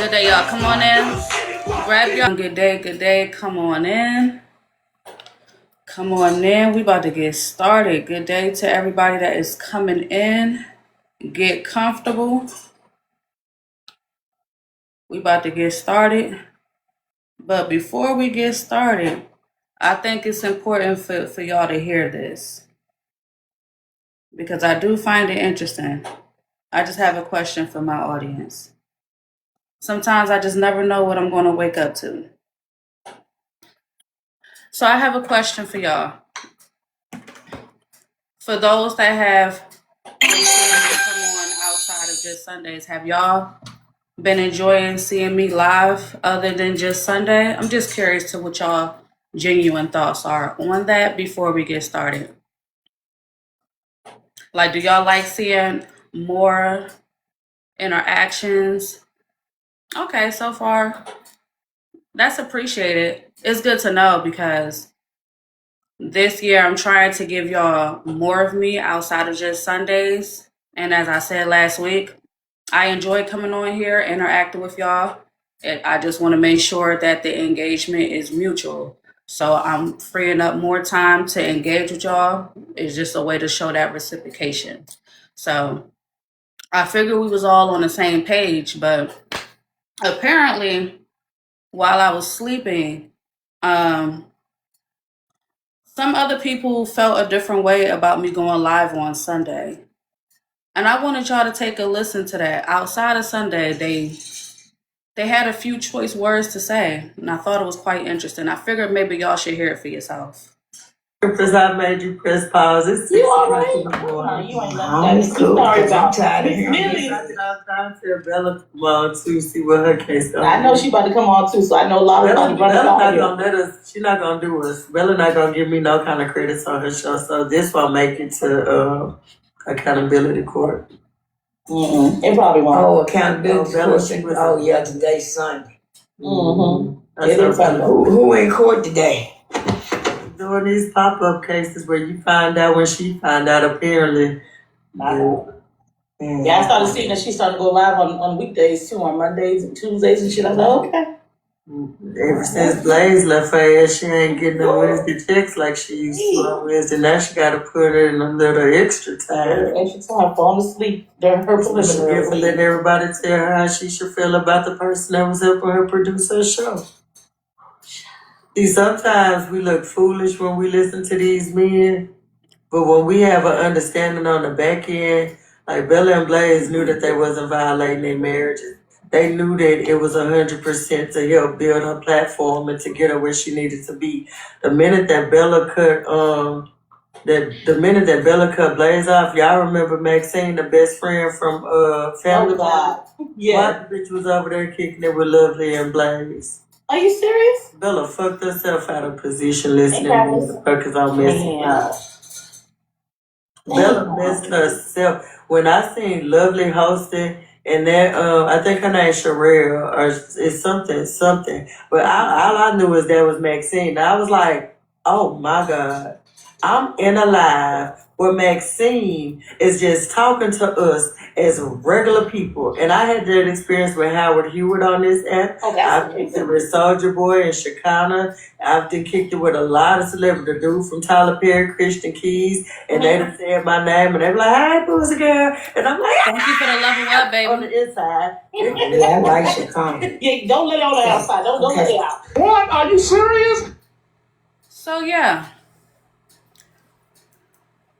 Good day, y'all. Come on in. Grab your good day. Come on in. Come on in. We about to get started. Good day to everybody that is coming in. Get comfortable. We about to get started. But before we get started, I think it's important for y'all to hear this, because I do find it interesting. I just have a question for my audience. Sometimes I just never know what I'm going to wake up to. So I have a question for y'all. For those that have been seeing me come on outside of just Sundays, have y'all been enjoying seeing me live other than just Sunday? I'm just curious to what y'all genuine thoughts are on that before we get started. Like, do y'all like seeing more interactions? Okay, so far, that's appreciated. It's good to know, because this year I'm trying to give y'all more of me outside of just Sundays. And as I said last week, I enjoy coming on here, interacting with y'all. I just want to make sure that the engagement is mutual. So I'm freeing up more time to engage with y'all. It's just a way to show that reciprocation. So I figured we was all on the same page, but apparently while I was sleeping, some other people felt a different way about me going live on Sunday. And I wanted y'all to take a listen to that. Outside of Sunday, they had a few choice words to say, and I thought it was quite interesting. I figured maybe y'all should hear it for yourself. Because I made you press pause. It's You all right? in the morning. You ain't nothing that cool, sorry I'm about. tired of Miss hearing Millie, this. I was trying to tell Bella to come on too, see what her case is. I know she about to come on too, so I know a lot about to run Bella out not here. gonna let us. She not gonna do us. Bella not gonna give me no kind of credits on her show. So this will make it to accountability court. It probably won't. Oh, accountability. Bella, Oh, yeah, today's Sunday. That's It is her. Who in court today? Doing these pop-up cases where you find out when she find out, apparently. Yeah, I started seeing that she started to go live on weekdays too, on Mondays and Tuesdays and shit. I was like, okay. Ever since Blaze left her ass, she ain't getting no Wednesday checks like she used to on Wednesday. Now she got to put in a little extra time. Extra time, falling asleep during her So she preliminary. for letting everybody tell her how she should feel about the person that was helping her produce her show. See, sometimes we look foolish when we listen to these men, but when we have an understanding on the back end, like Bella and Blaze knew that they wasn't violating their marriages. They knew that it was 100% to help build her platform and to get her where she needed to be. The minute that Bella cut Blaze off, y'all remember Maxine, the best friend from Family God. Yeah. Why the bitch was over there kicking it with Lovely and Blaze? Are you serious? Bella fucked herself out of position listening to motherfuckers on messing. Bella messed herself. When I seen Lovely hosting, and that I think her name Sherelle or it's something. But all I knew is that was Maxine. I was like, oh my God, I'm in a live where Maxine is just talking to us as regular people. And I had that experience with Howard Hewitt on this app. I've kicked it with Soulja Boy and Shekinah. I've been kicked it with a lot of celebrities. The dude from Tyler Perry, Christian Keys, and they done said my name, and they be like, "Hey, Boozy Girl," and I'm like, Thank you for the level up, baby. on the inside. Yeah, I like Shekinah. Yeah, don't let it on the outside. Don't let it out. What? Are you serious? So yeah.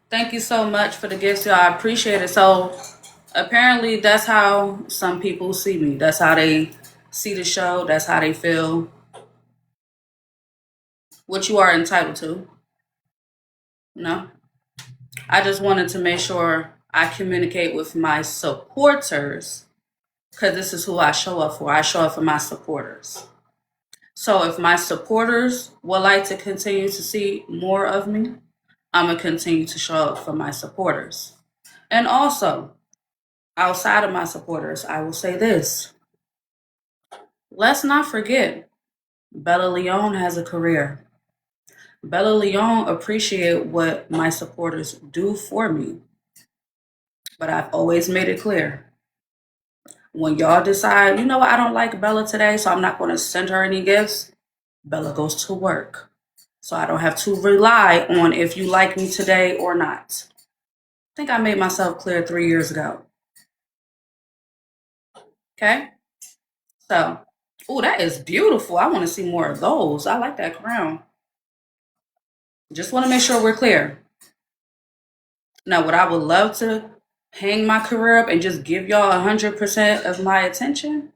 Thank you so much for the gifts, y'all. I appreciate it. So apparently that's how some people see me. That's how they see the show. That's how they feel. What you are entitled to. No? I just wanted to make sure I communicate with my supporters, because this is who I show up for. I show up for my supporters. So if my supporters would like to continue to see more of me, I'm going to continue to show up for my supporters. And also, outside of my supporters, I will say this. Let's not forget, Bella Leone has a career. Bella Leone appreciate what my supporters do for me. But I've always made it clear, When y'all decide, you know what, I don't like Bella today, so I'm not going to send her any gifts, Bella goes to work. So I don't have to rely on if you like me today or not. I think I made myself clear 3 years ago. Okay? So, oh, that is beautiful. I want to see more of those. I like that crown. Just want to make sure we're clear. Now, what I would love to hang my career up and just give y'all 100% of my attention?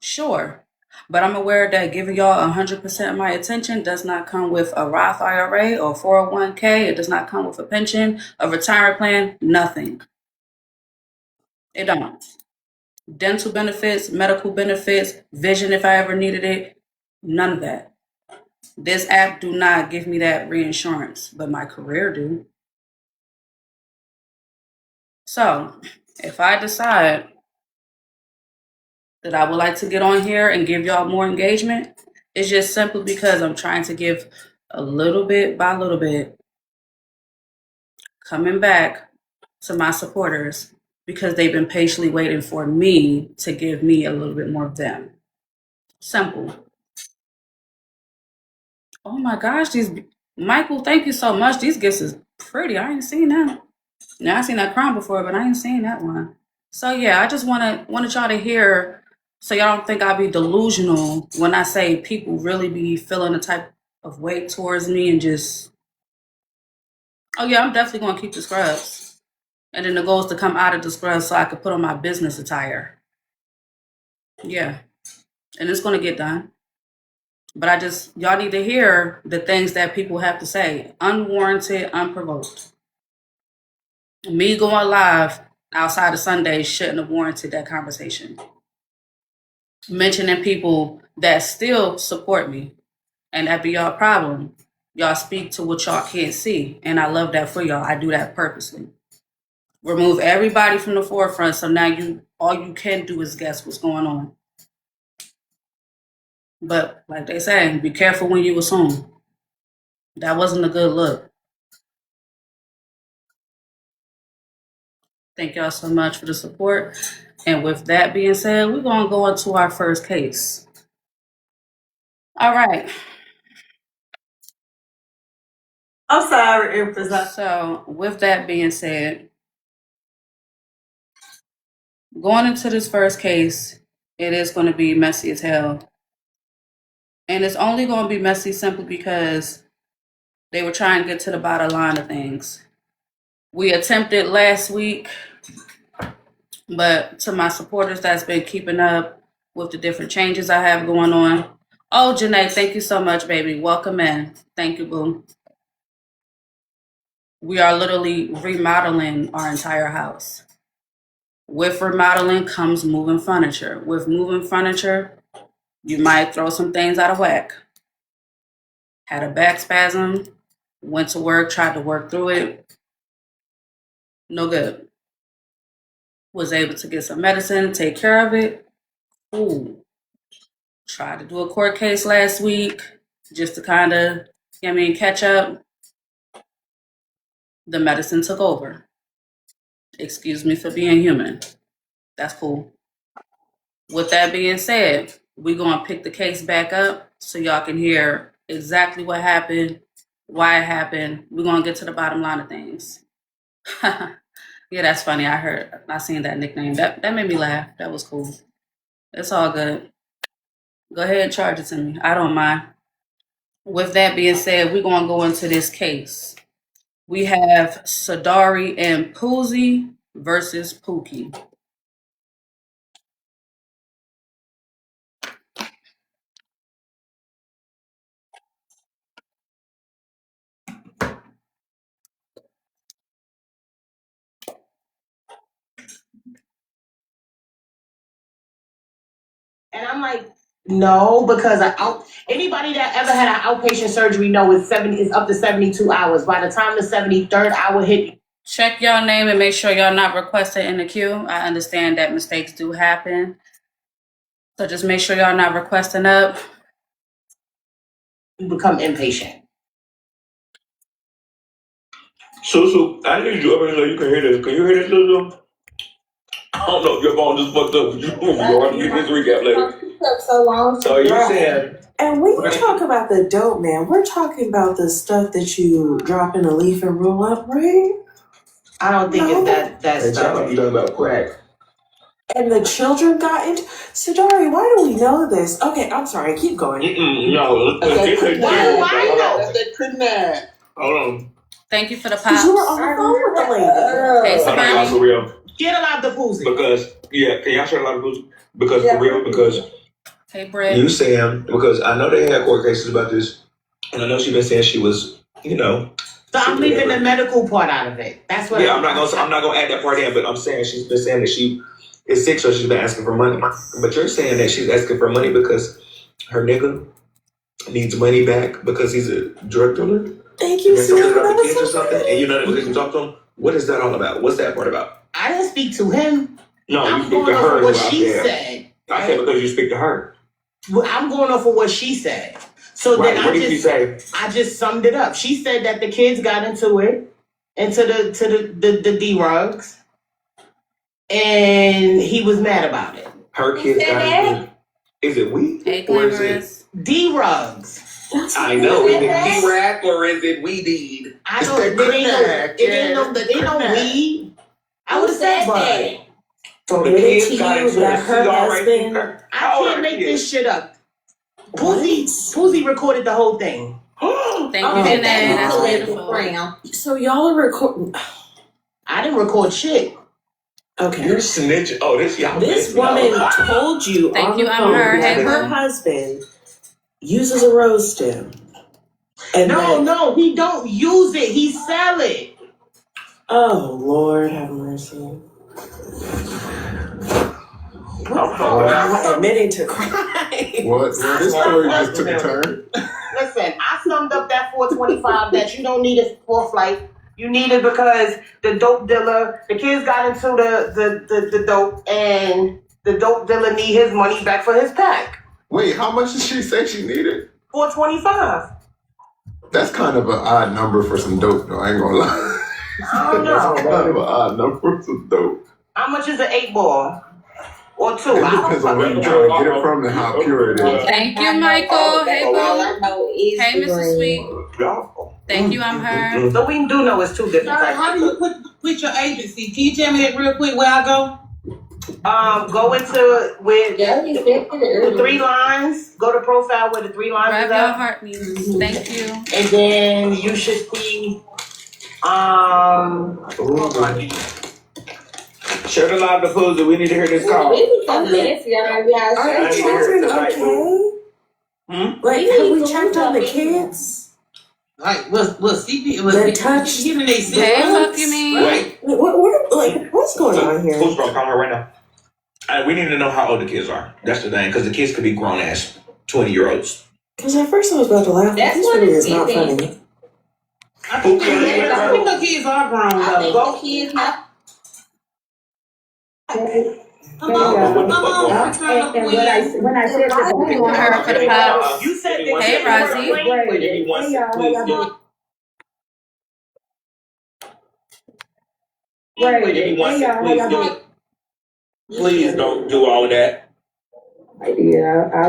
Sure. But I'm aware that giving y'all 100% of my attention does not come with a Roth IRA or 401k. It does not come with a pension, a retirement plan, nothing. It don't. Dental benefits, medical benefits, vision if I ever needed it, none of that. This app do not give me that reinsurance, but my career do. So if I decide that I would like to get on here and give y'all more engagement, it's just simply because I'm trying to give a little bit by little bit coming back to my supporters because they've been patiently waiting for me to give me a little bit more of them. Simple. Oh my gosh, Michael, thank you so much. These gifts is pretty. I ain't seen that. Now I seen that crown before, but I ain't seen that one. So yeah, I just wanted y'all to hear, so y'all don't think I be delusional when I say people really be feeling a type of weight towards me and just, oh yeah, I'm definitely gonna keep the scrubs. And then the goal is to come out of the scrubs so I could put on my business attire. Yeah, and it's gonna get done. But y'all need to hear the things that people have to say, unwarranted, unprovoked. Me going live outside of Sundays shouldn't have warranted that conversation. Mentioning people that still support me, and that be y'all problem. Y'all speak to what y'all can't see, and I love that for y'all. I do that purposely. Remove everybody from the forefront, so now all you can do is guess what's going on. But like they say, be careful when you assume. That wasn't a good look. Thank y'all so much for the support. And with that being said, we're going to go into our first case. All right. I'm sorry, Empress. So with that being said, going into this first case, it is going to be messy as hell. And it's only going to be messy simply because they were trying to get to the bottom line of things. We attempted last week, but to my supporters that's been keeping up with the different changes I have going on. Oh, Janae, thank you so much, baby. Welcome in. Thank you, boo. We are literally remodeling our entire house. With remodeling comes moving furniture. With moving furniture, you might throw some things out of whack. Had a back spasm, went to work, tried to work through it. No good. Was able to get some medicine, take care of it. Ooh. Tried to do a court case last week just to kind of, catch up. The medicine took over. Excuse me for being human. That's cool. With that being said, we're going to pick the case back up so y'all can hear exactly what happened, why it happened. We're going to get to the bottom line of things. Yeah, that's funny. I seen that nickname. That made me laugh. That was cool. It's all good. Go ahead and charge it to me. I don't mind. With that being said, we're going to go into this case. We have Sadari and Poozy versus Pookie. And I'm like, no, because anybody that ever had an outpatient surgery know it's up to 72 hours. By the time the 73rd hour hit, Check your name and make sure y'all not requested in the queue. I understand that mistakes do happen. So just make sure y'all not requesting up. you become inpatient. So I need you up here so you can hear this. Can you hear this, Lulu? I don't know if your phone just fucked up. You're going to get this recap later. Took so long. So you're saying, And when you talk about the dope, man, we're talking about the stuff that you drop in a leaf and roll up, right? I don't think No. it's that you stuff. talking about crack. And the children got into. Sidari, why do we know this? Okay, I'm sorry. Keep going. No. Why do I know? They couldn't. Hold on. Thank you for the Because you were pops. on the phone with the lady. Hey, Hold on, y'all, for real. Get a lot of the Poozy. Because, can y'all share a lot of booze? Because, for real, because Hey, Britt. you saying, because I know they had court cases about this, and I know she been saying she was, So I'm leaving the medical part out of it. That's what. I'm not gonna add that part in, but I'm saying she's been saying that she is sick, so she's been asking for money. But you're saying that she's asking for money because her nigga needs money back because he's a drug dealer? Thank you, You're talking Sidari. about That the kids or was so something, and you know that because you talk to him? What is that all about? What's that part about? I didn't speak to him. No, you I'm speak going to off her of what as well. she Yeah. said. I said because you speak to her. Well, I'm going off of what she said. So Right. then What did she say? I just summed it up. She said that the kids got into the D-Rugs, and he was mad about it. Her kids got it. Is it weed? Hey, Or is it? Glamorous. D-Rugs. I know. Is it D-Rack or is it weed deed? I don't. It ain't no weed. I would have said bud. So the Did it kids to got you into that it. her She already- husband- I can't make this shit up. Poozy recorded the whole thing. Thank you, Okay, Janae. that's That's political beautiful. brown. So y'all are recording. I didn't record shit. Okay. You're snitching. Oh, this y'all. This woman told you Thank on you, the I'm phone her. that Hey, her boo. husband uses a rose stem. And No, he don't use it. He sell it. Oh, Lord have mercy. I'm admitting to crime. What? Well, this story just took a turn. Listen, I summed up that 425 that you don't need it for flight. You need it because the dope dealer, the kids got into the dope, and the dope dealer need his money back for his pack. Wait, how much did she say she needed? 425. That's kind of an odd number for some dope, though. I ain't gonna lie. I don't That's know. kind of an odd number for some dope. How much is an 8-ball? Or 2? It I don't depends on where you're trying to get it from and how pure it is. Thank you, Michael. Hey, All boo. I know is Hey, the Mrs. green. Sweet. Thank you, I'm her. So we do know it's 2 different Sorry, types. how do you quit your agency? Can you tell me that real quick where I go? Go into with Yeah, you said it the earlier. 3 lines. Go to profile where the 3 lines Grab is your at. heart music. Thank you. And then you should see Share the live to Poozy. We need to hear this call. We need to let y'all Are I the need to hear children it tonight, okay? Like, have we checked on the kids? Like, was CP was They touched- giving they Hey, siblings? fuck you mean? Wait. What's going on here? Who's gonna call her right now? We need to know how old the kids are. That's the thing, because the kids could be grown ass 20-year-olds. Because at first I was about to laugh. That's This what really it's is not giving. funny. I think the kids are grown I think though. the kids have. Come on, What the fuck going on? When I said that, We want her for the pops. You said that Hey, they were Rosie. playing with it. Give me 1 second, please. Give me 1 second, please. Give me. Please don't do all of that. Yeah, I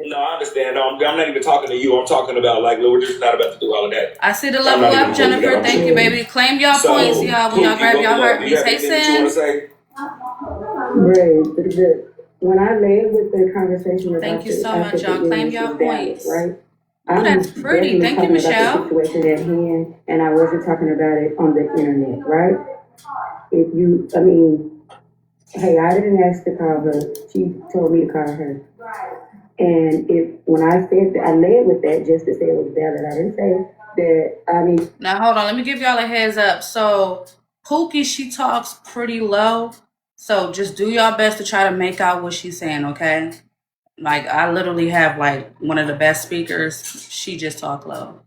No, I understand. No, I'm not even talking to you. I'm talking about like we're just not about to do all of that. I see the I'm level not even up, Jennifer. moving, Thank you, baby. Claim y'all points, y'all. When y'all Pookie, grab go y'all below. heart Do you have music. Hey, anything that you want to Sin. say? when I led with the conversation about Thank you so after much, y'all. the Claim illness y'all was valid, points. right? Oh, that's pretty. Thank you, Michelle. About the situation at hand, and I wasn't talking about it on the internet, right? Hey, I didn't ask to call her. She told me to call her. And when I said that, I led with that just to say it was valid. I didn't say that. Now, hold on. Let me give y'all a heads up. So, Pookie, she talks pretty low. So, just do y'all best to try to make out what she's saying, okay? Like, I literally have, like, one of the best speakers. She just talk low.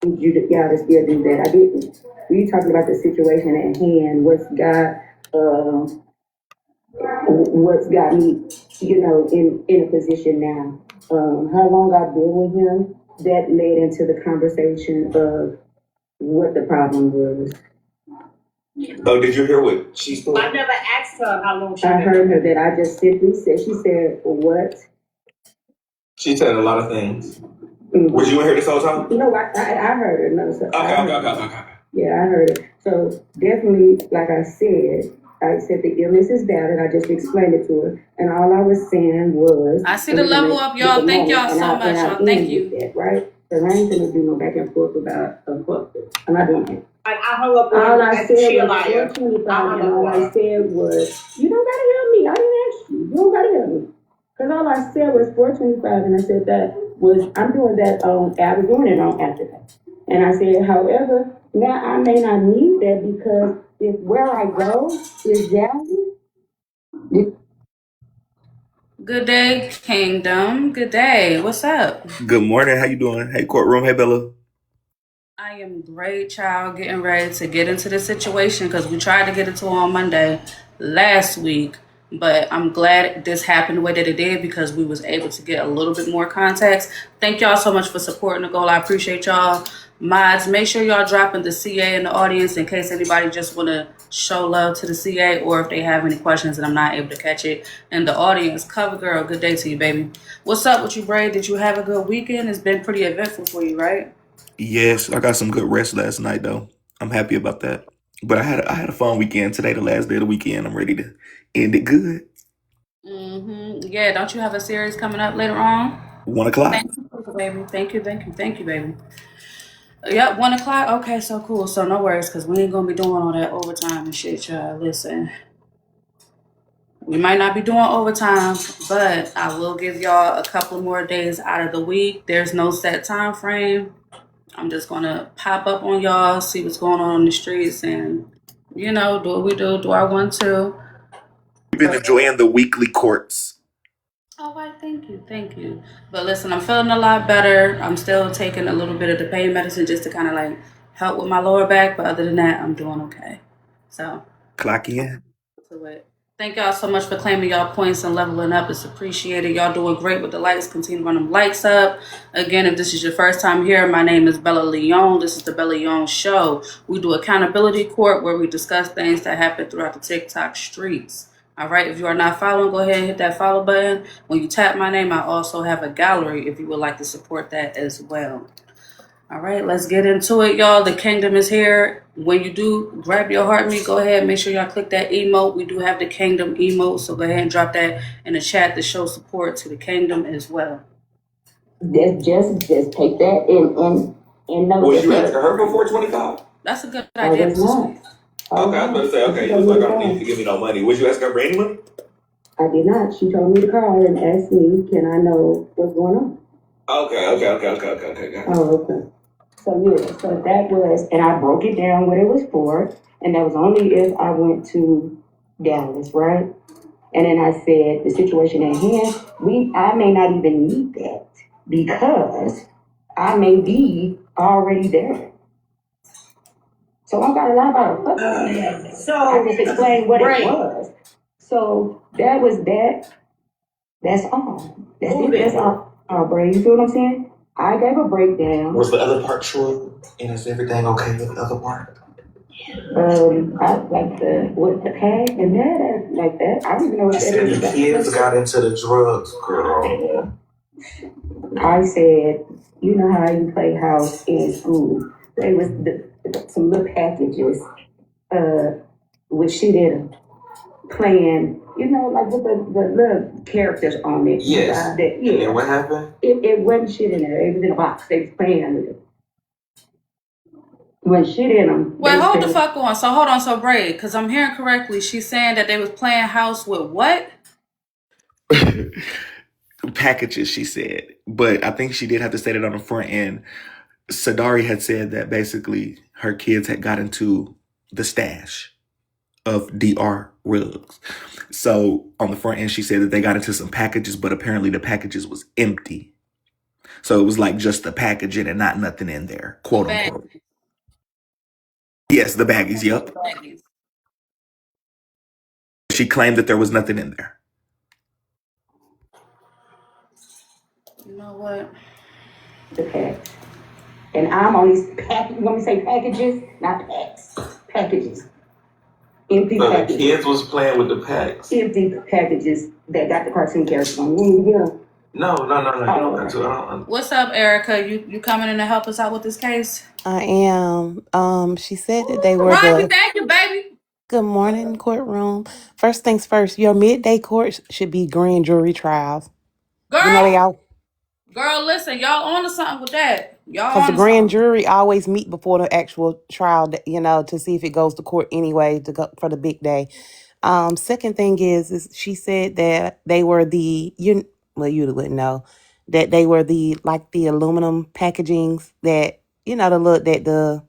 Y'all to still do that. I didn't. We talking about the situation at hand. What's got me, in a position now. How long I've been with him, that led into the conversation of what the problem was. Oh, did you hear what she said? I never asked her how long she I been. heard her that I just simply said, she said, what? She said a lot of things. Mhm. Was you in here this whole time? No, I heard her. No, so Okay. yeah, I heard it. So definitely, like I said the illness is valid. I just explained it to her, and all I was saying was, I see the level up, y'all. Thank y'all so much, y'all. Thank you. That, right? Because I ain't gonna do no back and forth about a fuck. I'm not doing that. I hung up on All her I as said she a was liar. 425, and all I said was, you don't gotta help me. I didn't ask you. You don't gotta help me. Because all I said was 425, and I said that was, I'm doing that on, I was doing it on after that. And I said, however, now I may not need that because if where I go is down, Good day, Kingdom. Good day. What's up? Good morning. How you doing? Hey, courtroom. Hey, Bella. I am great, child. Getting ready to get into the situation because we tried to get into it on Monday last week, but I'm glad this happened the way that it did because we was able to get a little bit more context. Thank y'all so much for supporting the goal. I appreciate y'all. Mods, make sure y'all dropping the CA in the audience in case anybody just want to show love to the CA or if they have any questions and I'm not able to catch it in the audience. Cover girl, good day to you, baby. What's up with you, Bray? Did you have a good weekend? It's been pretty eventful for you, right? Yes, I got some good rest last night though. I'm happy about that. But I had a fun weekend today, the last day of the weekend. I'm ready to end it good. Yeah, don't you have a series coming up later on? 1 o'clock. Thank you, baby. Thank you, baby. Yep, 1 o'clock. Okay, so cool. So no worries, because we ain't gonna be doing all that overtime and shit, y'all. Listen, we might not be doing overtime, but I will give y'all a couple more days out of the week. There's no set time frame. I'm just gonna pop up on y'all, see what's going on in the streets, and do what we do. Do I want to? We've been enjoying the weekly courts. Oh, why, thank you. But listen, I'm feeling a lot better. I'm still taking a little bit of the pain medicine just to kind of like help with my lower back, but other than that, I'm doing okay. So, Clock in. to it. Thank y'all so much for claiming y'all points and leveling up. It's appreciated. Y'all doing great with the likes. Continue to run them likes up. Again, if this is your first time here, my name is Bella Leon. This is the Bella Leon Show. We do accountability court where we discuss things that happen throughout the TikTok streets. All right, if you are not following, go ahead and hit that follow button. When you tap my name, I also have a gallery if you would like to support that as well. All right, let's get into it, y'all. The kingdom is here. When you do grab your heart me, go ahead and make sure y'all click that emote. We do have the kingdom emote, so go ahead and drop that in the chat to show support to the kingdom as well. just take that and know Was that. you asking her for 425? That's a good I idea. was not. Okay, I was about to say, okay, you was like, I don't need you to give me no money. Was you asking her for any money? I did not. She told me to call and ask me, can I know what's going on? Okay. Got it. Oh, okay. So yeah, so that was, and I broke it down what it was for, and that was only if I went to Dallas, right? And then I said, the situation at hand, I may not even need that because I may be already there. So I'm gonna lie about a fuck. So I just explained what right. it was. So that was that. That's all. That's it. That's all. Bray, you feel what I'm saying? I gave a breakdown. Was the other part true? And is everything okay with the other part? I like with the tag and that, like that. I don't even know what You that said is. the kids got into the drugs, girl. I said, you know how you play house in school. There was some little packages with shit in them, playing, like with the little characters on it. Yes. And then what happened? It wasn't shit in there. It was in a box. They was playing with it. When shit in them. Wait, hold the fuck on. So hold on, so Bray, because I'm hearing correctly. She's saying that they was playing house with what? Packages, she said. But I think she did have to say that on the front end. Sadari had said that basically her kids had got into the stash of DR rugs. So on the front end, she said that they got into some packages, but apparently the packages was empty. So it was like just the packaging and not nothing in there, quote unquote. Yes, the baggies, yep. She claimed that there was nothing in there. You know what? The packs. And I'm only you want me to say packages, not packs, packages. Empty So the packages. kids was playing with the packs. Empty packages that got the cartoon characters on. You need to get them. No. You don't have to. What's up, Erica? You coming in to help us out with this case? I am. She said that they were Robbie, thank you, baby. Good morning, courtroom. First things first, your midday courts should be grand jury trials. Girl, You know they all girl, listen, y'all on to something with that. Y'all because on the to grand something. jury always meet before the actual trial, to see if it goes to court anyway to go for the big day. Second thing is she said that they were you wouldn't know that they were the aluminum packagings that the look that the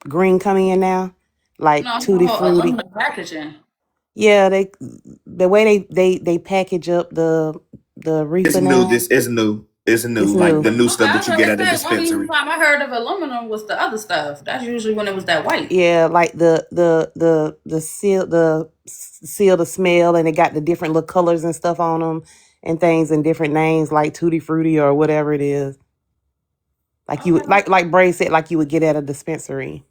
green coming in now, like No, Tutti Frutti. aluminum packaging. Yeah, the way they package up the reefer now. This is new. It's new. It's Like new. the new stuff that you get at the Only dispensary. time I heard of aluminum was the other stuff. That's usually when it was that white. Yeah, like the seal the smell, and it got the different little colors and stuff on them and things and different names like Tutti Frutti or whatever it is. Like you would like Bray said, like you would get at a dispensary.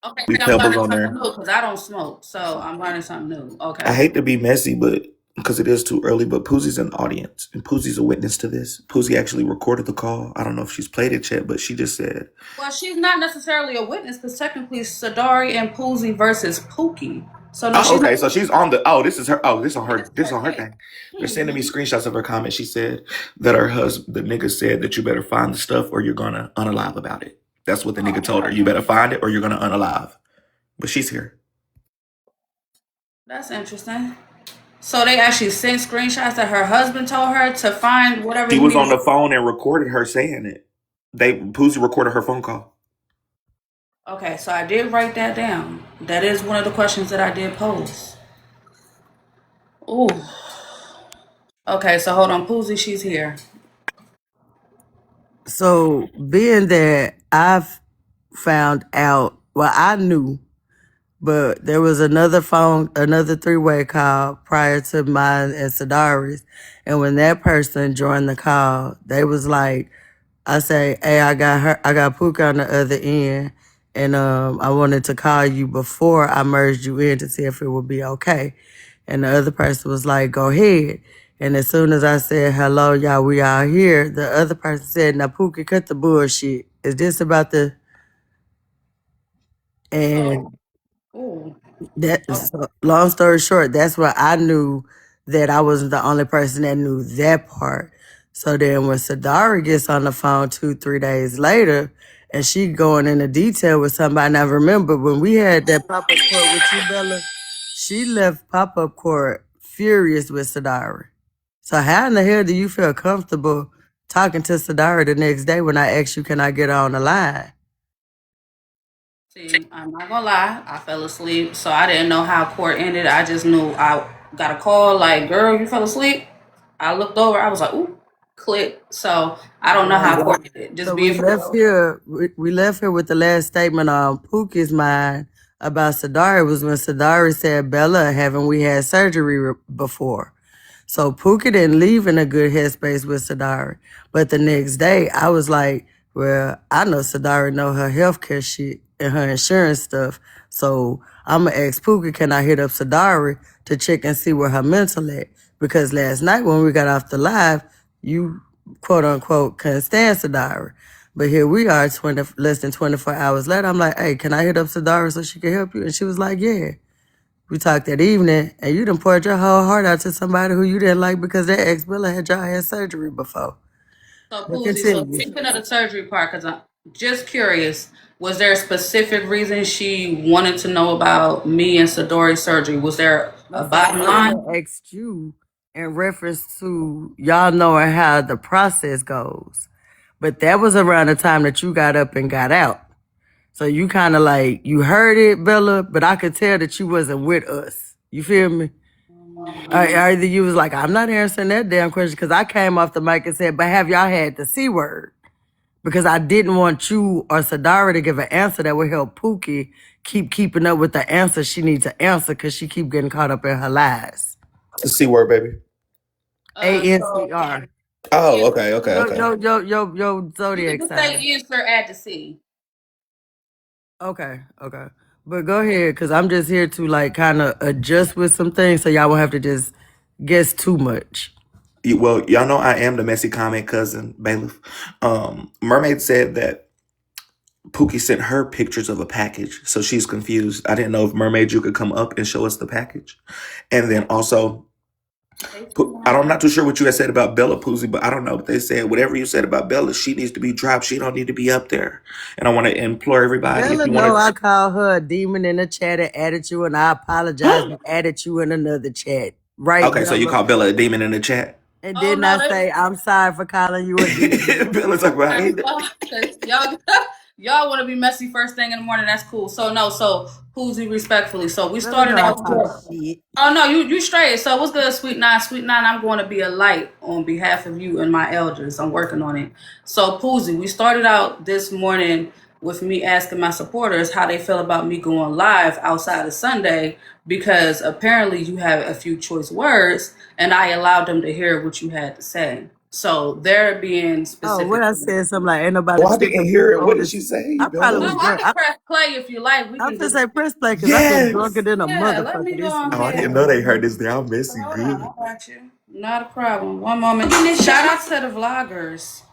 Okay, Be I'm pebbles learning on something there. new because I don't smoke, so I'm learning something new. Okay. I hate to be messy, but because it is too early, but Poosie's in the audience, and Poosie's a witness to this. Poosie actually recorded the call. I don't know if she's played it yet, but she just said, Well, she's not necessarily a witness because technically Sadari and Poosie versus Pookie. So no, "Oh, okay, so she's on the. Oh, this is her. Oh, this on her. This on her thing." They're sending me screenshots of her comment. She said that her husband, the nigga, said that you better find the stuff or you're gonna unalive about it. That's what the nigga told her. You better find it or you're gonna unalive. But she's here. That's interesting. So they actually sent screenshots that her husband told her to find whatever. She was on the phone and recorded her saying it. Poosie recorded her phone call. Okay, so I did write that down. That is one of the questions that I did pose. Ooh. Okay, so hold on, Poosie, she's here. So being that I've found out, well, I knew, but there was another three-way call prior to mine and Sadari's. And when that person joined the call, they was like, I say, hey, I got Pooka on the other end. And I wanted to call you before I merged you in to see if it would be okay. And the other person was like, go ahead. And as soon as I said, hello, y'all, we all here, the other person said, now Pooka, cut the bullshit. Is this about the... And Ooh. long story short, that's why I knew that I wasn't the only person that knew that part. So then when Sadari gets on the phone 2-3 days later, and she going into detail with somebody, and I remember when we had that pop-up court with you, Bella, she left pop-up court furious with Sadari. So how in the hell do you feel comfortable talking to Sadari the next day when I asked you, can I get her on the line? See, I'm not gonna lie, I fell asleep, so I didn't know how court ended. I just knew I got a call like, girl, you fell asleep. I looked over, I was like, ooh, click. So I don't know how court ended. Just So being we left here with the last statement on Pookie's mind about Sadari was when Sadari said, Bella, haven't we had surgery before? So Pookie didn't leave in a good headspace with Sadari. But the next day, I was like, well, I know Sadari know her healthcare shit and her insurance stuff. So I'm going to ask Pookie, can I hit up Sadari to check and see where her mental at? Because last night when we got off the live, you, quote unquote, couldn't stand Sadari. But here we are, less than 24 hours later. I'm like, hey, can I hit up Sadari so she can help you? And she was like, yeah. We talked that evening, and you done poured your whole heart out to somebody who you didn't like because their ex-Bella had y'all had surgery before. So, But Poozie, so continue. speaking of the surgery part, because I'm just curious, was there a specific reason she wanted to know about me and Sadori's surgery? Was there a bottom line? I asked you in reference to y'all knowing how the process goes. But that was around the time that you got up and got out. So you kind of like, you heard it, Bella, but I could tell that you wasn't with us. You feel me? Either you was like, I'm not answering that damn question because I came off the mic and said, but have y'all had the C word? Because I didn't want you or Sadara to give an answer that would help Pookie keeping up with the answer she needs to answer because she keep getting caught up in her lies. The C word, baby. ANCR. Oh, okay, okay, Yo, okay. yo, You zodiac can just say sign. answer at the sea. Okay. But go ahead, because I'm just here to like kind of adjust with some things so y'all won't have to just guess too much. Well, y'all know I am the messy comment cousin, Bailiff. Mermaid said that Pookie sent her pictures of a package, so she's confused. I didn't know if Mermaid, you could come up and show us the package. And then also, I'm not too sure what you had said about Bella Poozy, but I don't know. But they said whatever you said about Bella, she needs to be dropped. She don't need to be up there. And I want to implore everybody, if Bella you know want I to. called her a demon in the chat and added you, and I apologize and added you in another chat. Right, Okay, so you Bella? call Bella a demon in the chat. And Oh didn't no, I say I'm sorry for calling you a demon? Bella talk about I hate that. y'all want to be messy first thing in the morning. That's cool. So no, so Poozy, respectfully. So we Bella started know I out. talk shit. Oh no, you straight. So what's good, Sweet Nine? Sweet Nine, I'm going to be a light on behalf of you and my elders. I'm working on it. So Poozy, we started out this morning with me asking my supporters how they feel about me going live outside of Sunday, because apparently you have a few choice words and I allowed them to hear what you had to say. So they're being Oh, specific. what I said something like ain't nobody. Oh, I didn't hear it. What did she say, I probably Bella? was No, I drunk. can press play if you like. We I'm can gonna just say press play because I've been Yes. drunker than a let me motherfucker go this on week. Oh, I ahead. didn't know they heard this down messy Hold good. on, I got you. Not a problem. One moment. Shout out to the vloggers.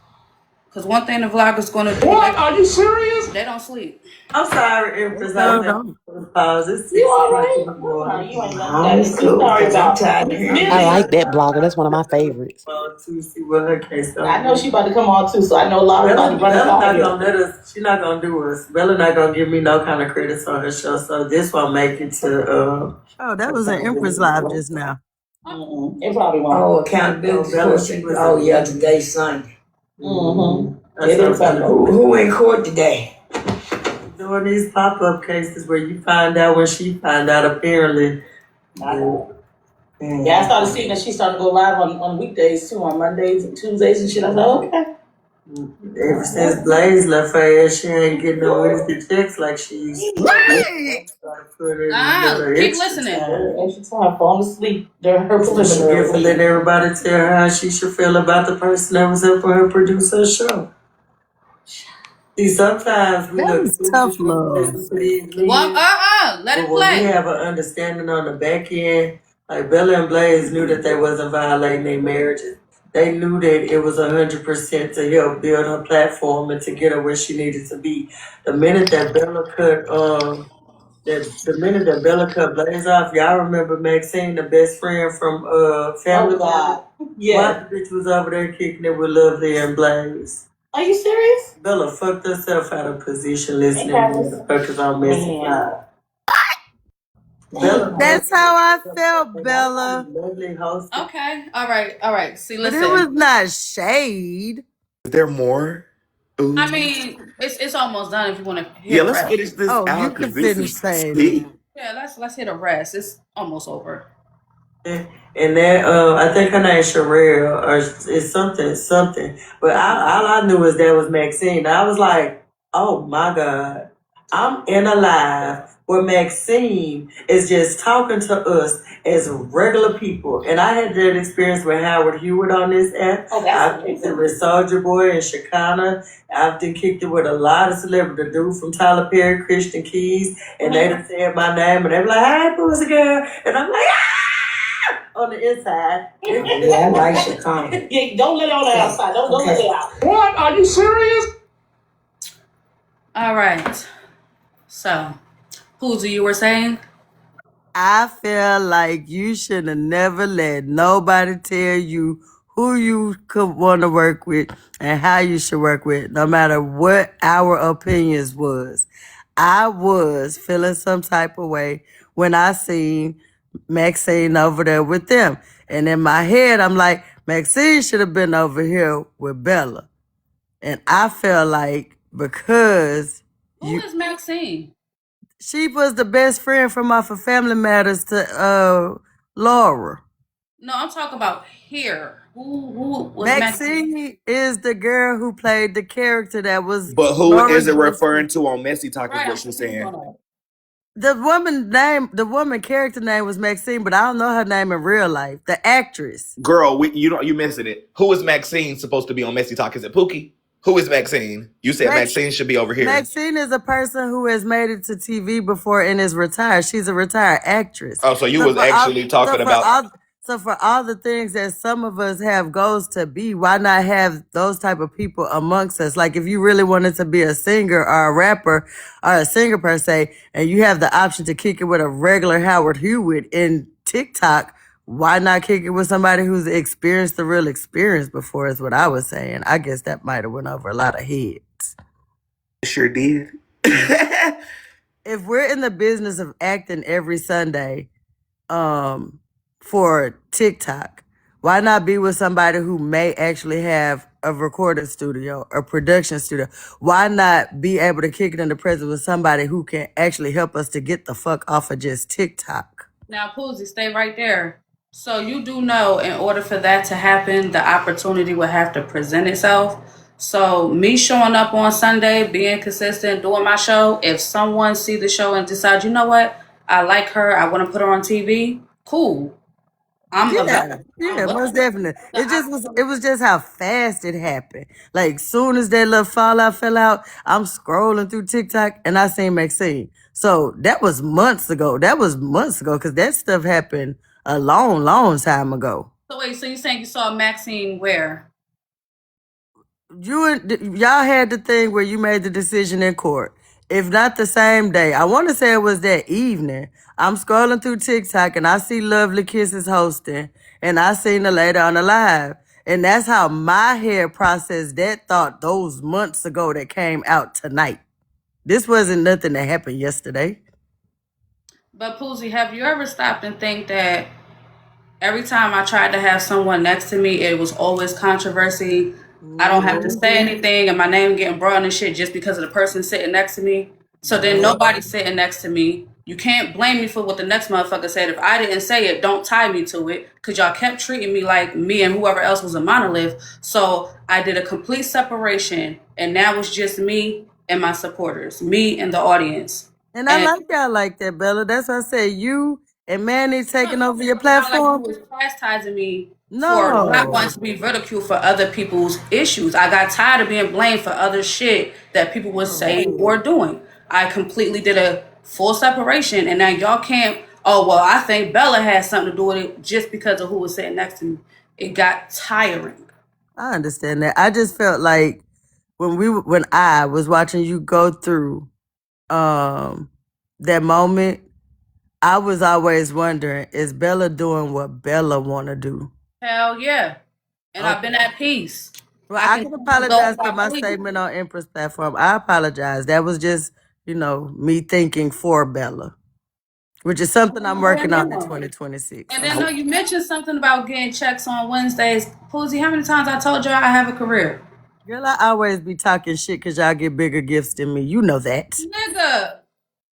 Because one thing the vloggers going to do. What? Are you serious? They don't sleep. I'm sorry, Empress. I No, was don't. at pause. It's 6 You all o'clock right? in the morning. You ain't nothing I'm to be cool, sorry 'cause I'm about. tired of hearing I it. like that blogger. That's one of my favorites. To see what her case is. I know she about to come on too, so I know Laura's about to run us Bella out not here. gonna let us. She not gonna do us. Bella not gonna give me no kind of credits on her show. So this won't make it to. Oh, that was an Empress live just now. It probably won't. Oh, accountability Bella, court. she was. Oh, yeah, today's Sunday. It is Sunday. Who in court today? Doing these pop-up cases where you find out when she find out, apparently. Yeah, I started seeing that she started to go live on weekdays too, on Mondays and Tuesdays and shit. I was like, okay. Ever since Blaze left her ass, she ain't getting no Wednesday checks like she used to. Keep listening. Extra time, falling asleep during her She preliminary. for letting everybody tell her how she should feel about the person that was helping her produce her show. See, sometimes we That look was tough stupid from love. places to these men, Let it but when we play. have an understanding on the back end, like Bella and Blaze knew that they wasn't violating their marriages. They knew that it was 100% to help build her platform and to get her where she needed to be. The minute that Bella cut Blaze off, y'all remember Maxine, the best friend from Family Oh God. Why Yeah. the bitch was over there kicking it with Lovely and Blaze? Are you serious? Bella fucked herself out of position listening to motherfuckers on Messy. Bella, That's how I felt, Bella. lovely host. Okay. All right. See, But listen. it was not shade. Is there more? Ooh. I mean, it's almost done if you want to hear Yeah, the let's rest. finish this Oh, you out can because this finish is saying tea. it. Yeah, let's hear the rest. It's almost over. And that I think her name Sherelle or it's something. But all I knew was that was Maxine. I was like, oh my God, I'm in a live where Maxine is just talking to us as regular people. And I had that experience with Howard Hewitt on this app. Oh, that's I've kicked it with Soulja Boy and Shekinah. I've been kicked it with a lot of celebrities. The dude from Tyler Perry, Christian Keys, and they done said my name and they were like, hey, Pussy Girl. And I'm like, on the inside. Yeah, I like Shekinah. Yeah, don't let it on the outside. Don't let it out. What? Are you serious? All right. So, Poozy, you were saying? I feel like you should have never let nobody tell you who you could want to work with and how you should work with, no matter what our opinions was. I was feeling some type of way when I seen Maxine over there with them. And in my head, I'm like, Maxine should have been over here with Bella. And I felt like because Who is Maxine? she was the best friend from off of Family Matters to Laura. No, I'm talking about here. Who was Maxine? Maxine is the girl who played the character that was But who Laura's is it best referring to on Messy Talk is Right. what she's saying. The woman character name was Maxine, but I don't know her name in real life. The actress. Girl, you missing it. Who is Maxine supposed to be on Messy Talk? Is it Pookie? Who is Maxine? You said Maxine should be over here. Maxine is a person who has made it to TV before and is retired. She's a retired actress. Oh, so you was actually talking about. So for all the things that some of us have goals to be, why not have those type of people amongst us? Like if you really wanted to be a singer or a rapper or a singer per se, and you have the option to kick it with a regular Howard Hewitt in TikTok, why not kick it with somebody who's experienced the real experience before is what I was saying. I guess that might have went over a lot of heads. Sure did. If we're in the business of acting every Sunday, for TikTok, why not be with somebody who may actually have a recording studio or production studio? Why not be able to kick it in the presence with somebody who can actually help us to get the fuck off of just TikTok? Now, Poozy, stay right there. So you do know in order for that to happen, the opportunity would have to present itself. So me showing up on Sunday, being consistent, doing my show, if someone see the show and decide, you know what, I like her, I want to put her on TV, cool. Yeah, most definitely. It was just how fast it happened. Like soon as that little fallout fell out, I'm scrolling through TikTok and I seen Maxine. So that was months ago. Because that stuff happened a long, long time ago. So wait, so you saying you saw Maxine where? Y'all had the thing where you made the decision in court. If not the same day, I want to say it was that evening. I'm scrolling through TikTok and I see Lovely Kisses hosting and I seen her later on the live. And that's how my head processed that thought those months ago that came out tonight. This wasn't nothing that happened yesterday. But Poozy, have you ever stopped and think that every time I tried to have someone next to me, it was always controversy? I don't have to say anything and my name getting brought and shit just because of the person sitting next to me. So then nobody's sitting next to me. You can't blame me for what the next motherfucker said. If I didn't say it, don't tie me to it. Because y'all kept treating me like me and whoever else was a monolith. So I did a complete separation. And now it's just me and my supporters. Me and the audience. And I like y'all like that, Bella. That's why I say you and Manny taking over your platform. Like you was chastising me for not wanting to be ridiculed for other people's issues. I got tired of being blamed for other shit that people were saying or doing. I completely did a full separation, and now y'all can't. Oh well, I think Bella has something to do with it just because of who was sitting next to me. It got tiring. I understand that. I just felt like when I was watching you go through that moment, I was always wondering, is Bella doing what Bella want to do? Hell yeah. And I've been at peace. Well, I can apologize for my statement on Empress platform. I apologize. That was just, me thinking for Bella, which is something I'm working on in 2026. And then you mentioned something about getting checks on Wednesdays. Poozy, how many times I told y'all I have a career? Girl, I always be talking shit because y'all get bigger gifts than me. You know that. Nigga,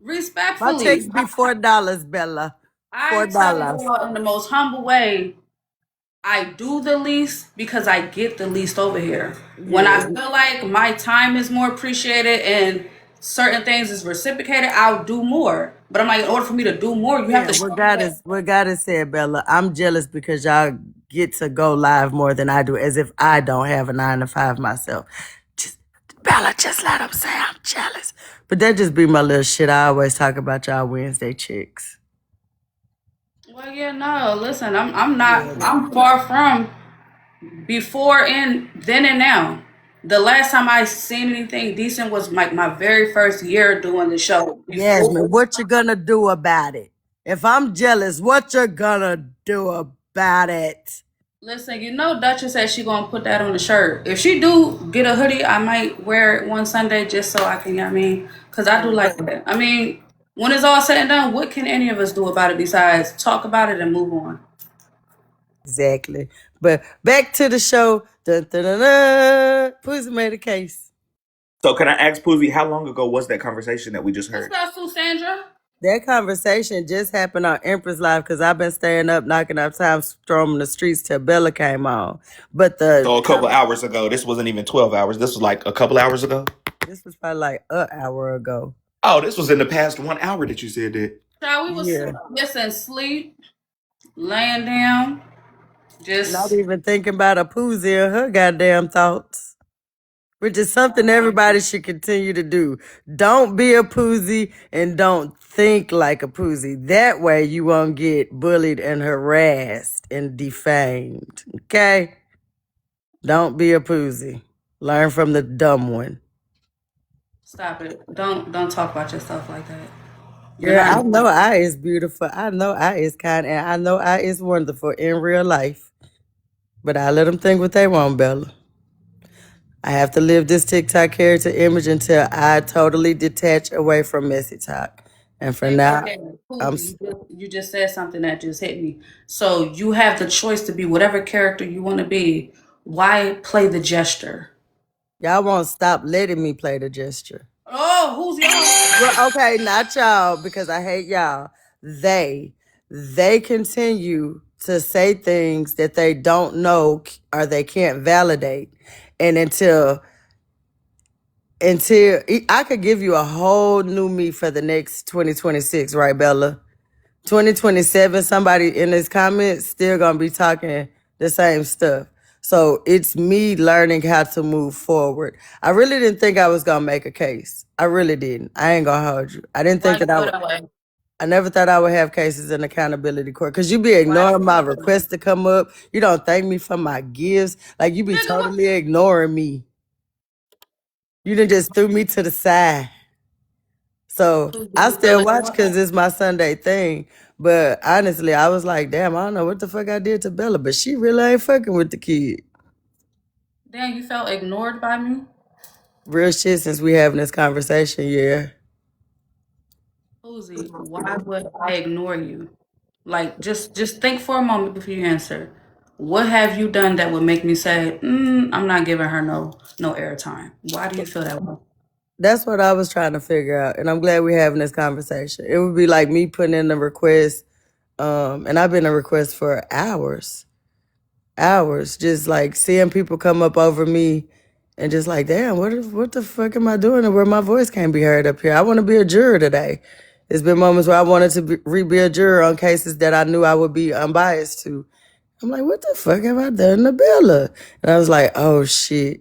respectfully. My checks be $4, Bella. I tell you in the most humble way, I do the least because I get the least over here. Yeah. When I feel like my time is more appreciated and certain things is reciprocated, I'll do more. But I'm like, in order for me to do more, you have to. What God has said, Bella, I'm jealous because y'all get to go live more than I do, as if I don't have a 9-to-5 myself. Bella, just let them say I'm jealous. But that just be my little shit. I always talk about y'all Wednesday chicks. Well, yeah, no, listen, I'm far from before and then and now. The last time I seen anything decent was like my very first year doing the show. Yasmin, what you gonna do about it? If I'm jealous, what you gonna do about it? Listen, Duchess said she gonna put that on the shirt. If she do get a hoodie, I might wear it one Sunday just so I can, because I do like that. When it's all said and done, what can any of us do about it besides talk about it and move on? Exactly. But back to the show. Dun, dun, dun, dun. Poozy made a case. So can I ask Poozy, how long ago was that conversation that we just heard? What's up, Sandra? That conversation just happened on Empress Live because I've been staying up, knocking out time, storming the streets till Bella came on. So a couple hours ago. This wasn't even 12 hours. This was like a couple hours ago? This was probably like an hour ago. Oh, this was in the past 1 hour that you said that. Child, we was Yeah. missing sleep, laying down, Not just even thinking about a Poozie and her goddamn thoughts, which is something everybody should continue to do. Don't be a Poozie and don't think like a Poozie. That way you won't get bullied and harassed and defamed. Okay? Don't be a Poozie. Learn from the dumb one. stop it. Don't talk about yourself like that. You're Yeah, I not. know I is beautiful. I know I is kind, and I know I is wonderful in real life. But I let them think what they want, Bella. I have to live this TikTok character image until I totally detach away from messy talk. And for now, Okay, I'm you just said something that just hit me. So you have the choice to be whatever character you want to be. Why play the gesture? y'all won't stop letting me play the gesture. Oh, who's y'all? Well, okay, not y'all, because I hate y'all. They continue to say things that they don't know or they can't validate. And until I could give you a whole new me for the next 2026, right, Bella? 2027, somebody in this comments still gonna be talking the same stuff. So it's me learning how to move forward. I really didn't think I was gonna make a case. I really didn't. I ain't gonna hold you. I didn't think Why that I you would. feel that way? I never thought I would have cases in accountability court because you be ignoring my request to come up. You don't thank me for my gifts. Like you be Nigga, what? totally ignoring me. You done just threw me to the side. So I still watch because it's my Sunday thing. But honestly, I was like, damn, I don't know what the fuck I did to Bella, but she really ain't fucking with the kid. Damn, you felt ignored by me? Real shit since we having this conversation, yeah. Uzi, why would I ignore you? Like, just think for a moment before you answer. What have you done that would make me say, I'm not giving her no airtime? Why do you feel that way? That's what I was trying to figure out. And I'm glad we're having this conversation. It would be like me putting in a request, and I've been a request for hours, just like seeing people come up over me and just like, damn, what the fuck am I doing where my voice can't be heard up here? I want to be a juror today. There's been moments where I wanted to be a juror on cases that I knew I would be unbiased to. I'm like, what the fuck have I done to Bella? And I was like, oh shit.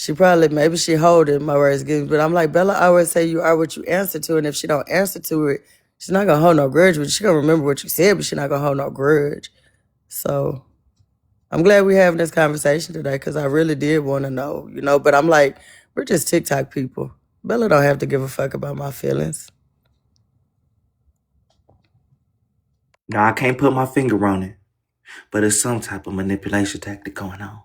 Maybe she holding my words against me, but I'm like, Bella always say you are what you answer to, and if she don't answer to it, she's not gonna hold no grudge with you. She gonna remember what you said, but she's not gonna hold no grudge. So I'm glad we're having this conversation today because I really did want to know, but I'm like, we're just TikTok people. Bella don't have to give a fuck about my feelings. No, I can't put my finger on it, but it's some type of manipulation tactic going on.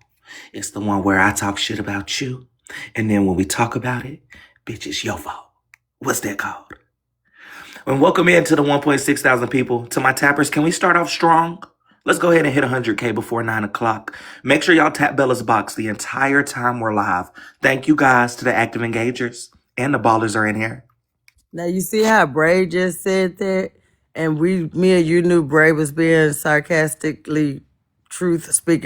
It's the one where I talk shit about you, and then when we talk about it, bitch, it's your fault. What's that called? And welcome in to the 1.6 thousand people. To my tappers, can we start off strong? Let's go ahead and hit 100K before 9 o'clock. Make sure y'all tap Bella's box the entire time we're live. Thank you guys to the active engagers, and the ballers are in here. Now you see how Bray just said that, and me and you knew Bray was being speaking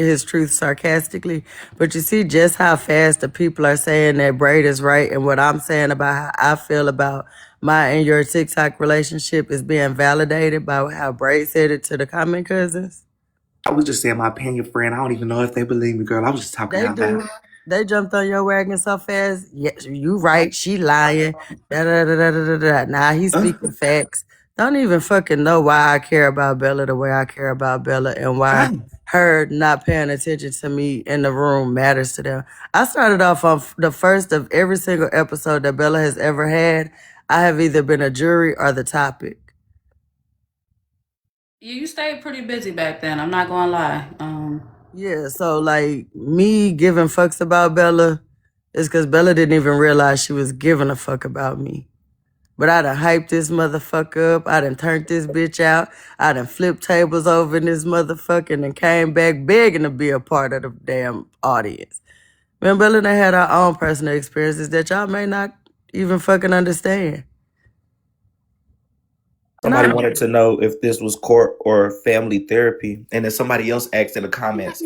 his truth sarcastically. But you see just how fast the people are saying that Braid is right, and what I'm saying about how I feel about my and your TikTok relationship is being validated by how Braid said it to the comment cousins. I was just saying my opinion, friend. I don't even know if they believe me, girl. I was just talking out loud. They jumped on your wagon so fast. Yes, you right. She lying. Nah, he's speaking facts. Don't even fucking know why I care about Bella the way I care about Bella and why her not paying attention to me in the room matters to them. I started off on the first of every single episode that Bella has ever had. I have either been a jury or the topic. You stayed pretty busy back then. I'm not gonna lie. Yeah, so like me giving fucks about Bella is because Bella didn't even realize she was giving a fuck about me. But I done hyped this motherfucker up. I done turned this bitch out. I done flipped tables over in this motherfucker and came back begging to be a part of the damn audience. Man, Bella done had our own personal experiences that y'all may not even fucking understand. Somebody wanted to know if this was court or family therapy, and then somebody else asked in the comments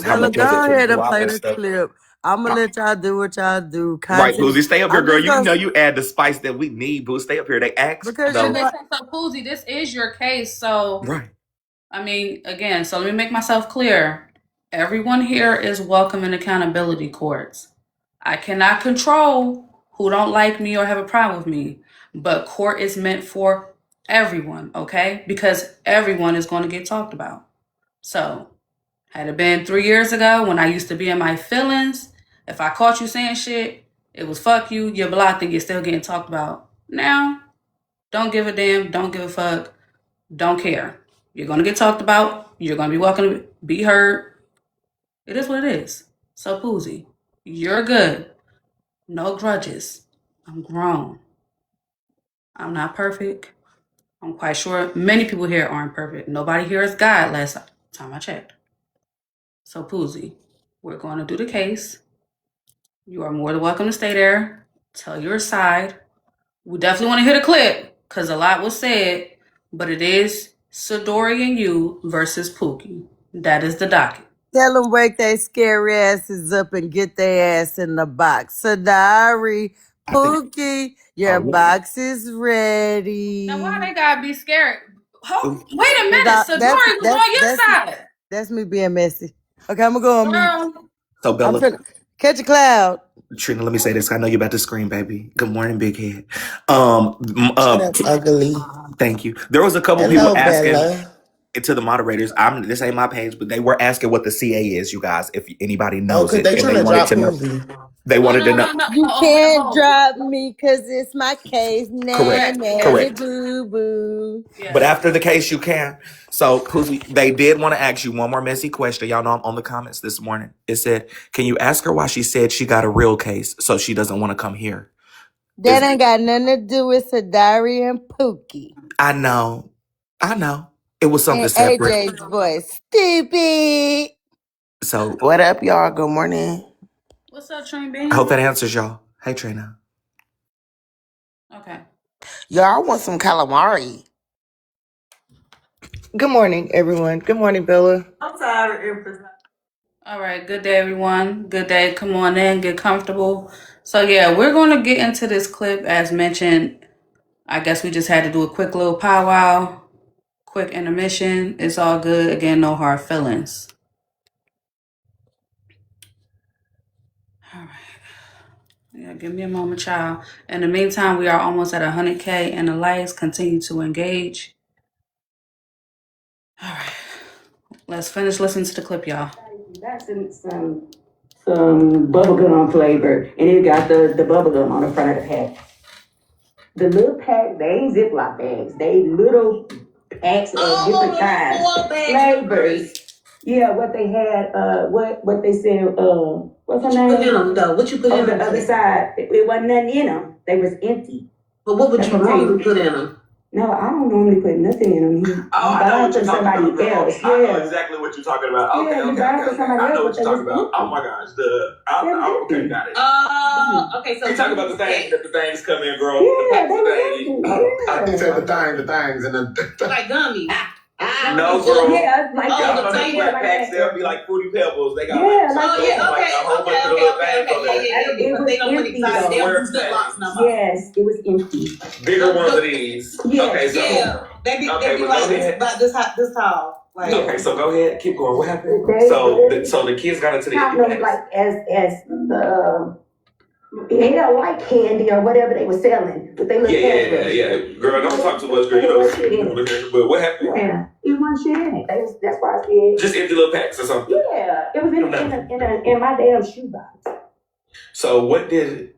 how much was it Go ahead to and drop play and the stuff. clip. I'm gonna let y'all do what y'all do. Right, Content. Boozy, stay up here, I'm girl. just You gonna know you add the spice that we need, Boo. Stay up here. They asked because though. you know Listen, so Poozy, this is your case. So, Right. I mean, again, so let me make myself clear. Everyone here is welcome in accountability courts. I cannot control who don't like me or have a problem with me, but court is meant for everyone, okay? Because everyone is going to get talked about. So, had it been 3 years ago when I used to be in my feelings, if I caught you saying shit, it was fuck you, you're blocked, and you're still getting talked about. Now, don't give a damn, don't give a fuck, don't care. You're going to get talked about. You're going to be welcome to be heard. It is what it is. So, Poozy, you're good. No grudges. I'm grown. I'm not perfect. I'm quite sure many people here aren't perfect. Nobody here is God last time I checked. So, Poozy, we're going to do the case. You are more than welcome to stay there. Tell your side. We definitely want to hear the clip because a lot was said, but it is Sadori and you versus Pookie. That is the docket. tell them wake their scary asses up and get their ass in the box. Sadari, I think. Pookie, your Oh, yeah. box is ready. Now, why they gotta be scared? Ooh. Wait a minute, That's Sadori was on your side. that's me being messy. Okay, I'm gonna go on mute. Girl, So I'm Bella, finna catch a cloud. Trina, let me say this. I know you're about to scream, baby. Good morning, big head. Shut up, ugly. Thank you. There was a couple Hello, people asking Bella. to the moderators. This ain't my page, but they were asking what the CA is, you guys. If anybody Oh, knows cause it, they and trying they to wanted drop to know. Poozy. They wanted to know. You can't drop me because it's my case. Correct. Nanny Correct. boo boo. yeah. But after the case, you can. So, Poozy, they did want to ask you one more messy question. Y'all know I'm on the comments this morning. It said, can you ask her why she said she got a real case so she doesn't want to come here? That ain't got nothing to do with Sadari and Pookie. I know. It was something And separate. AJ's voice. Stupid. So, What up, y'all? Good morning. What's up, Train I hope Bean? that answers y'all. Hey, Trina. Okay. Y'all, I want some calamari. Good morning, everyone. Good morning, Bella. I'm sorry, Empress. All right. Good day, everyone. Good day. Come on in. Get comfortable. So, yeah, we're going to get into this clip as mentioned. I guess we just had to do a quick little powwow, quick intermission. It's all good. Again, no hard feelings. All right. Yeah, give me a moment, child. In the meantime, we are almost at 100K and the likes. Continue to engage. All right. Let's finish listening to the clip, y'all. That's some bubblegum flavor, and it got the bubblegum on the front of the pack. The little pack, they ain't Ziploc bags. They little packs of different kinds, flavors. Yeah, what they had, what they said, what's her name? Put in them though. What you put On in the them? other side, it wasn't nothing in them. They was empty. But what would That's you what I'm normally saying. put in them? No, I don't normally put nothing in them. I know what you're talking about, somebody girl. else. I know Yeah. exactly what you're talking about. Okay, Yeah, you buy it for somebody I know else, what but you're they talking was about. Oh my gosh, okay, got it. Okay, so You talking about the things that the things come in, girl? Yeah, the they things. was I think empty. the things, and the like gummies. No, girl. Yeah, like Y'all the know them thing flat like packs, that. they'll be like Fruity Pebbles. They got Yeah, like, like Yeah, like a whole bunch of little things on there. It But was they don't put empty, inside. They though. don't do Ziplocs no more. Yes, it was empty. Bigger ones of these. Yes. Okay, so Yeah, they be okay, they be but go like ahead. about this tall. Like Okay, so go ahead, keep going. What happened? They- So the kids got into the Kind of like as they don't like candy or whatever they were selling, but they look yeah. Girl, don't talk too much, girl. You know. But what happened? Yeah, it wasn't shit in it. That's why I said. Just empty little packs or something. Yeah, it was in my damn shoebox. So what did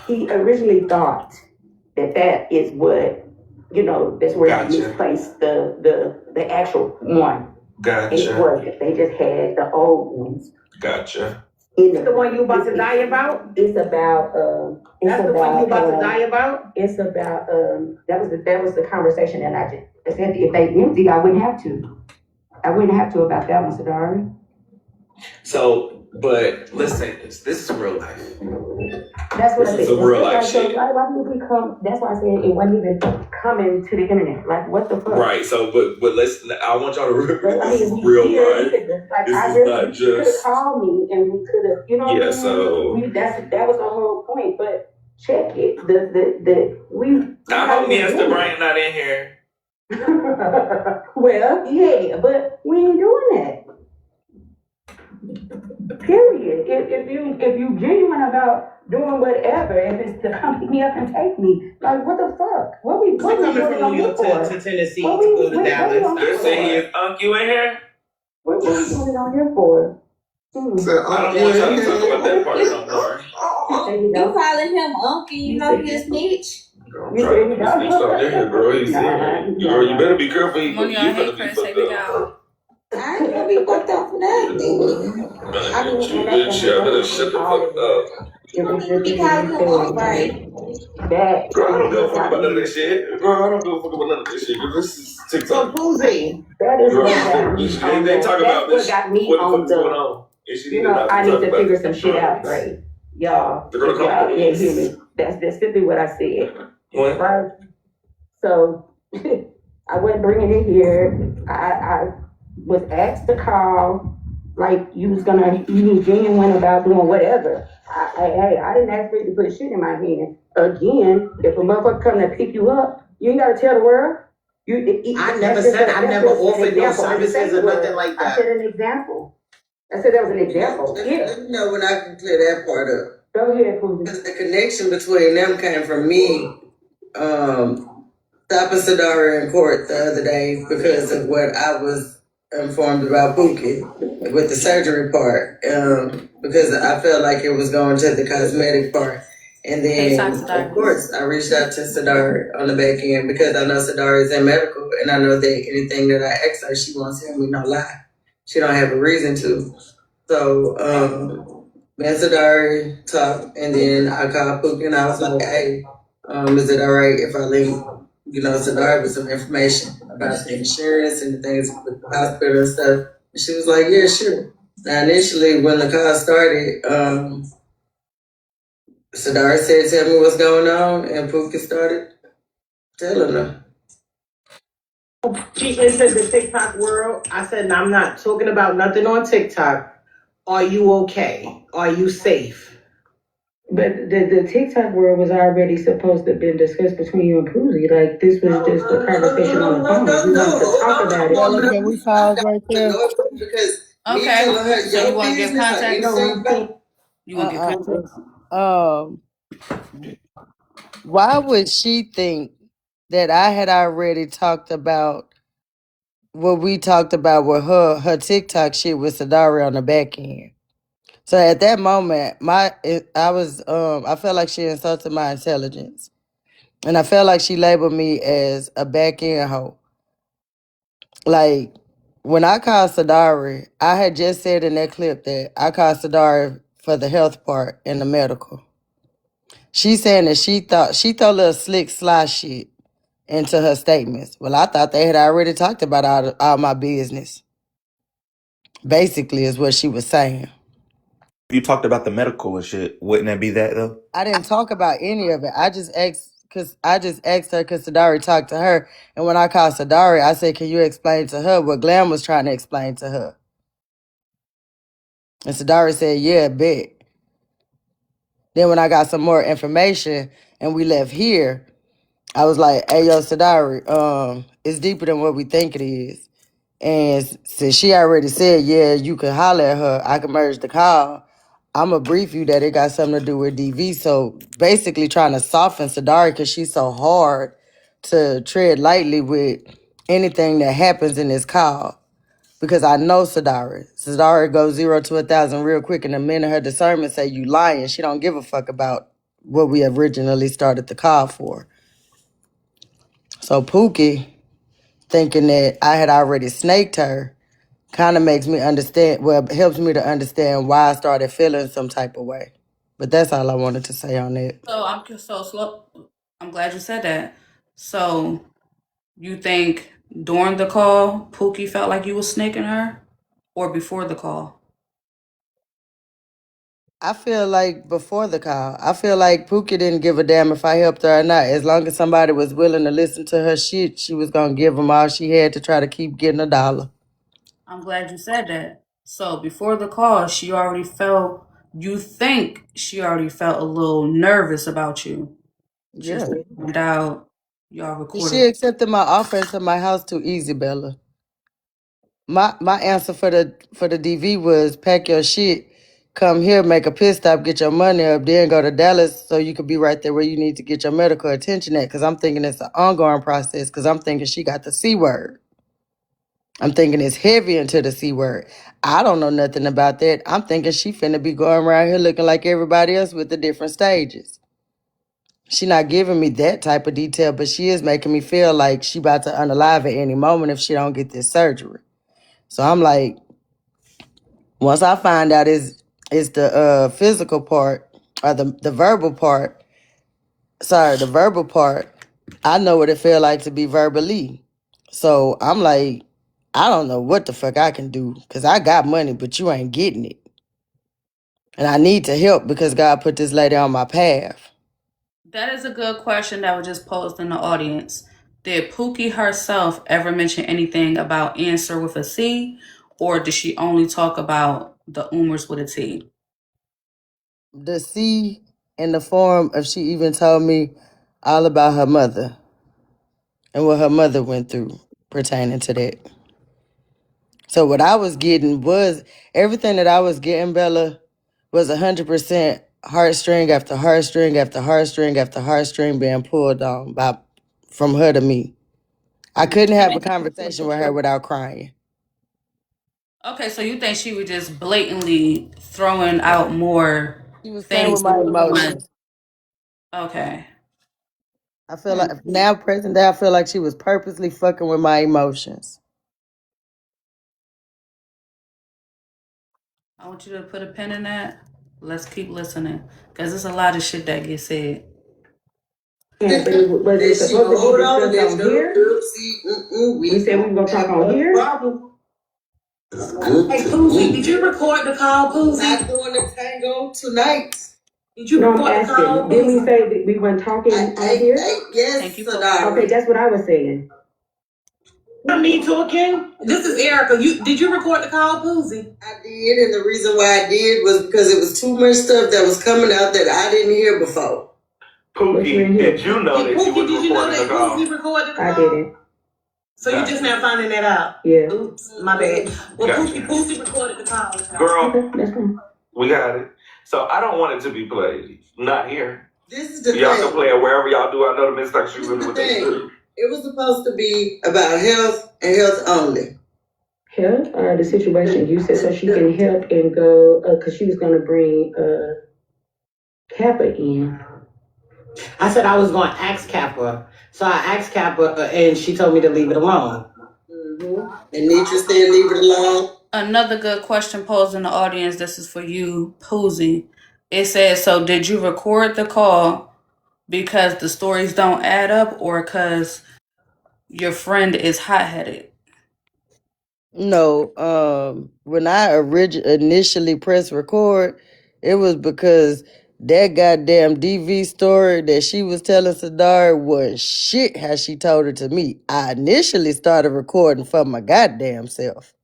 He originally thought that is what, that's where Gotcha. he misplaced the actual one. And it Gotcha. wasn't. They just had the old ones. Gotcha. It's the one you about to die about? It's about that's the one you about to die about? It's about that was the conversation that I just if they emptied, I wouldn't have to. I wouldn't have to about that one, Sadari. So, but let's say this. This is real life. That's what I This said. is a real life Like, so shit. why did we come? That's why I said it wasn't even coming to the internet. Like, what the fuck? Right. So, but let's. I want y'all to remember But, I this is mean, real here, life. like, This I is really, not you could have just. called me and we could have, you know what Yeah. I mean? So That was the whole point. But check it. We I hope Mr. Brian not in here. well, yeah, but we ain't doing that. Period. If you genuine about doing whatever, if it's to come pick me up and take me, like what the fuck? What we Coming doing from on New here York for? to Tennessee What to we go to what we Dallas. on They're here saying, for? is you in here? What we doing on here for? Said, I don't want y'all to talk about that part no more. There you You go. calling him uncle, you know he a snitch. I'm trying to sneak something in here, girl. You see me? Girl, you better be careful. You Money on finna hey be Chris, fucked take me up. out. I ain't gonna be fucked up for nothing. I mean, You bitch, y'all better shut the fuck up. it was just You calling him uncle, right? that. Girl, I don't give a fuck about none of that shit. Girl, I don't give a fuck about none of that shit. Girl, this is So TikTok. Poozy, That is Girl, what got me on they the. talk That's about what this. got me What the fuck on is going the. on? And she You need to know, not I be need talking to about figure some shit out, drugs. right? Y'all, They're gonna if call y'all the can't hear police. me. That's simply what I said, What? right? So I wasn't bringing it here. I was asked to call, like you was genuine about doing whatever. I didn't ask for you to put shit in my hand. Again, if a motherfucker come to pick you up, you ain't gotta tell the world. I never said I never offered no services or nothing like I that. said an example. I said that was an example. Yeah. Let me know when I can clear that part up. Go ahead, Pooja. Because the connection between them came from me stopping Sadara in court the other day because of what I was informed about Pookie with the surgery part. Because I felt like it was going to the cosmetic part. And Hey, then, Toxic Diaries. of course, I reached out to Sadara on the back end because I know Sadara is in medical and I know that anything that I ask her, she won't tell me no lie. She don't have a reason to. So, me and Sadara talked and then I called Pookie and I was like, hey, is it all right if I link, Sadara with some information about the insurance and the things with the hospital and stuff? And she was like, yeah, sure. Now, initially, when the call started, Sadara said, tell me what's going on, and Pookie started telling her. She entered the TikTok world. I said, no, I'm not talking about nothing on TikTok. Are you okay? Are you safe? But the TikTok world was already supposed to have been discussed between you and Poozie. Like, this was just a conversation on the phone. We wanted to talk about it. Bella, can we pause right there? Because me Okay. telling her So you your want to give business or context? anything about You want to give context? Why would she think that I had already talked about what we talked about with her TikTok shit with Sadari on the back end? So at that moment, I felt like she insulted my intelligence. And I felt like she labeled me as a back end hoe. Like, when I called Sadari, I had just said in that clip that I called Sadari for the health part and the medical. She's saying that she thought a little slick sly shit into her statements. Well, I thought they had already talked about all my business. Basically, is what she was saying. You talked about the medical and shit. Wouldn't that be that though? I didn't talk about any of it. I just asked her because Sadari talked to her. And when I called Sadari, I said, can you explain to her what Glam was trying to explain to her? And Sadari said, yeah, bet. Then when I got some more information and we left here, I was like, hey, yo, Sadari, it's deeper than what we think it is. And since she already said, yeah, you can holler at her, I can merge the call. I'm going to brief you that it got something to do with DV. So basically trying to soften Sadari because she's so hard to tread lightly with anything that happens in this call. Because I know Sadari. Sadari goes 0 to 1,000 real quick. And the minute her discernment say you lying, she don't give a fuck about what we originally started the call for. So Pookie, thinking that I had already snaked her, kind of makes me understand, well, helps me to understand why I started feeling some type of way. But that's all I wanted to say on that. So I'm just so slow. I'm glad you said that. So you think during the call, Pookie felt like you was snaking her, or before the call? I feel like before the call, I feel like Pookie didn't give a damn if I helped her or not. As long as somebody was willing to listen to her shit, she was gonna give them all she had to try to keep getting $1. I'm glad you said that. So before the call, you think she already felt a little nervous about you. Yeah. Just found out y'all recorded. She accepted my offer into my house too easy, Bella. My answer for the DV was pack your shit, come here, make a pit stop, get your money up, then go to Dallas so you could be right there where you need to get your medical attention at. Because I'm thinking it's an ongoing process. Because I'm thinking she got the C word. I'm thinking it's heavy into the C word. I don't know nothing about that. I'm thinking she finna be going around here looking like everybody else with the different stages. She not giving me that type of detail, but she is making me feel like she about to unalive at any moment if she don't get this surgery. So I'm like, once I find out it's the physical part or the verbal part, the verbal part, I know what it feel like to be verbally. So I'm like, I don't know what the fuck I can do because I got money, but you ain't getting it. And I need to help because God put this lady on my path. That is a good question that was just posed in the audience. Did Pookie herself ever mention anything about answer with a C, or did she only talk about the Umers with a T? The C in the form of she even told me all about her mother and what her mother went through pertaining to that. So what I was getting was everything that I was getting, Bella, was 100% heartstring after heartstring after heartstring after heartstring being pulled on from her to me. I couldn't have a conversation with her without crying. Okay, so you think she was just blatantly throwing out more She was playing with things? my emotions. Okay. I feel like now, present day, I feel like she was purposely fucking with my emotions. I want you to put a pin in that. Let's keep listening, because there's a lot of shit that gets said. Yeah, but was it supposed to be discussed on here? We said we were gonna talk on here. Hey, Poozy, did you record the call, Poozy? Not going to Tango tonight. Did you No, I'm record the call, asking. Didn't we Poozy? say that we weren't talking on here? Yes, Thank you for Sadara. Okay, that's what I was saying. Me talking? This is Erica. Did you record the call, Poozy? I did, and the reason why I did was because it was too much stuff that was coming out that I didn't hear before. Pookie, did you know that you Pookie, was did you know recording the that call? Poozy recorded the call? I didn't. So you just now finding that out? Yeah. Oops, my bad. Well, Gotcha. Poozy recorded the call. Girl, Okay, that's fine. we got it. So I don't want it to be played. Not here. This is the Y'all thing. can play it wherever y'all do. I know the mistakes you This really is what the they thing. do. It was supposed to be about health and health only. Health or the situation you said so she can help and go because she was gonna bring Kappa in. I said I was going to ask Kappa. So I asked Kappa and she told me to leave it alone. And Nitra said leave it alone. Another good question posed in the audience. This is for you, Poozy. It says, so did you record the call because the stories don't add up, or because your friend is hot-headed? No, when I initially pressed record, it was because that goddamn DV story that she was telling Sadar was shit how she told it to me. I initially started recording for my goddamn self.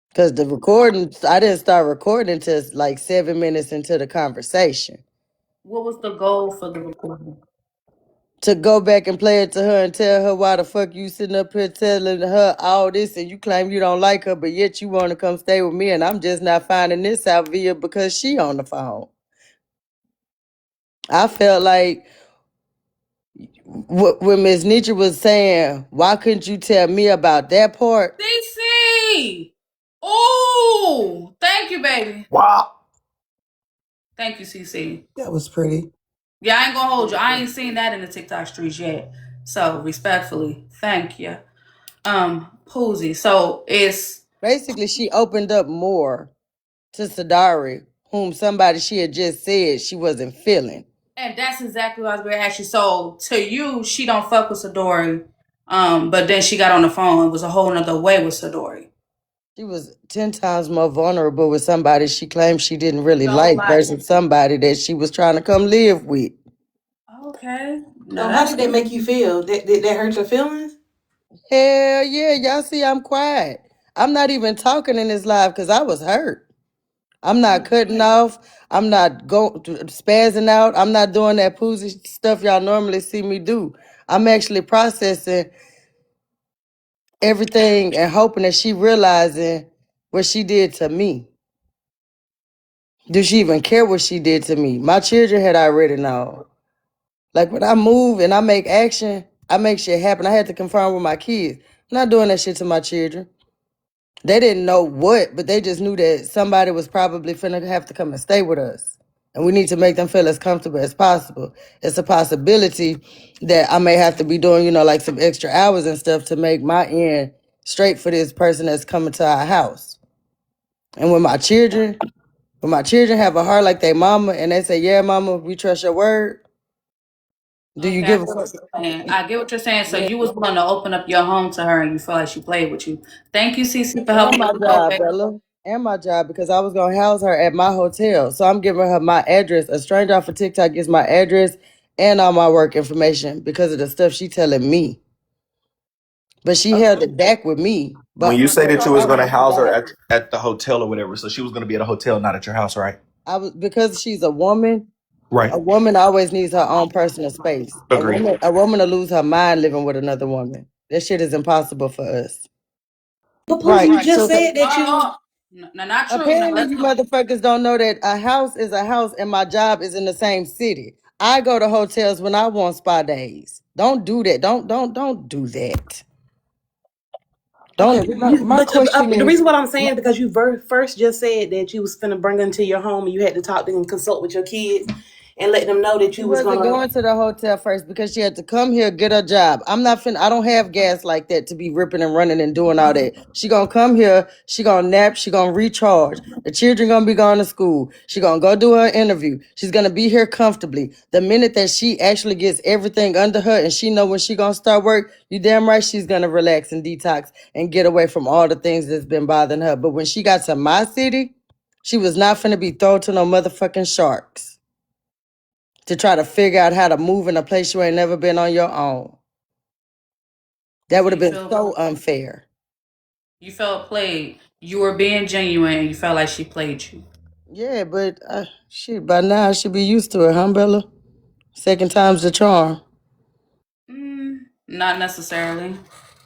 Because the recording, I didn't start recording until like 7 minutes into the conversation. What was the goal for the recording? To go back and play it to her and tell her why the fuck you sitting up here telling her all this and you claim you don't like her, but yet you want to come stay with me and I'm just not finding this out via because she on the phone. I felt like when Ms. Nietzsche was saying, why couldn't you tell me about that part? CC! Oh, thank you, baby. Wow. Thank you, CC. That was pretty. Yeah, I ain't gonna hold you. I ain't seen that in the TikTok streets yet. So respectfully, thank you. Poozy. So it's Basically, she opened up more to Sadari, whom somebody she had just said she wasn't feeling. and that's exactly what I was gonna ask you. So to you, she don't fuck with Sadori. But then she got on the phone. It was a whole nother way with Sadori. She was 10 times more vulnerable with somebody she claimed she didn't really Don't like like. versus somebody that she was trying to come live with. Okay. So how did that make you feel? Did that hurt your feelings? Hell yeah, y'all see I'm quiet. I'm not even talking in this live because I was hurt. I'm not cutting off. I'm not spazzing out. I'm not doing that poozy stuff y'all normally see me do. I'm actually processing everything and hoping that she realizing what she did to me. Do she even care what she did to me? My children had already known. Like when I move and I make action, I make shit happen. I had to confirm with my kids. I'm not doing that shit to my children. They didn't know what, but they just knew that somebody was probably finna have to come and stay with us. And we need to make them feel as comfortable as possible. It's a possibility that I may have to be doing, like some extra hours and stuff to make my end straight for this person that's coming to our house. And when my children have a heart like their mama and they say, yeah, mama, we trust your word, do you Okay, I give a get fuck? what you're saying. I get what you're saying. So Yeah. you was willing to open up your home to her and you feel like she played with you. Thank you, Cece, for And helping my me a little job, bit. Bella. And my job because I was gonna house her at my hotel. So I'm giving her my address. A stranger off of TikTok gets my address and all my work information because of the stuff she telling me. But she held it back with me. When But you say that you was gonna house her I at the hotel or whatever, so she was gonna be at a hotel, not at your house, right? was because she's a woman. Right. A woman always needs her own personal space. Agreed. A woman will lose her mind living with another woman. That shit is impossible for us. But Pooh, Right. you just So said that you. No, not true. No, apparently, let's you go. motherfuckers don't know that a house is a house and my job is in the same city. I go to hotels when I want spa days. Don't do that. Don't do that. Okay, Don't. My but question the is, reason what I'm saying because you first just said that you was finna bring her into your home and you had to talk to and consult with your kids and let them know that she you was wasn't gonna. going to the hotel first because she had to come here, get her job. I'm not finna, I don't have gas like that to be ripping and running and doing all that. She gonna come here, she gonna nap, she gonna recharge. The children gonna be going to school. She gonna go do her interview. She's gonna be here comfortably. The minute that she actually gets everything under her and she know when she gonna start work, you damn right she's gonna relax and detox and get away from all the things that's been bothering her. But when she got to my city, she was not finna be thrown to no motherfucking sharks to try to figure out how to move in a place you ain't never been on your own. That would have been so unfair. You felt played. You were being genuine and you felt like she played you. Yeah, but shit, by now I should be used to it, huh, Bella? Second time's the charm. Not necessarily.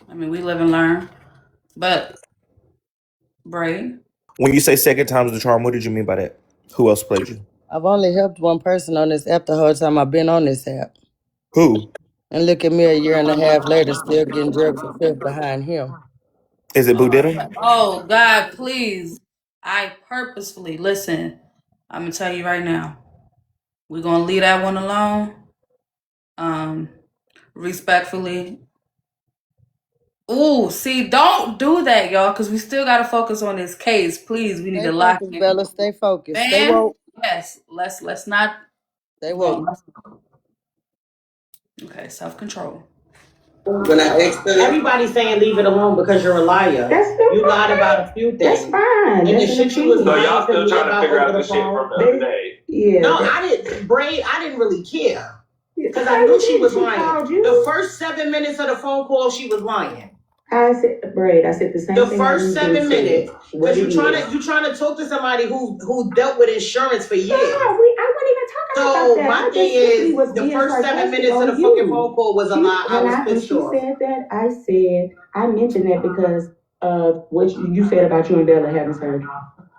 I mean, we live and learn. But, Bray. When you say second time's the charm, what did you mean by that? Who else played you? I've only helped one person on this app the whole time I've been on this app. Who? And look at me a year and a half later, still getting drugged for fifth behind him. Is it Boo Diddle? Oh, God, please. I purposefully, listen, I'm going to tell you right now. We're going to leave that one alone. Respectfully. Ooh, see, don't do that, y'all, because we still got to focus on this case. Please, we need Stay to lock focused, in. Bella. Stay focused. Stay Man, woke. yes, let's not. Stay woke. Okay, self-control. When I asked her, Everybody's saying leave it alone because you're a liar. You lied about a few things. That's fine. And the That's shit you was So lying y'all to still me trying to about figure out over the the shit phone. from the other day? Yeah. No, I didn't. Braid, I didn't really care because I knew she was lying. The first 7 minutes of the phone call, she was lying. I said, Braid, I said the same The thing. first 7 minutes, because you trying to talk to somebody who dealt with insurance for years. No, I wasn't even talking about that. My thing is, the first 7 minutes of the fucking phone call was a lie. I was pissed off. When she said that, I mentioned that because of what you said about you and Bella having surgery.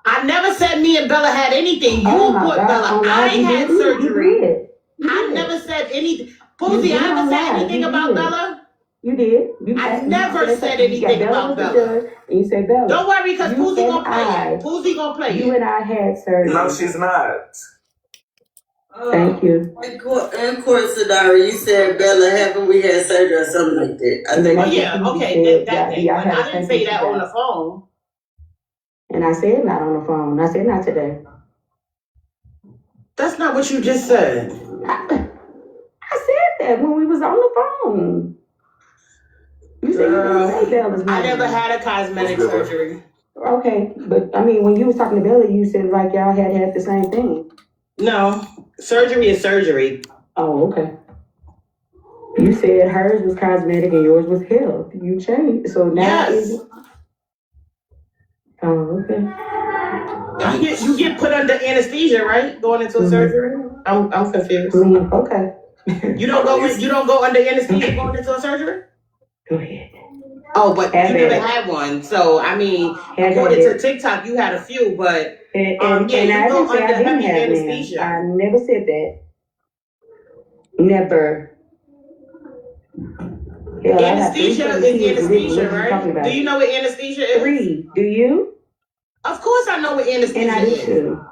I never said me and Bella had anything. You put Bella. I ain't had surgery. I never said anything. Posey, I never said anything about Bella. You did. I never said anything about Bella. And you said Bella. Don't worry, because Poozy gonna play it. Poozy gonna play it. You and I had surgery. No, she's not. Thank you. In court, Sadara, you said Bella, haven't we had surgery or something like that? I think. Yeah, okay, that thing. But I didn't say that on the phone. And I said not on the phone. I said not today. That's not what you just said. I said that when we was on the phone. You said you didn't say Bella's name. I never had a cosmetic surgery. Okay, but I mean, when you was talking to Billy, you said like y'all had the same thing. No, surgery is surgery. Oh, okay. You said hers was cosmetic and yours was health. You changed, so now Yes. Oh, okay. You get put under anesthesia, right? Going into a surgery. I'm confused. Okay. You don't go under anesthesia going into a surgery? Go ahead. Oh, but you never had one. So I mean, according to TikTok, you had a few, but And yeah, I you didn't go say I under didn't heavy have anesthesia. I never said that. Never. Hell, I got three Anesthesia fucking is kids. What anesthesia, you talking right? about? Do you know what anesthesia is? 3. Do you? Of course I know what anesthesia And I do is. too.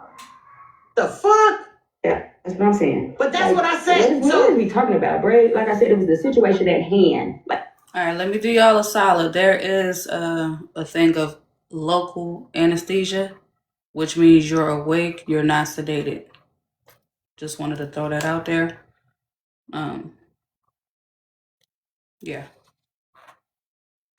The fuck? Yeah, that's what I'm saying. But that's what I said. What are we talking about, Bray? Like I said, it was the situation at hand. Like, All right, let me do y'all a solid. There is a thing of local anesthesia, which means you're awake, you're not sedated. Just wanted to throw that out there. Yeah.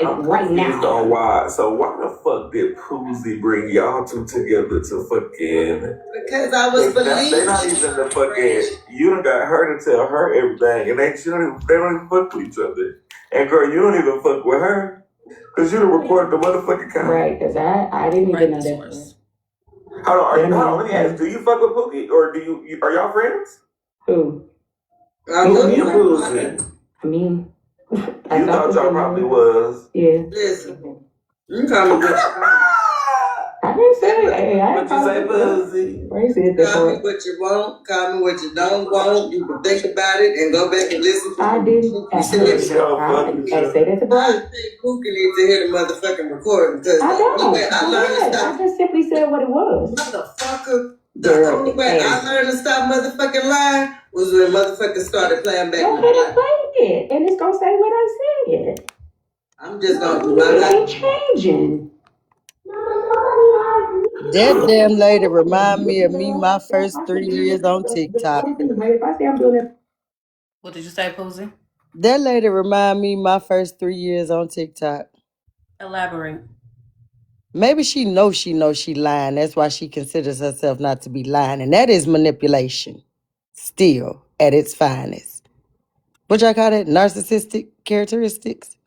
I'm right confused now. on why. So why the fuck did Poozy bring y'all two together to fucking? Because I was believing. They not even the fucking. You done got her to tell her everything, and they don't even fuck with each other. And girl, you don't even fuck with her, cause you done recorded the motherfucking comment. Right, because I didn't even know that. Hold on, let me ask. Do you fuck with Pookie, or are y'all friends? Who? Pookie and Poozy. I mean, You thought y'all probably was. Yeah. Listen, you call me I didn't say, hey, I What you say, Poozy? Ray said that call me part. what you want, call me what you don't want. You can think about it and go back and listen to I didn't. I say that to Bray. I think Pookie needs to hear the motherfucking recording because I don't. I learned to stop. I just simply said what it was. Motherfucker. The only way I learned to stop motherfucking lying was when motherfuckers started playing back. Go ahead and play it, and it's gonna say what I said. I'm just gonna do It my ain't changing. That damn lady remind me of me my first 3 years on TikTok. If I say I'm doing it. What did you say, Poozy? That lady remind me my first 3 years on TikTok. Elaborate. Maybe she knows she lying. That's why she considers herself not to be lying. And that is manipulation. Still at its finest. What y'all call it? Narcissistic characteristics?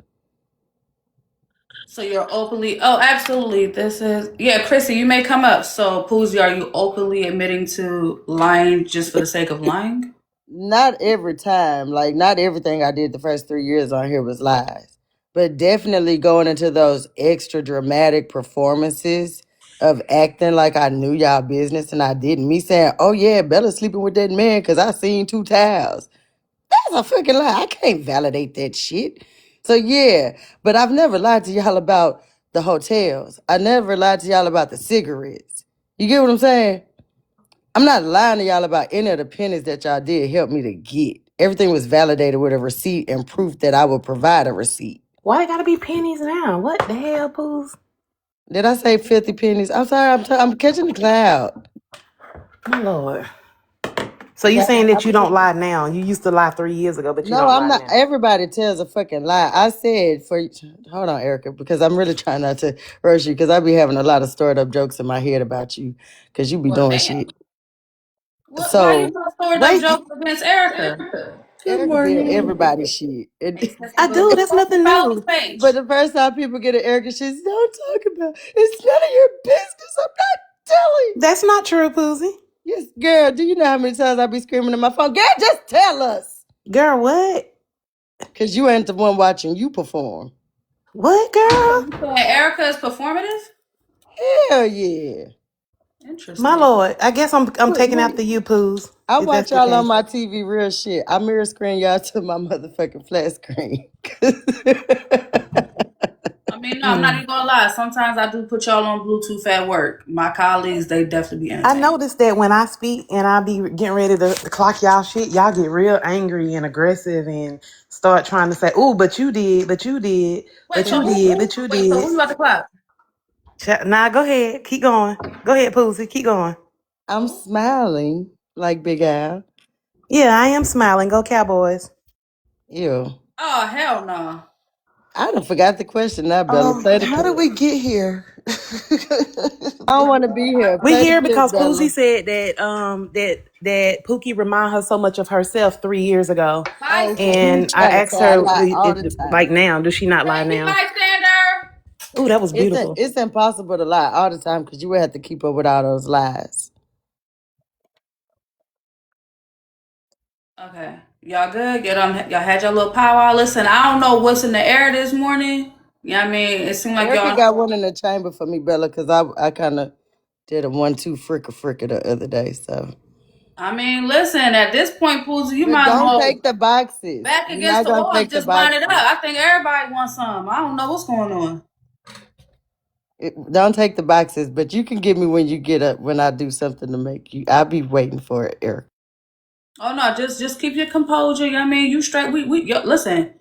So you're openly, oh, absolutely. Chrissy, you may come up. So, Poozy, are you openly admitting to lying just for the sake of lying? Not every time. Like, not everything I did the first 3 years on here was lies. But definitely going into those extra dramatic performances of acting like I knew y'all business and I didn't. Me saying, oh yeah, Bella's sleeping with that man because I seen 2 towels. That's a fucking lie. I can't validate that shit. So yeah, but I've never lied to y'all about the hotels. I never lied to y'all about the cigarettes. You get what I'm saying? I'm not lying to y'all about any of the pennies that y'all did help me to get. Everything was validated with a receipt and proof that I would provide a receipt. Why it gotta be pennies now? What the hell, Pooz? Did I say 50 pennies? I'm sorry, I'm catching the cloud. My Lord. So you saying that you don't lie now? You used to lie 3 years ago, but you No, don't I'm lie not. now. Everybody tells a fucking lie. I said hold on, Erica, because I'm really trying not to rush you because I be having a lot of stored up jokes in my head about you because you be doing shit. Why you so stored up jokes against Erica? Erica be in everybody's shit. I do. That's nothing new. But the first time people get an Erica shit, don't talk about. It's none of your business. I'm not telling. That's not true, Poozy. Yes, girl. Do you know how many times I be screaming in my phone? Girl, just tell us. Girl, what? Because you ain't the one watching you perform. What, girl? Erica is performative? Hell yeah. Interesting. My Lord. I guess I'm taking after you, Pooz. I if watch that's the y'all on case. my TV real shit. I mirror screen y'all to my motherfucking flat screen. I mean, no, I'm not even gonna lie. Sometimes I do put y'all on Bluetooth at work. My colleagues, they definitely be I entertained. noticed that when I speak and I be getting ready to clock y'all shit, y'all get real angry and aggressive and start trying to say, "Oh, but you did, but you did, but you did, but you did." So who you about to clock? Nah, go ahead. Keep going. Go ahead, Poozy. Keep going. I'm smiling like Big Al. Yeah, I am smiling. Go Cowboys. Ew. Oh, hell no. I done forgot the question now, Bella. Play the How did clip. we get here? I don't want to be here. We Play the here clip, because Poozie Bella. said that Pookie remind her so much of herself 3 years ago, Oh, and I trying to asked say I her, lie all the like time. now, does she not lie Thank you, now? bystander. Oh, that was beautiful. It's impossible to lie all the time because you would have to keep up with all those lies. Okay, y'all good? Y'all had your little powwow. Listen, I don't know what's in the air this morning. You know what I mean? It seemed like Erica y'all. got one in the chamber for me, Bella, because I kind of did a 1-2 fricka the other day. So, I mean, listen, at this point, Poozy, you but might as don't well take the boxes. back You're against not the gonna wall and take the just line it up. boxes. I think everybody wants some. I don't know what's going on. Don't take the boxes, but you can give me when you get up when I do something to make you. I'll be waiting for it, Erica. Oh no, just keep your composure. You know what I mean? You straight. Listen.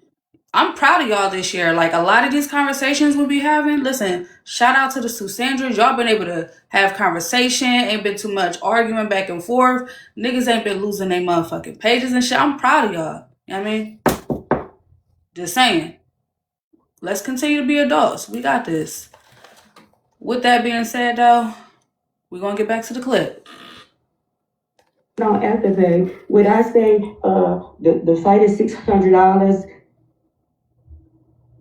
I'm proud of y'all this year. Like a lot of these conversations we'll be having. Listen, shout out to the Susandras. Y'all been able to have conversation. Ain't been too much arguing back and forth. Niggas ain't been losing their motherfucking pages and shit. I'm proud of y'all. You know what I mean? Just saying. Let's continue to be adults. We got this. With that being said, though, we're gonna get back to the clip. On Afterpay, would I say the site is $600?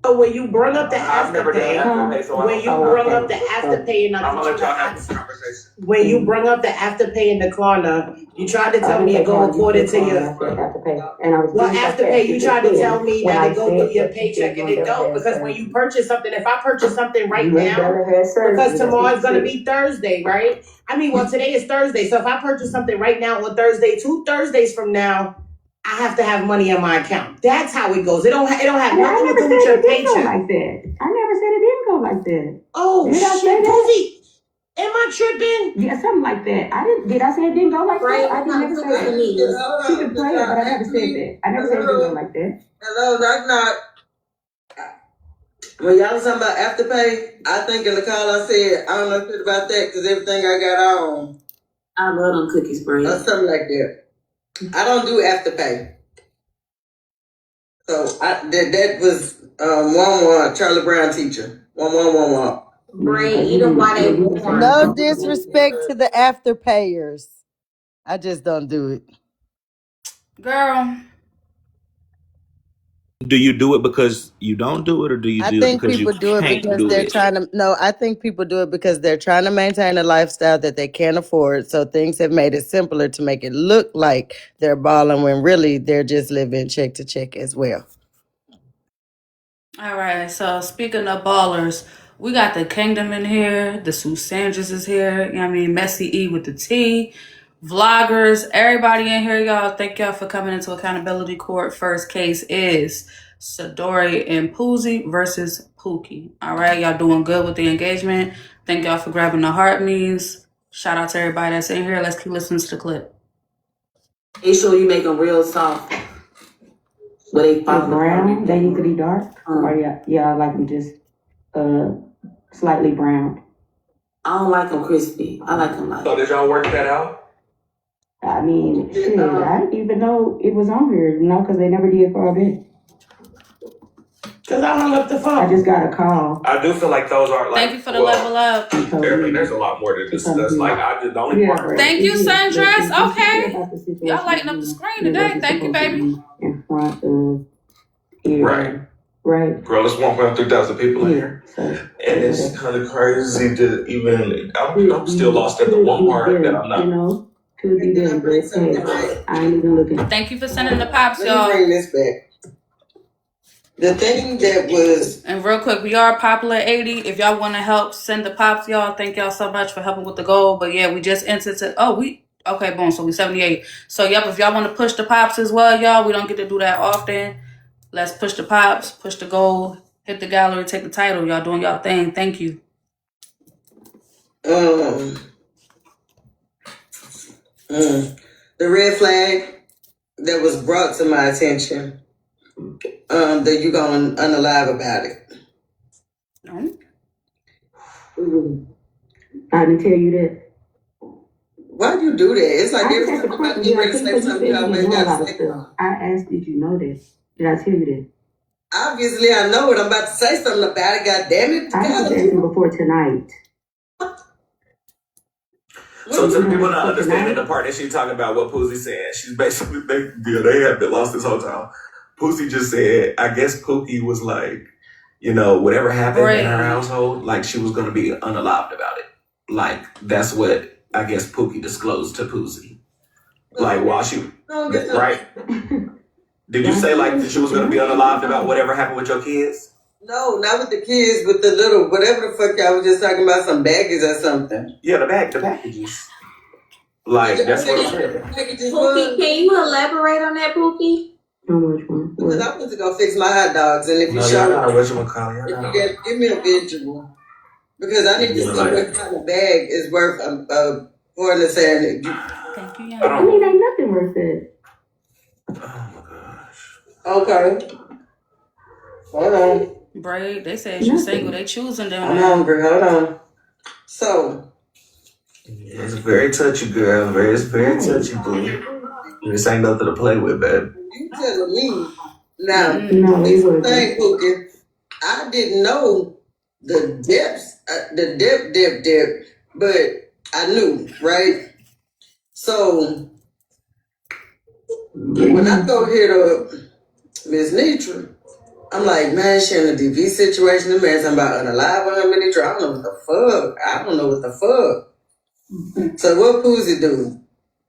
So when you bring up the I've never done Afterpay, so I when don't you know. bring up the Afterpay and I'm gonna let y'all have this conversation. when you bring up the Afterpay in the Klarna, you tried to tell me it go according to your Afterpay. You tried to tell me that it go through your paycheck, and it don't, because when you purchase something, if I purchase something right now, because tomorrow's gonna be Thursday, right? I mean, well, today is Thursday, so if I purchase something right now on Thursday, 2 Thursdays from now, I have to have money in my account. That's how it goes. It don't have nothing to do with your paycheck. Like that. I never said it didn't go like that. Oh Did I say shit, that? Poozy, am I tripping? Yeah, something like that. Did I say it didn't go like Right, that? I didn't never say that. She could play it, but I never said that. I never said it didn't go like that. Hello, that's not. When y'all was talking about Afterpay, I think in the call I said, I don't know shit about that because everything I got on. I love them cookies, Bree. Or something like that. I don't do Afterpay. So that was 1-1 Charlie Brown teacher. 1-1-1-1. Bree, even while they warm. No disrespect to the afterpayers. I just don't do it. Girl. Do you do it because you don't do it, or do you I do it think because you people do it can't because do they're it? trying to. No, I think people do it because they're trying to maintain a lifestyle that they can't afford. So things have made it simpler to make it look like they're balling when really they're just living check to check as well. All right, so speaking of ballers, we got the Kingdom in here. The Susandras is here. You know what I mean? Messy E with the T. Vloggers, everybody in here, y'all. Thank y'all for coming into accountability court. First case is Sadori and Poozy versus Pookie. All right, y'all doing good with the engagement. Thank y'all for grabbing the heart means. Shout out to everybody that's in here. Let's keep listening to the clip. Make sure you make them real soft. Where they fall brown, they need to be dark. Or yeah, I like them just slightly brown. I don't like them crispy. I like them like. So did y'all work that out? I mean, shit, I didn't even know it was on here, because they never did for a bit. Because I hung up the phone. I just got a call. I do feel like those are like. Thank you for the level up. There's a lot more to discuss. Like I just the only part. Thank you, Sundress. Okay. Y'all lighting up the screen today. Thank you, baby. In front of Right. Right. Girl, it's 1.3 people in here. And it's kind of crazy to even, I'm still lost at the one part that I'm not. Could be there, but hey, I ain't even looking. Thank you for sending the pops, Let y'all. me bring this back. The thing that was. And real quick, we are popular 80. If y'all want to help send the pops, y'all, thank y'all so much for helping with the goal. But yeah, we just entered to, okay, boom, so we 78. So yep, if y'all want to push the pops as well, y'all, we don't get to do that often. Let's push the pops, push the goal, hit the gallery, take the title. Y'all doing y'all thing. Thank you. The red flag that was brought to my attention, that you're going to unalive about it. No. I didn't tell you that. Why do you do that? It's like every time I'm getting ready to say something, you always got to say. I asked, did you know that? Did I tell you that? Obviously, I know it. I'm about to say something about it. God damn it. I was asking before tonight. So to the people not understanding the part that she talking about what Poozy said, she's basically they have been lost this whole time. Poozy just said, I guess Pookie was like, whatever happened in her household, like she was gonna be unalived about it. Like that's what I guess Pookie disclosed to Poozy. Like while she right? Did you say like that she was gonna be unalived about whatever happened with your kids? No, not with the kids, with the little, whatever the fuck y'all was just talking about, some baggies or something. Yeah, the packages. Like, that's what I'm saying. Pookie, can you elaborate on that, Pookie? Because I went to go fix my hot dogs, and if you show give me a visual. Because I need to see what kind of bag is worth for the saying. I mean, ain't nothing worth it. Okay. Hold on. Braid, they said you single, they choosing them. I'm hungry. Hold on. So. It's very touchy, girl. It's very touchy, boo. This ain't nothing to play with, babe. You telling me. Now, no, this thing, Pookie, I didn't know the depths, the depth, but I knew, right? So, when I go hit up Miss Nitra, I'm like, man, she in a DV situation. The man's talking about unalive on her Nitra. I don't know what the fuck. So what Poozy do?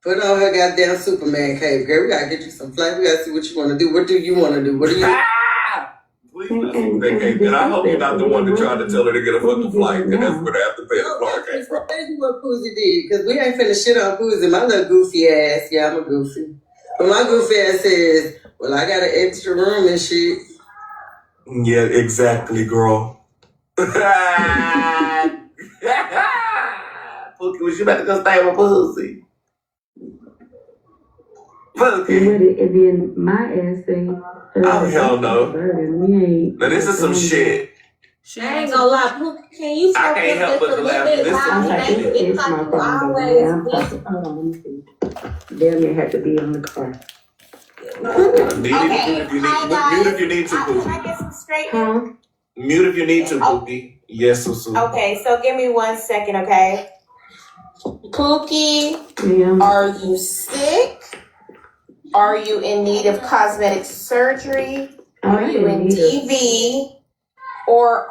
Put on her goddamn Superman cape, girl. We gotta get you some flight. We gotta see what you want to do. What do you want to do? What do you? Please not that cape. And I hope you're not the one that tried to tell her to get a fucking flight, and that's where they have to pay the car came from. That's what Poozy did, because we ain't finna shit on Poozy. My little goofy ass. Yeah, I'm a goofy. But my goofy ass says, well, I got an extra room and shit. Yeah, exactly, girl. Pookie, was you about to go stay with Poozy? Pookie. And then my ass thing. Oh, hell no. Now, this is some shit. I ain't gonna lie, Pookie, can you I can't help but to laugh at this. It's my phone. Hold on, let me see. Damn, you have to be on the car. Mute if you need to, Pookie. Can I get some straight? Mute if you need to, Pookie. Yes, Susu. Okay, so give me 1 second, okay? Pookie, are you sick? Are you in need of cosmetic surgery? Are you in DV? Or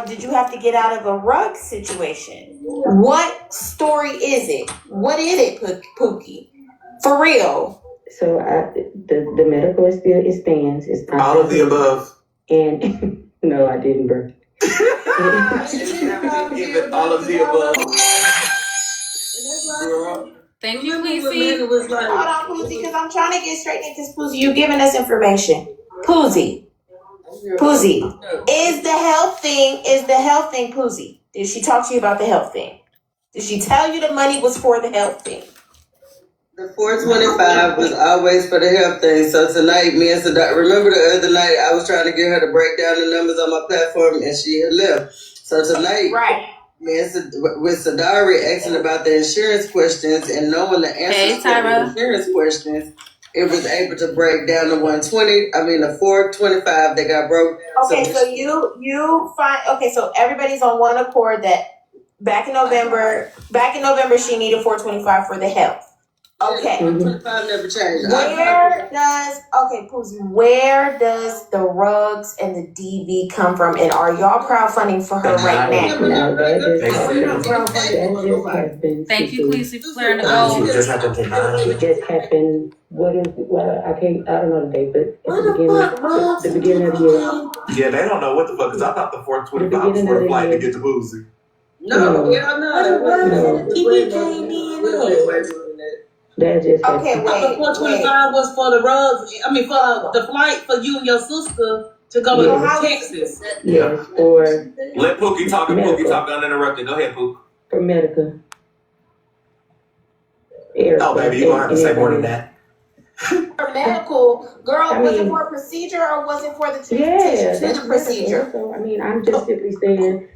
did you have to get out of a rug situation? What story is it? What is it, Pookie? For real. So the medical it stands. It's not all of the above. And no, I didn't, bro. All of the above. Thank you, Poozy. Hold on, Poozy, because I'm trying to get straight into this. Poozy, you giving us information. Poozy, is the health thing, Poozy? Did she talk to you about the health thing? Did she tell you the money was for the health thing? The 425 was always for the health thing. So tonight, me and Sadari, remember the other night I was trying to get her to break down the numbers on my platform and she had left. So tonight, me and with Sadari asking about the insurance questions and knowing the answers to the insurance questions, it was able to break down the 425 that got broke. Okay, so you find, so everybody's on one accord that back in November she needed 425 for the health. Okay. 425 never changed. Poozy, where does the rugs and the DV come from? And are y'all crowdfunding for her right now? Thank you, Queasy, for clearing the goal. It just happened. I don't know the date, but it's the beginning of the year. Yeah, they don't know what the fuck, because I thought the 425 was for a flight to get to Poozy. No. DV came in. That just okay. Wait. The 425 was for the rugs. I mean, for the flight for you and your sister to go to Texas. Yes, for let Pookie talk. And Pookie talk uninterrupted. Go ahead, Pookie. For medical. Oh, baby, you gonna have to say more than that. For medical, girl, was it for a procedure or was it for the transportation to the procedure? So, I'm just simply saying.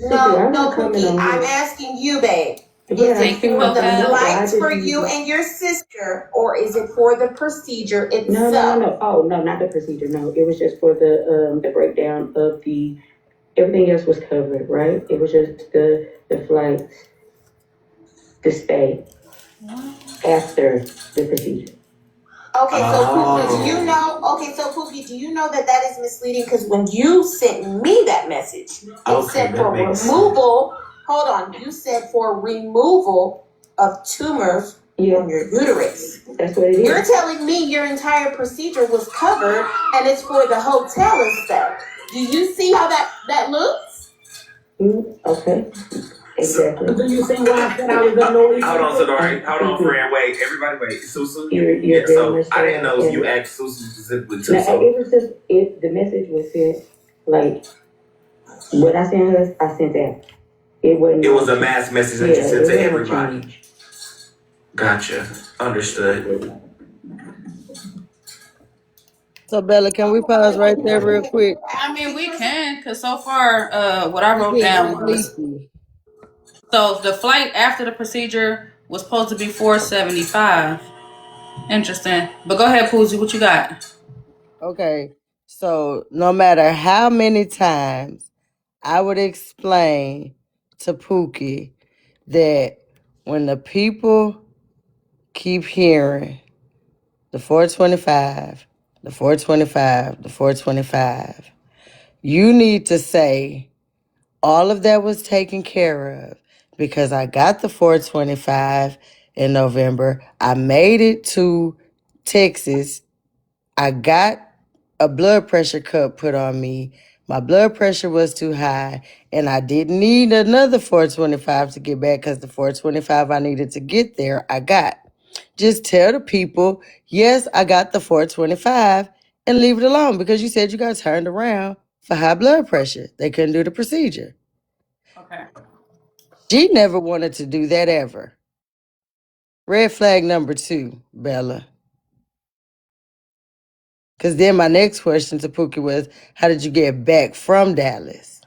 No, Pookie, I'm asking you, babe. Is Yeah, it Thank you, for the Coco. flights for you and your sister, or is it for the procedure itself? No. Oh, no, not the procedure. No, it was just for the breakdown of the, everything else was covered, right? It was just the flights, the stay after the procedure. Okay, so Pookie, do you know? Okay, so Pookie, do you know that that is misleading? Because when you sent me that message, it said for removal. Hold on, you said for removal of tumors on your uterus. That's what it is. You're telling me your entire procedure was covered, and it's for the hotel and stuff. Do you see how that looks? Okay. Exactly. Do you see why I said I was annoyed? Hold on, Sadari. Hold on, friend. Wait, everybody wait. Susu? You're Yeah, very so much I didn't know if right. you asked Susu specifically too. No, So it was just, the message was sent, like, what I sent her, I sent that. It wasn't. it was a mass message that you Yeah, sent it to wasn't everybody. changed. Gotcha. Understood. So Bella, can we pause right there real quick? I mean, we can, because so far, what I She's wrote getting down was, sleepy. so the flight after the procedure was supposed to be $475. Interesting. But go ahead, Poozy, what you got? Okay, so no matter how many times I would explain to Pookie that when the people keep hearing the 425, the 425, the 425, you need to say all of that was taken care of because I got the 425 in November. I made it to Texas. I got a blood pressure cup put on me. My blood pressure was too high, and I didn't need another 425 to get back because the 425 I needed to get there, I got. Just tell the people, yes, I got the 425, and leave it alone because you said you got turned around for high blood pressure. They couldn't do the procedure. Okay. She never wanted to do that ever. Red flag number 2, Bella. Because then my next question to Pookie was, how did you get back from Dallas?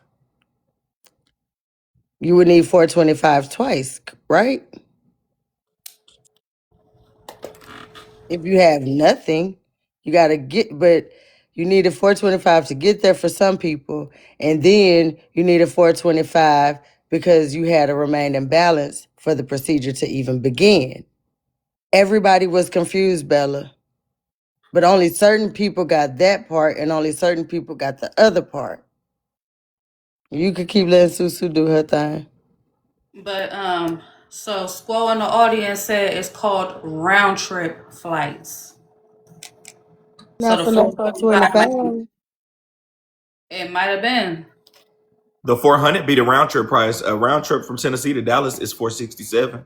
You would need 425 twice, right? If you have nothing, you got to get, but you need a 425 to get there for some people. And then you need a 425 because you had a remaining balance for the procedure to even begin. Everybody was confused, Bella. But only certain people got that part and only certain people got the other part. You could keep letting Susu do her thing. But so Squall in the audience said it's called round trip flights. So Not the for no 425 425. it might have been. The 400 be the round trip price. A round trip from Tennessee to Dallas is 467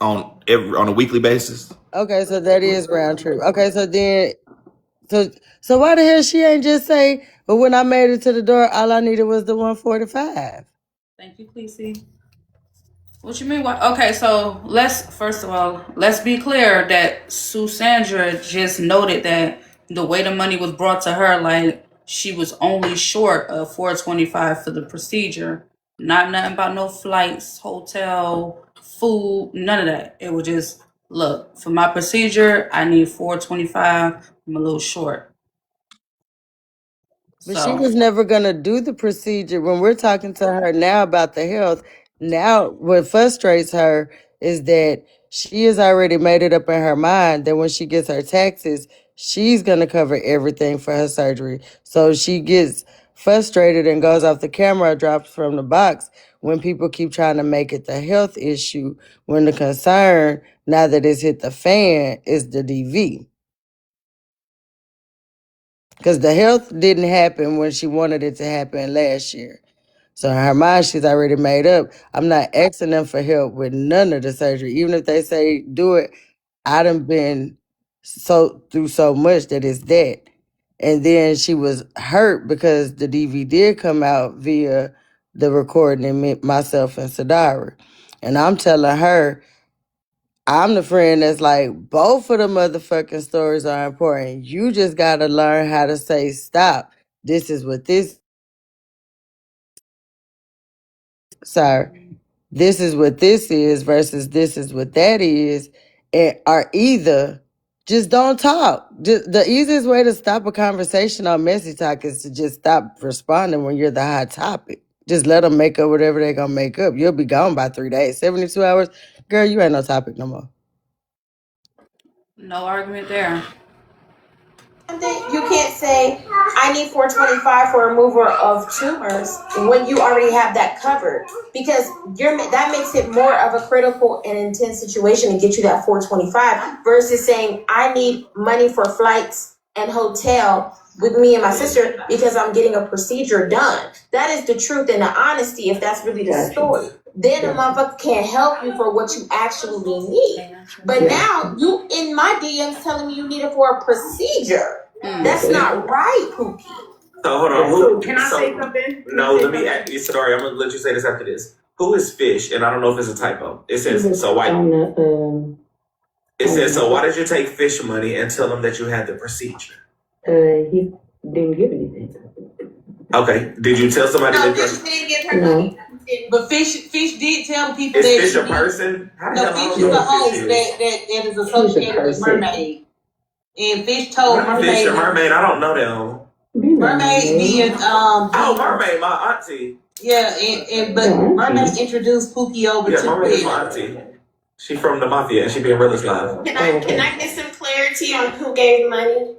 on a weekly basis. Okay, so that is round trip. Okay, so then so why the hell she ain't just say, but when I made it to the door, all I needed was the 145. Thank you, Cleese. What you mean? What? Okay, so first of all, let's be clear that Susandra just noted that the way the money was brought to her, like she was only short of 425 for the procedure. Not nothing about no flights, hotel, food, none of that. It was just look for my procedure. I need 425. I'm a little short. But she So was never gonna do the procedure. When we're talking to her now about the health, now what frustrates her is that she has already made it up in her mind that when she gets her taxes, she's gonna cover everything for her surgery. So she gets frustrated and goes off the camera, drops from the box when people keep trying to make it the health issue, when the concern, now that it's hit the fan, is the DV. Because the health didn't happen when she wanted it to happen last year. So in her mind, she's already made up. I'm not asking them for help with none of the surgery. Even if they say do it, I done been through so much that it's that. And then she was hurt because the DV did come out via the recording and myself and Sadara. And I'm telling her, I'm the friend that's like, both of the motherfucking stories are important. You just gotta learn how to say stop. This is what this sorry. this is what this is versus this is what that is, and are either just don't talk. Just, the easiest way to stop a conversation on messy talk is to just stop responding when you're the hot topic. Just let them make up whatever they're gonna make up. You'll be gone by 3 days. 72 hours, girl, you ain't no topic no more. No argument there. You can't say, I need 425 for removal of tumors when you already have that covered. Because that makes it more of a critical and intense situation to get you that 425 versus saying, I need money for flights and hotel with me and my sister because I'm getting a procedure done. That is the truth and the honesty if that's really the story. Then a motherfucker can't help you for what you actually need. But now you in my DMs telling me you need it for a procedure. That's not right, Pookie. So hold on. Can I say something? No, let me ask you. Sorry, I'm gonna let you say this after this. Who is Fish? And I don't know if it's a typo. It says so why. It says so. Why did you take Fish money and tell him that you had the procedure? He didn't give anything. Okay. Did you tell somebody No, that? Fish didn't give her money. But Fish did tell people Is that Fish she a did- person? How the No, hell I Fish don't is know a who host Fish is? that is associated with Mermaid. And Fish told Fish or Mermaid. Mermaid? I don't know them. Mermaid being Oh, Mermaid, my auntie. yeah, but Mermaid introduced Pookie over Yeah, to Mermaid's Fish. my auntie. She from the mafia and she being realist live. Can I get some clarity on who gave money?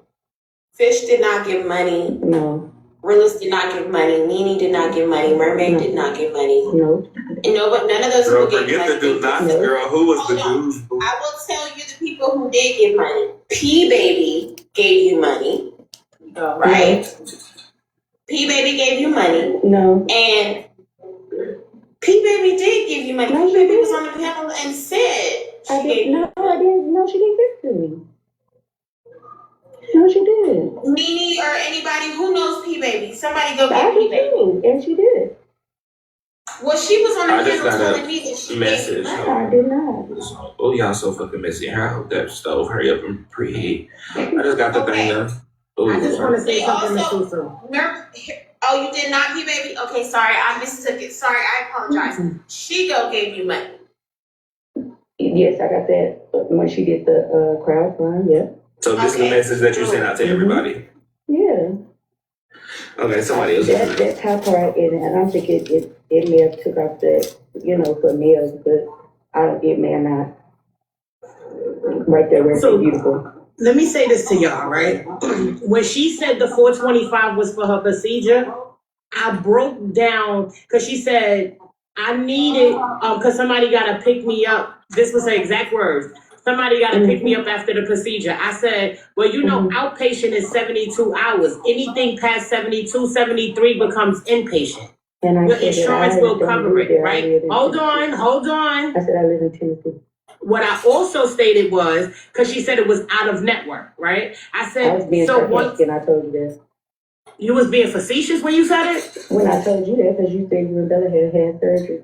Fish did not give money. No. Realist did not give money. Nene did not give money. Mermaid did not give money. No. And none of those Girl, people gave forget money. the do nots, girl. Who was the dude? I will tell you the people who did give money. P Baby gave you money. Right? P Baby gave you money. No. And P Baby did give you money. P Baby was on the panel and said I didn't. No, I didn't. No, she didn't give it to me. No, she didn't. Nene or anybody who knows P Baby, somebody go I get P did Baby. too, and she did. Well, she was on the I just panel got telling me that a she message. I did not. Oh, y'all so fucking messy. I hope that stove hurry up and preheat. I just got the thing done. Oh, I just want to say They something to also- Susu. Oh, you did not, P Baby? Okay, sorry, I mistook it. Sorry, I apologize. She gave you money. Yes, I got that when she did the crowdfund. Yeah. So this is the message that you sent out to everybody. Yeah. Okay, somebody else. That top part, and I don't think it may have took off the, for males, but it may have not. Right there, where it's beautiful. Let me say this to y'all, right? When she said the 425 was for her procedure, I broke down because she said I needed because somebody got to pick me up. This was her exact words. Somebody got to pick me up after the procedure. I said, well, outpatient is 72 hours. Anything past 72, 73 becomes inpatient. And Your insurance will cover it, right? Hold on. I said I live in Tennessee. What I also stated was, because she said it was out of network, right? I I was said, being so once sarcastic, and I told you that. you was being facetious when you said it? When I told you that, because you said you and Bella had surgery.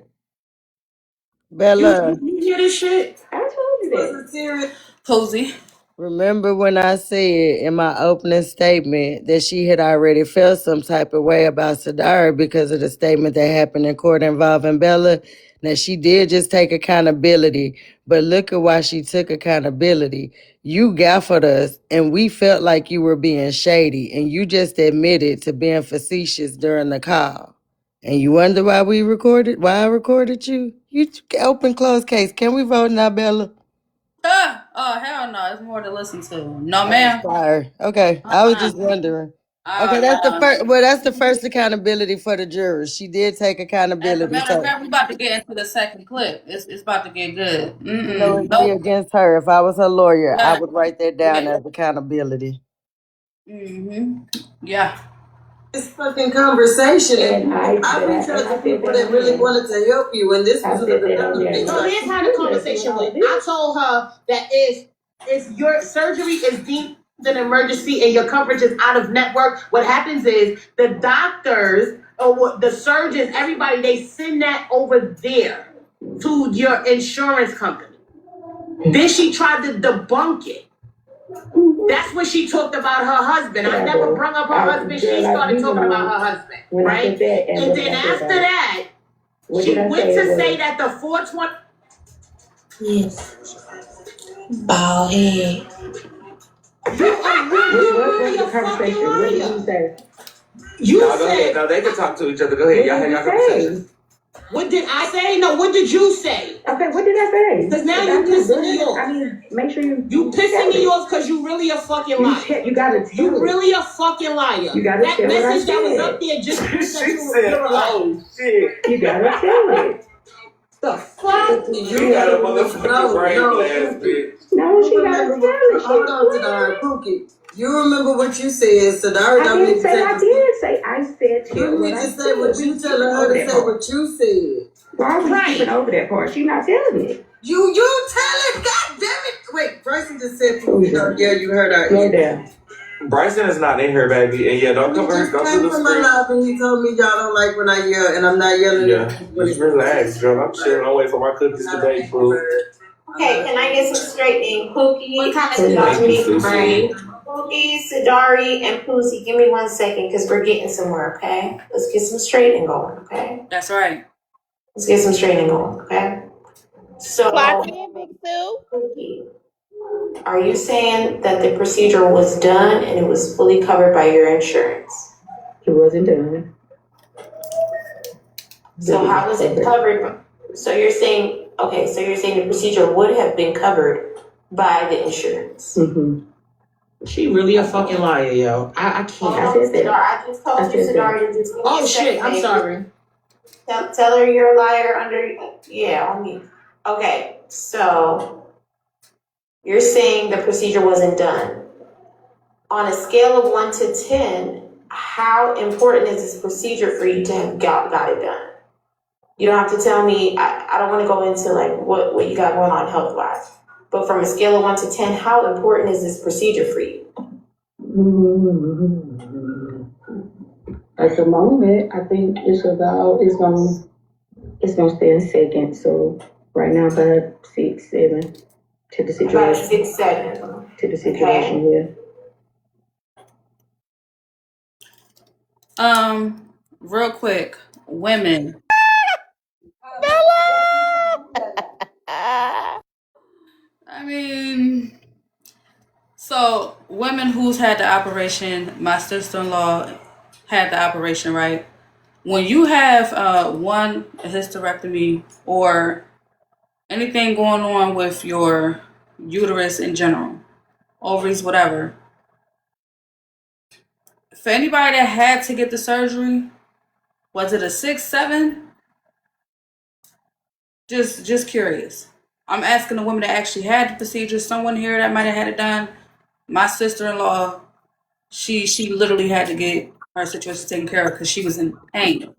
Bella, You hear this shit? I told you that. Posey. remember when I said in my opening statement that she had already felt some type of way about Sadara because of the statement that happened in court involving Bella? Now, she did just take accountability, but look at why she took accountability. You gaffled us, and we felt like you were being shady, and you just admitted to being facetious during the call. And you wonder why I recorded you? You open closed case. Can we vote now, Bella? Oh, hell no. It's more to listen to. No, ma'am. Sorry. Okay. I was just wondering. Okay, that's the first. Well, that's the first accountability for the jurors. She did take As a accountability. matter So of fact, we about to get into the second clip. It's about to get good. no, it'd be Nope. against her. If I was her lawyer, I Yeah. would write that down as accountability. Yeah. This fucking conversation, and And I reached out to people that really wanted to help you, and this was another thing. So here's how the conversation went. I told her that if your surgery is deemed an emergency and your coverage is out of network, what happens is the doctors or the surgeons, everybody, they send that over there to your insurance company. Then she tried to debunk it. That's when she talked about her husband. I never brought up her husband. She started talking about her husband, right? And then after that, What She did I went say to it say was? that the 420. Yes. Bald head. What was the conversation? What did you say? You No, go ahead. said, No, they can talk to each other. Go ahead. Y'all have What y'all did you conversation. say? what did I say? No, what did you say? Okay, what did I say? Because now you I'm just pissing me doing- off. I mean, make sure you Pissing tell me it. off because you really a fucking You liar. you gotta tell You it. really a fucking liar. You gotta That tell what I message that was said. up there just proves that She you said, you're a liar. "Oh shit." You gotta tell it. The fuck? You got a motherfucking brain blast, bitch. No, she gotta Remember tell what, it. hold on, Sadara, Pookie. You remember what you said, Sadara. I Don't didn't need to say take I the did say. I said tell You what need I to said. say what you telling her to say what you said. Why are we skipping over that part? She's not telling it. You tell it, god damn it. Wait, Bryson just said Pookie, yeah, you heard her. Slow down. Bryson is not in here, baby. And yeah, don't He come here. just Don't came do the from my screen. life and he told me y'all don't like when I yell, and I'm not yelling. Yeah, just relax, girl. I'm chilling. I'm waiting for my cookies today, boo. Okay, can I get some straightening? Pookie, Thank Sadari, you, Susie. Pookie, Sadari, and Poosie. Give me 1 second, because we're getting somewhere, okay? Let's get some straightening going, okay? That's right. Let's get some straightening going, okay? So, Clock in, Big Sue. Pookie, are you saying that the procedure was done and it was fully covered by your insurance? It wasn't done. So how was it covered? So you're saying, okay, so you're saying the procedure would have been covered by the insurance? Mm-hmm. She really a fucking liar, yo. I can't. Sadar, I just told you, Sadar, to just give me Oh a shit, second, I'm baby. sorry. Tell her you're a liar on me. Okay, so you're saying the procedure wasn't done. On a scale of 1 to 10, how important is this procedure for you to have got it done? You don't have to tell me, I don't want to go into like what you got going on health-wise. But from a scale of 1 to 10, how important is this procedure for you? At the moment, I think it's gonna stay in second. So right now, about 6, 7 to the situation. About 6, 7. To the situation, yeah. Real quick, women. I mean, so women who's had the operation, my sister-in-law had the operation, right? When you have a hysterectomy or anything going on with your uterus in general, ovaries, whatever, for anybody that had to get the surgery, was it a 6, 7? Just curious. I'm asking the women that actually had the procedure. Someone here that might have had it done. My sister-in-law, she literally had to get her situation taken care of because she was in pain.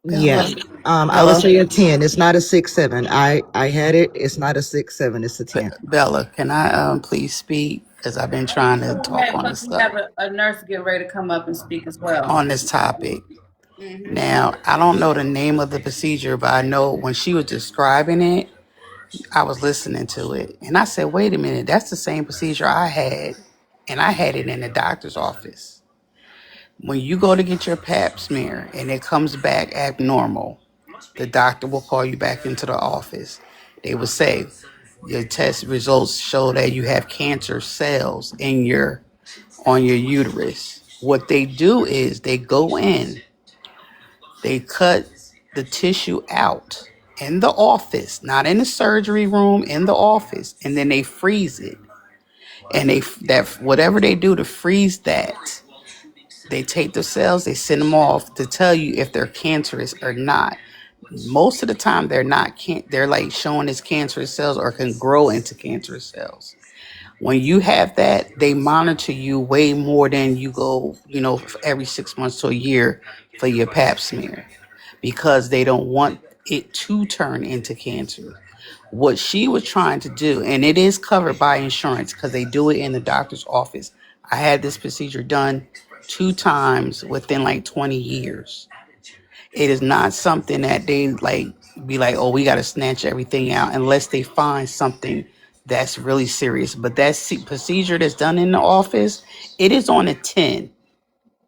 Yeah. I would say a 10. It's not a 6, 7. I had it. It's not a 6, 7. It's a 10. Bella, can I please speak? Because I've been trying to talk on Plus, this we have a nurse get ready to come up and speak as well. on this topic. Now, I don't know the name of the procedure, but I know when she was describing it, I was listening to it. And I said, wait a minute, that's the same procedure I had. And I had it in the doctor's office. When you go to get your pap smear and it comes back abnormal, the doctor will call you back into the office. They will say, your test results show that you have cancer cells on your uterus. What they do is they go in, they cut the tissue out in the office, not in the surgery room, in the office, and then they freeze it. And whatever they do to freeze that, they take the cells, they send them off to tell you if they're cancerous or not. Most of the time, they're not. They're like showing as cancerous cells or can grow into cancerous cells. When you have that, they monitor you way more than you go, every 6 months to a year for your pap smear, because they don't want it to turn into cancer. What she was trying to do, and it is covered by insurance because they do it in the doctor's office. I had this procedure done 2 times within like 20 years. It is not something that they be like, oh, we got to snatch everything out unless they find something that's really serious. But that procedure that's done in the office, it is on a 10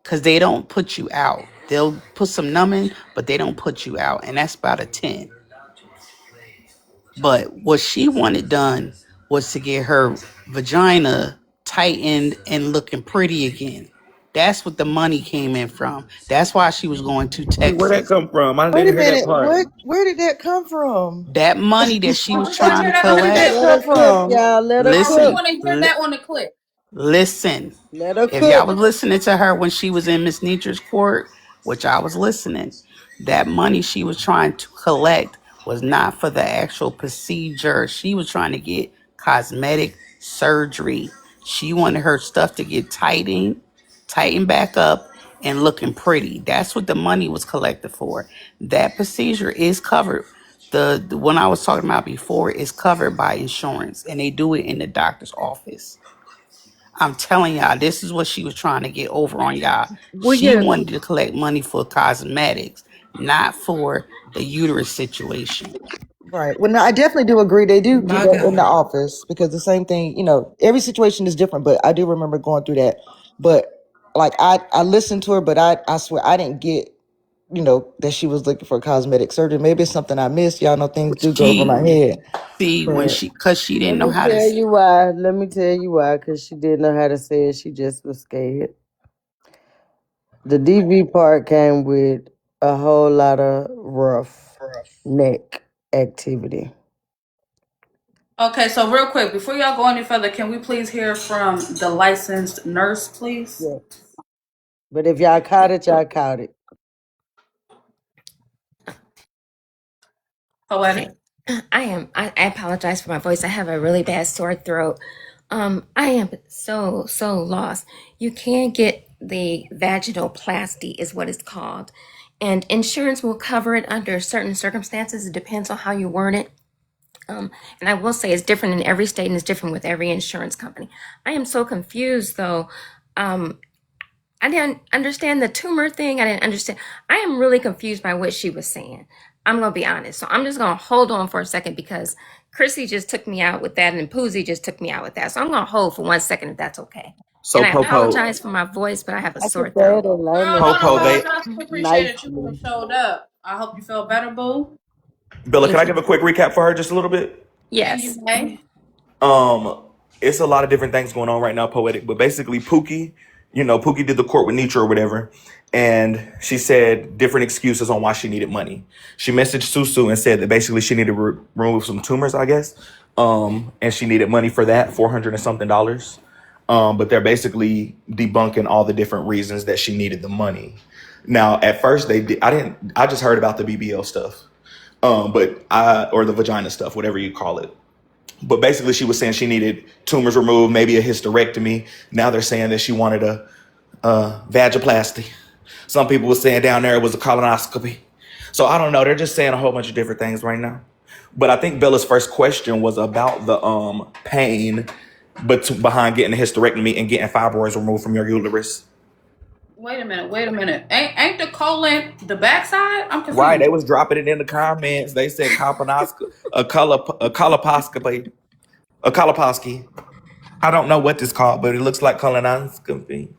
because they don't put you out. They'll put some numbing, but they don't put you out, and that's about a 10. But what she wanted done was to get her vagina tightened and looking pretty again. That's what the money came in from. That's why she was going to Wait, where that Texas. come from? I Wait a didn't hear that minute. part. Where did that come from? That money that she was Let's trying hear to that on the Where did clip. that collect. come from? Y'all let her I cook. Listen, want to hear that on the clip. listen. Let her If y'all cook. was listening to her when she was in Miss Nietzsche's court, which I was listening, that money she was trying to collect was not for the actual procedure. She was trying to get cosmetic surgery. She wanted her stuff to get tightened back up, and looking pretty. That's what the money was collected for. That procedure is covered. The one I was talking about before is covered by insurance, and they do it in the doctor's office. I'm telling y'all, this is what she was trying to get over on y'all. Well, She yeah. wanted to collect money for cosmetics, not for the uterus situation. Right. Well, no, I definitely do agree. They do do My that in the God. office because the same thing, every situation is different, but I do remember going through that. But like I listened to her, but I swear I didn't get, that she was looking for cosmetic surgery. Maybe it's something I missed. Y'all know things do go over my head. When But cause she Let didn't know me how to tell you why. Let me tell you why. Because she didn't know how to say it. She just was scared. The DV part came with a whole lot of rough neck activity. Okay, so real quick, before y'all go any further, can we please hear from the licensed nurse, please? Yeah. But if y'all caught it, y'all caught it. Poetic. I apologize for my voice. I have a really bad sore throat. I am so lost. You can get the vaginoplasty is what it's called. And insurance will cover it under certain circumstances. It depends on how you word it. And I will say it's different in every state and it's different with every insurance company. I am so confused though. I didn't understand the tumor thing. I didn't understand. I am really confused by what she was saying. I'm going to be honest. So I'm just going to hold on for a second because Chrissy just took me out with that and Poozy just took me out with that. So I'm going to hold for 1 second if that's okay. So And I Popo, apologize for my voice, but I have a I sore could say it throat. in No, layman Popo, I they terms. appreciate that you Nicely. showed up. I hope you feel better, boo. Bella, can Thank I you. give a quick recap for her just a little bit? And Yes. you may. It's a lot of different things going on right now, poetic, but basically Pookie, Pookie did the court with Nietzsche or whatever, and she said different excuses on why she needed money. She messaged Susu and said that basically she needed to remove some tumors, I guess, and she needed money for that, $400 and something. But they're basically debunking all the different reasons that she needed the money. Now, at first I just heard about the BBL stuff, or the vagina stuff, whatever you call it. But basically, she was saying she needed tumors removed, maybe a hysterectomy. Now they're saying that she wanted a vaginoplasty. Some people were saying down there it was a colonoscopy. So I don't know. They're just saying a whole bunch of different things right now. But I think Bella's first question was about the pain, behind getting a hysterectomy and getting fibroids removed from your uterus. Wait a minute. Ain't the colon the backside? I'm Right? confused. They was dropping it in the comments. They said colonoscopy, a colposcopy, a coloposcopy. I don't know what this called, but it looks like colonoscopy.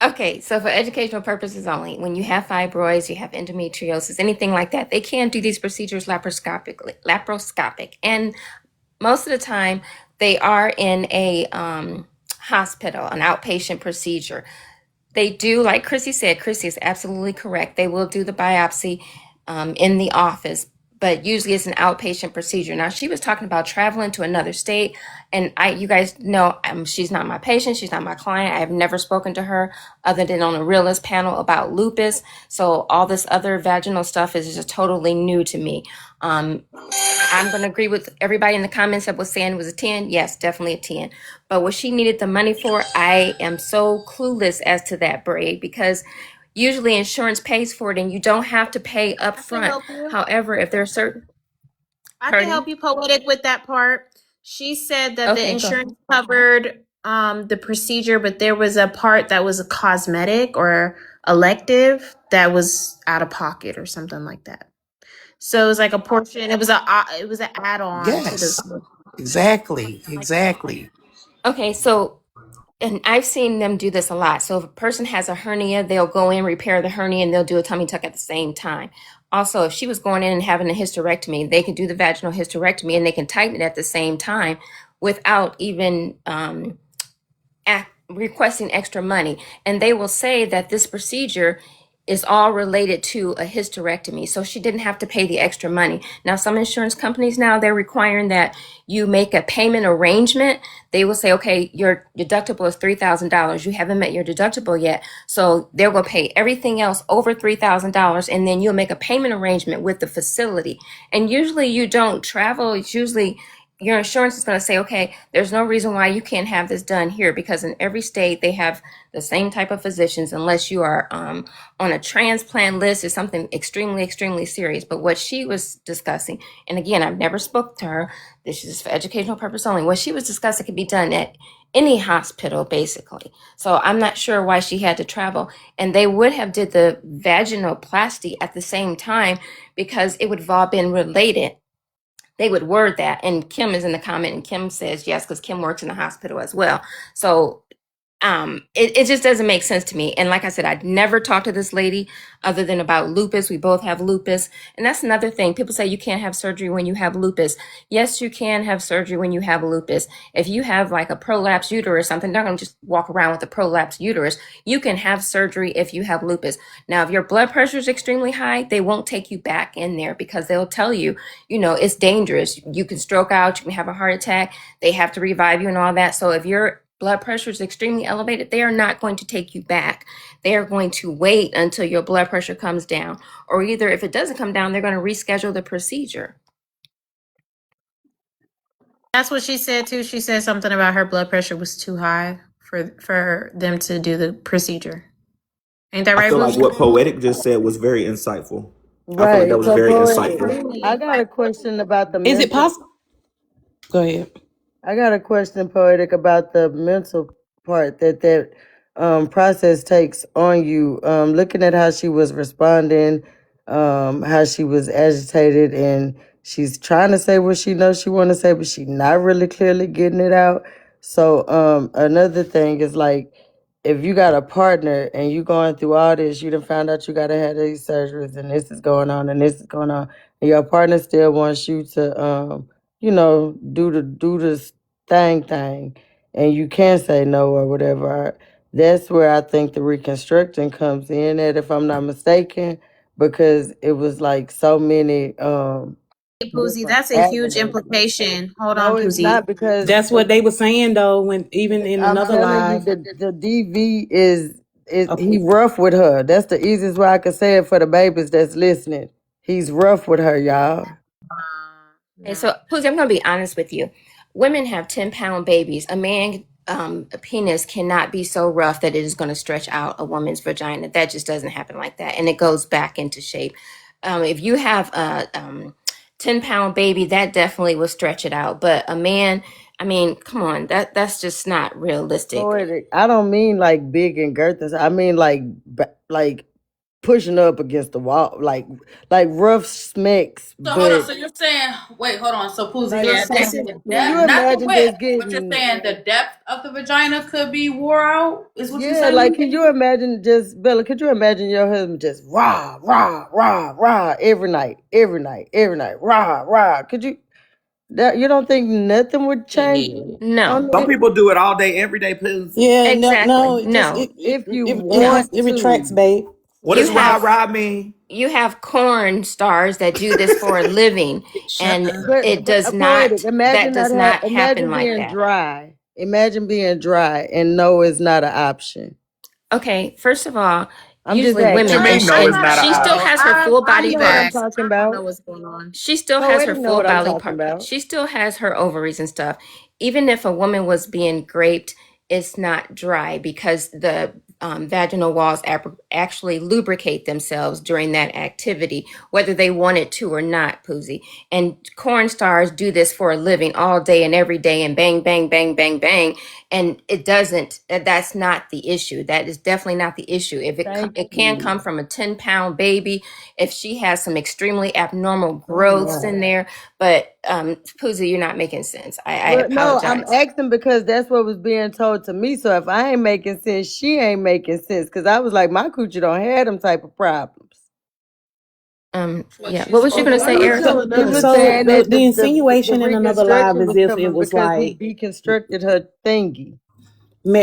Okay, so for educational purposes only, when you have fibroids, you have endometriosis, anything like that, they can do these procedures laparoscopic. And most of the time, they are in a hospital, an outpatient procedure. They do, like Chrissy said, Chrissy is absolutely correct. They will do the biopsy in the office, but usually it's an outpatient procedure. Now, she was talking about traveling to another state, and you guys know, she's not my patient. She's not my client. I have never spoken to her other than on a realist panel about lupus. So all this other vaginal stuff is just totally new to me. I'm going to agree with everybody in the comments that was saying it was a 10. Yes, definitely a 10. But what she needed the money for, I am so clueless as to that, Bray, because usually insurance pays for it and you don't have to pay up front. help you. However, if there are certain... I Pardon? can help you, Poetic, with that part. She said that the Okay, go. insurance covered the procedure, but there was a part that was a cosmetic or elective that was out of pocket or something like that. So it was like a portion. It was an add-on to Yes, the. exactly. Okay, so And I've seen them do this a lot. So if a person has a hernia, they'll go in, repair the hernia, and they'll do a tummy tuck at the same time. Also, if she was going in and having a hysterectomy, they can do the vaginal hysterectomy and they can tighten it at the same time without even requesting extra money. And they will say that this procedure is all related to a hysterectomy. So she didn't have to pay the extra money. Now, some insurance companies now, they're requiring that you make a payment arrangement. They will say, okay, your deductible is $3,000. You haven't met your deductible yet. So they're going to pay everything else over $3,000. And then you'll make a payment arrangement with the facility. And usually you don't travel. It's usually your insurance is going to say, okay, there's no reason why you can't have this done here, because in every state they have the same type of physicians, unless you are on a transplant list or something extremely, extremely serious. But what she was discussing, and again, I've never spoke to her, this is for educational purpose only, what she was discussing can be done at any hospital, basically. So I'm not sure why she had to travel. And they would have did the vaginoplasty at the same time because it would have all been related. They would word that. And Kim is in the comment, and Kim says yes, because Kim works in the hospital as well. So it just doesn't make sense to me. And like I said, I'd never talked to this lady other than about lupus. We both have lupus. And that's another thing. People say you can't have surgery when you have lupus. Yes, you can have surgery when you have lupus. If you have like a prolapsed uterus or something, they're going to just walk around with a prolapsed uterus. You can have surgery if you have lupus. Now, if your blood pressure is extremely high, they won't take you back in there because they'll tell you, you know, it's dangerous. You can stroke out, you can have a heart attack. They have to revive you and all that. So if your blood pressure is extremely elevated, they are not going to take you back. They are going to wait until your blood pressure comes down, or either if it doesn't come down, they're going to reschedule the procedure. That's what she said too. She said something about her blood pressure was too high for them to do the procedure. Ain't that I right, feel like Boozy? what Poetic just said was very insightful. I feel like Right. that was So, very Poetic, insightful. I got a question about the Is it mental. possible? Go ahead. I got a question, Poetic, about the mental part that process takes on you. Looking at how she was responding, how she was agitated, and she's trying to say what she knows she want to say, but she's not really clearly getting it out. So another thing is like, if you got a partner and you going through all this, you done found out you got to have these surgeries, and this is going on, and this is going on, and your partner still wants you to you know, do the thing, and you can't say no or whatever. That's where I think the reconstructing comes in at, if I'm not mistaken, because it was like so many Hey, Boozy, different that's a huge avenues. implication. Hold No, on, it's Boozy. not, because That's what they were saying though, when even in I'm another telling you, live. the DV is Okay. he rough with her. That's the easiest way I can say it for the babies that's listening. He's rough with her, y'all. Okay, so Poozy, I'm going to be honest with you. Women have 10-pound babies. A man, a penis cannot be so rough that it is going to stretch out a woman's vagina. That just doesn't happen like that, and it goes back into shape. If you have a 10-pound baby, that definitely will stretch it out. But a man, I mean, come on, that's just not realistic. Poetic. I don't mean like big and girthy. I mean like pushing up against the wall, like rough smacks. So hold on. But So you're saying, wait, hold on. So Poozy, like, you're Yeah, saying this is the can you depth, not the imagine just width, but you're getting? saying the depth of the vagina could be wore out. Is what you're Yeah, saying? like can you imagine just Bella? Could you imagine your husband just rah rah rah rah every night, rah rah? Could you? That you don't think nothing would change? No. Some people do it all day, every day, please. Yeah, Exactly. no, it just No. If you it want retracts, to. babe. What You does rah have rah mean? you have porn stars that do this for a living, and it does not. Poetic. That Imagine does not happen imagine like being that. dry. Imagine being dry and no is not an option. Okay, first of all, I'm just usually asking. women, What you mean, no, and it's not she an still option? has her full I body know what I'm parts. talking I don't know about. what's going on. She still has her Poetic know full what I'm body talking part. about. She still has her ovaries and stuff. Even if a woman was being raped, it's not dry because the vaginal walls actually lubricate themselves during that activity, whether they wanted to or not, Poozy. And corn stars do this for a living all day and every day, and bang, bang, bang, bang, bang. And it doesn't, that's not the issue. That is definitely not the issue. If it can come from a 10-pound baby, if she has some extremely abnormal growths in there, but Poozy, you're not making sense. I Well, no, I'm apologize. asking because that's what was being told to me. So if I ain't making sense, she ain't making sense. Because I was like, my coochie don't have them type of problems. Yeah. What was you gonna say, Erica? So you were So saying that the insinuation the in another live reconstruction is was if it coming was because he like deconstructed her thingy.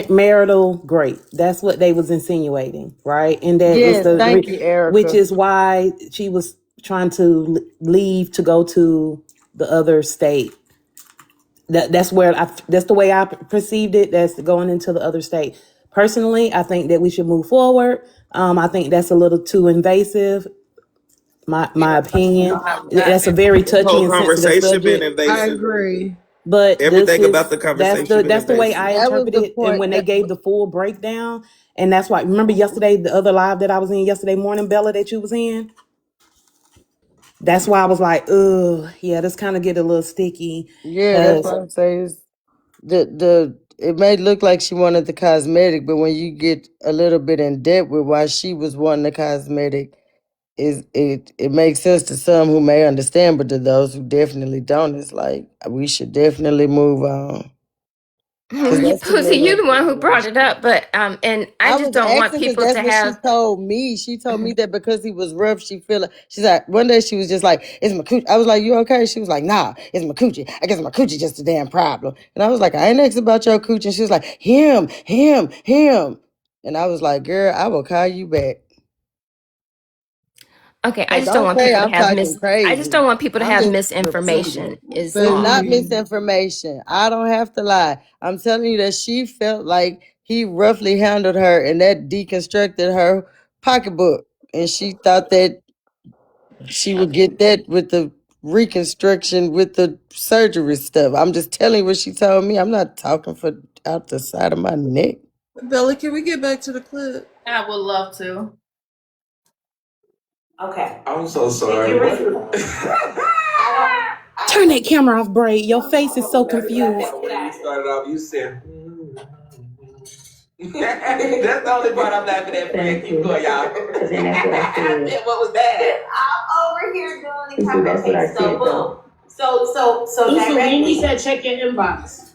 marital great. That's what they was insinuating, right? And that is Yes, thank you, which Erica. is why she was trying to leave to go to the other state. That's the way I perceived it. That's going into the other state. Personally, I think that we should move forward. I think that's a little too invasive. My opinion. That's a very The touchy whole and sensitive conversation been subject. I invasive. agree. But this Everything about is the conversation been that's the way I invasive. That was interpret the it. And point. when they gave the full breakdown, and that's why remember yesterday the other live that I was in yesterday morning, Bella, that you was in. That's why I was like, yeah, this kind of get a little sticky. Yeah, that's Cause what I'm saying. The it may look like she wanted the cosmetic, but when you get a little bit in depth with why she was wanting the cosmetic, it makes sense to some who may understand, but to those who definitely don't, it's like we should definitely move on. Because that's too Poozy, you're many. the one who brought it up, but and I I just was don't want asking because people that's to what she have. told me. She told me that because he was rough, she feel like she's like one day she was just like, "It's my coochie." I was like, "You okay?" She was like, "Nah, it's my coochie. I guess my coochie just a damn problem." And I was like, "I ain't asked about your coochie." And she was like, "Him." And I was like, "Girl, I will call you back." Okay, I So just don't don't want say people to I'm have talking I just crazy. don't want people to I'm have just misinformation. repeating. Is So it's all. not misinformation. I don't have to lie. I'm telling you that she felt like he roughly handled her and that deconstructed her pocketbook. And she thought that she would get that with the reconstruction with the surgery stuff. I'm just telling you what she told me. I'm not talking for out the side of my neck. Bella, can we get back to the clip? I would love to. Okay. I'm so sorry. turn that camera off, Braid. Your face is so confused. When you started off, you said. That's the only part I'm laughing at. Keep going, y'all. What was that? I'm over here doing the So that's what I okay, said, so boom. So Listen, directly, Mimi said check your inbox.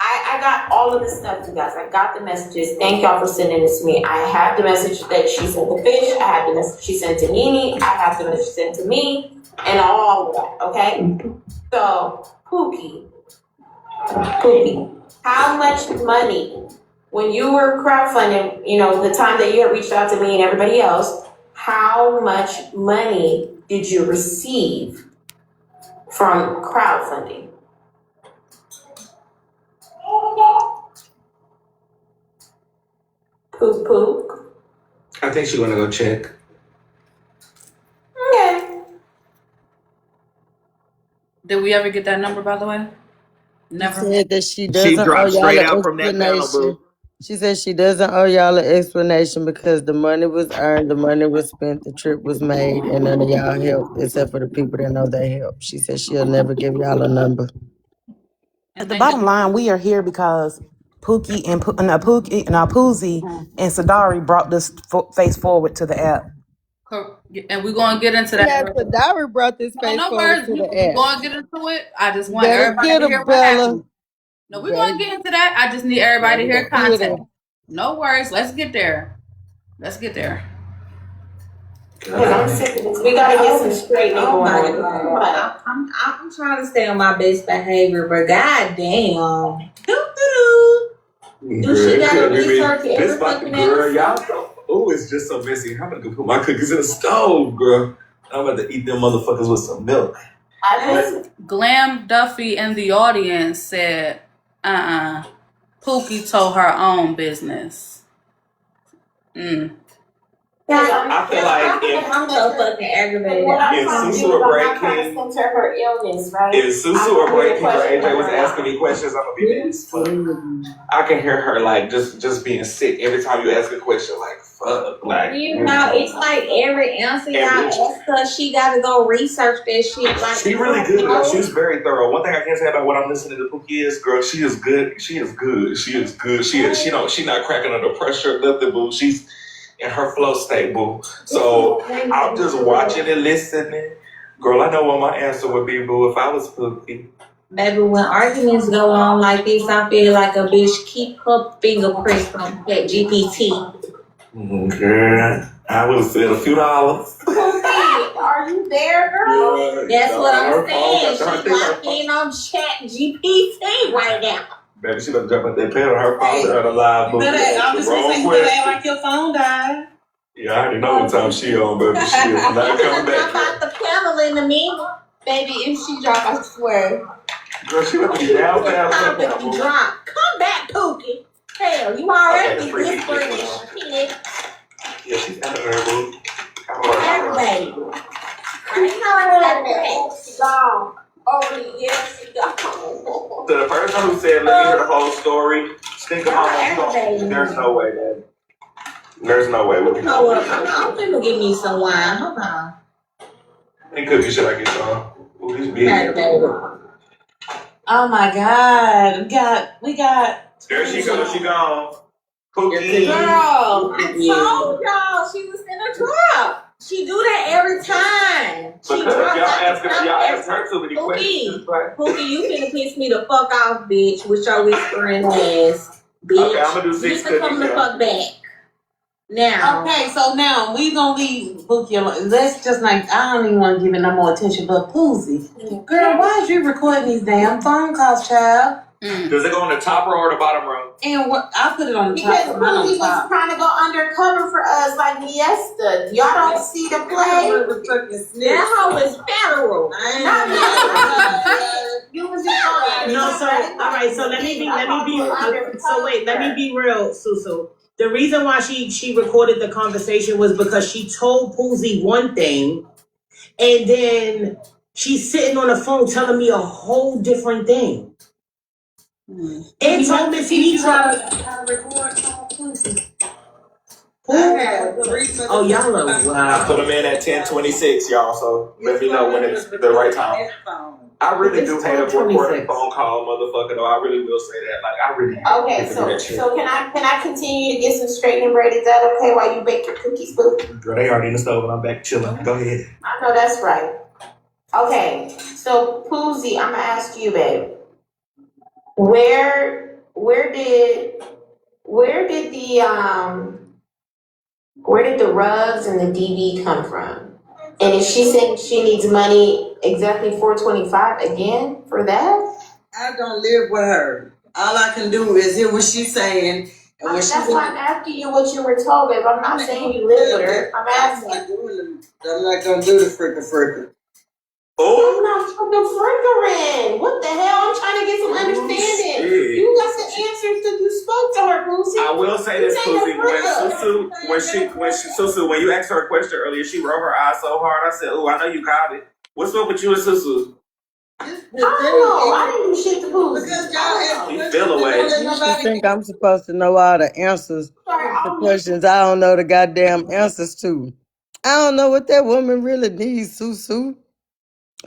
I got all of this stuff, you guys. I got the messages. Thank y'all for sending this to me. I have the message that she sent to Fish. I have the message she sent to Nene. I have the message she sent to me, and all of that. Okay. So Pookie, how much money when you were crowdfunding? You know, the time that you had reached out to me and everybody else. How much money did you receive from crowdfunding? Pook. I think she wanna go check. Okay. Did we ever get that number, by the way? She Never. said that she She doesn't owe dropped y'all straight an out from that panel, explanation. boo. She said she doesn't owe y'all an explanation because the money was earned, the money was spent, the trip was made, and none of y'all helped except for the people that know they helped. She said she'll never give y'all a number. At the bottom line, we are here because Pookie and Poozy and Sadari brought this face forward to the app. And we're going to get into Yeah, that. Sadari brought this No, face no forward worries. to the We're app. going to get into it. I just You want better everybody get to her, hear what Bella. happened. No, we're going to get into that. I just need everybody to hear Get her. context. No worries. Let's get there. Let's get there. I'm sick of this. We gotta get some straightening going on. I'm trying to stay on my best behavior, but goddamn. Do she gotta research every fucking girl, y'all so it's just so messy. I'm gonna go put my cookies in the stove, girl. I'm about to eat them motherfuckers with some milk. Glam Duffy in the audience said, Pookie told her own business. I feel like I'm so fucking aggravated. if Susu or Breaking, center her illness, right? if Susu or Breaking or AJ was asking me questions, I'm gonna be mad as fuck. I can hear her like just being sick every time you ask a question. Like fuck, like You know, it's like every answer y'all ask her, she gotta go research that shit. Like she really good. Girl. She's very thorough. One thing I can say about what I'm listening to Pookie is, girl, she is good. She is good. She is good. She not cracking under pressure, nothing, boo. She's in her flow state, boo. So I'm just watching and listening. Girl, I know what my answer would be, boo, if I was Pookie. Baby, when arguments go on like this, I feel like a bitch keep her fingerprints on that GPT. Girl, I would have said a few dollars. Are you there, girl? That's what I'm saying. She locked in on Chat GPT right now. Baby, she better jump at that pedal. Her phone got a live book. I'm just gonna say, you better act like your phone died. Yeah, I already know what time she on, baby. She is not coming back. Jump out the pedal in a minute. Baby, if she drop, I swear. Girl, she better be down, I'm gonna drop. Come back, Pookie. Hell, you already whispering and shit. Yeah, she's out of there, boo. Aggravated. You know that gone. Over the years ago. To the person who said, let me hear the whole story, think about my there's no way, Dad. There's no way. You know what? I'm finna give me some wine. Hold on. Hey, cookie, should I get some? Ooh, these big. Oh my God. We got. There she goes. She gone. Pookie. Girl, I told y'all she was gonna drop. She do that every time. Because y'all ask her too many questions. Pookie, you finna piss me the fuck off, bitch, with your whispering ass, bitch. Okay, I'm gonna do 6 cookies. Come the fuck back. Now. Okay, so now we gonna leave Pookie alone. Let's just like, I don't even want to give it no more attention, but Poozie. Girl, why is you recording these damn phone calls, child? Does it go on the top row or the bottom row? And what I put it on the Because top. Not on Pookie top. was trying to go undercover for us like Niesta. Y'all don't see the play? That hoe is federal. You was just on. No, so all right, so let me be real, Susu. The reason why she recorded the conversation was because she told Poozie one thing, and then she's sitting on the phone telling me a whole different thing. And told Miss how to record Poozie. Oh, y'all are I wow. put them in at 10:26, y'all. So let me know when it's the right time. I really do hate a recording phone call, motherfucker. Though I really will say that. Like I really. Okay, so can I continue to get some straight and braid? Is that okay while you bake your cookies, boo? Girl, they already in the stove and I'm back chilling. Go ahead. I know that's right. Okay, so Poozie, I'm gonna ask you, babe. Where did the rugs and the DV come from? And is she saying she needs money exactly $425 again for that? I don't live with her. All I can do is hear what she's saying. And That's why I'm asking you what you were told, babe. I'm not saying you live with her. I'm asking. I'm not gonna do the frickin'. I'm not fucking frickering. What the hell? I'm trying to get some understanding. Shit. You got some answers because you spoke to her, Poozie. I will say this, Poozie. When you asked her a question earlier, she rolled her eyes so hard. I said, "Ooh, I know you got it." What's up with you and Susu? I don't know. I didn't do shit to Poozie. Because y'all You feel away. You think I'm supposed to know all the answers to questions I don't know the goddamn answers to? I don't know what that woman really needs, Susu.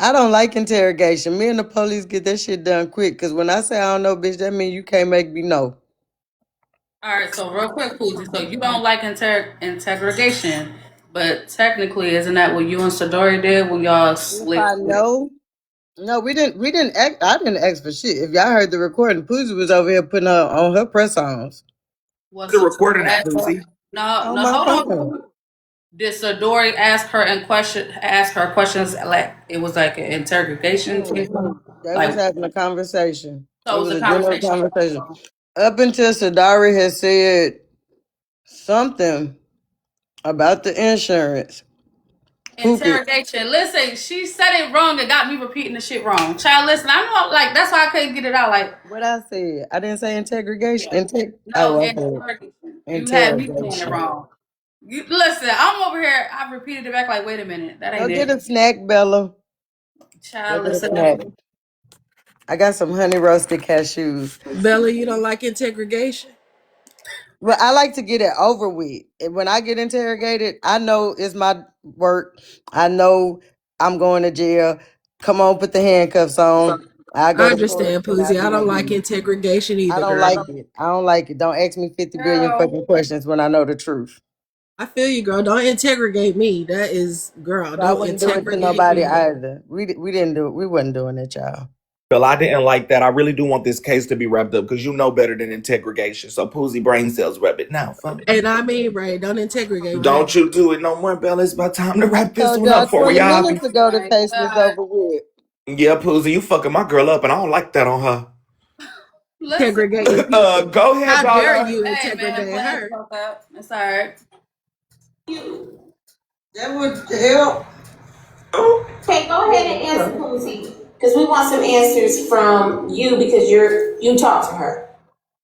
I don't like interrogation. Me and the police get that shit done quick. Cause when I say I don't know, bitch, that means you can't make me know. All right, so real quick, Poozie. So you don't like interrogation, but technically, isn't that what you and Sadori did when y'all split? I know. No, we didn't act. I didn't ask for shit. If y'all heard the recording, Poozie was over here putting her on her press ons. Was The recording that, Poozie. No, my hold phone. on. Did Sadori ask her questions like it was like an interrogation? They Like- was having a conversation. So it was a general conversation. Up until Sadari had said something about the insurance. Interrogation. Listen, she said it wrong and got me repeating the shit wrong. Child, listen, I know, like that's why I couldn't get it out. Like what I said, I didn't say interrogation. interrogation. You had me saying it wrong. Listen, I'm over here. I repeated it back like, wait a minute, that Go ain't get a it. snack, Bella. Child, Go get a listen. snack. I got some honey roasted cashews. Bella, you don't like integration? Well, I like to get it over with. And when I get interrogated, I know it's my work. I know I'm going to jail. Come on, put the handcuffs on. I go I to court understand, and I Poozy. I do my don't like duty. integration I either, don't girl. like it. I don't like it. Don't ask me 50 billion fucking questions when I know the truth. I feel you, girl. Don't integrate me. That is, girl. So I Don't wouldn't do it to integrate nobody me. either. We didn't do it. We wasn't doing it, y'all. Bill, I didn't like that. I really do want this case to be wrapped up because you know better than integration. So Poozy brain cells wrap it now. Fuck. And I mean, Ray, don't integrate me. Don't you do it no more, Bella. It's about time to wrap this Told one y'all up for 20 y'all. minutes ago the case was over with. Yeah, Poozy, you fucking my girl up, and I don't like that on her. Integrating Go ahead, How dare daughter. you Hey man, integrate plan her? the fuck up. It's alright. That would help. Okay, go ahead and answer Poozy, because we want some answers from you because you talk to her.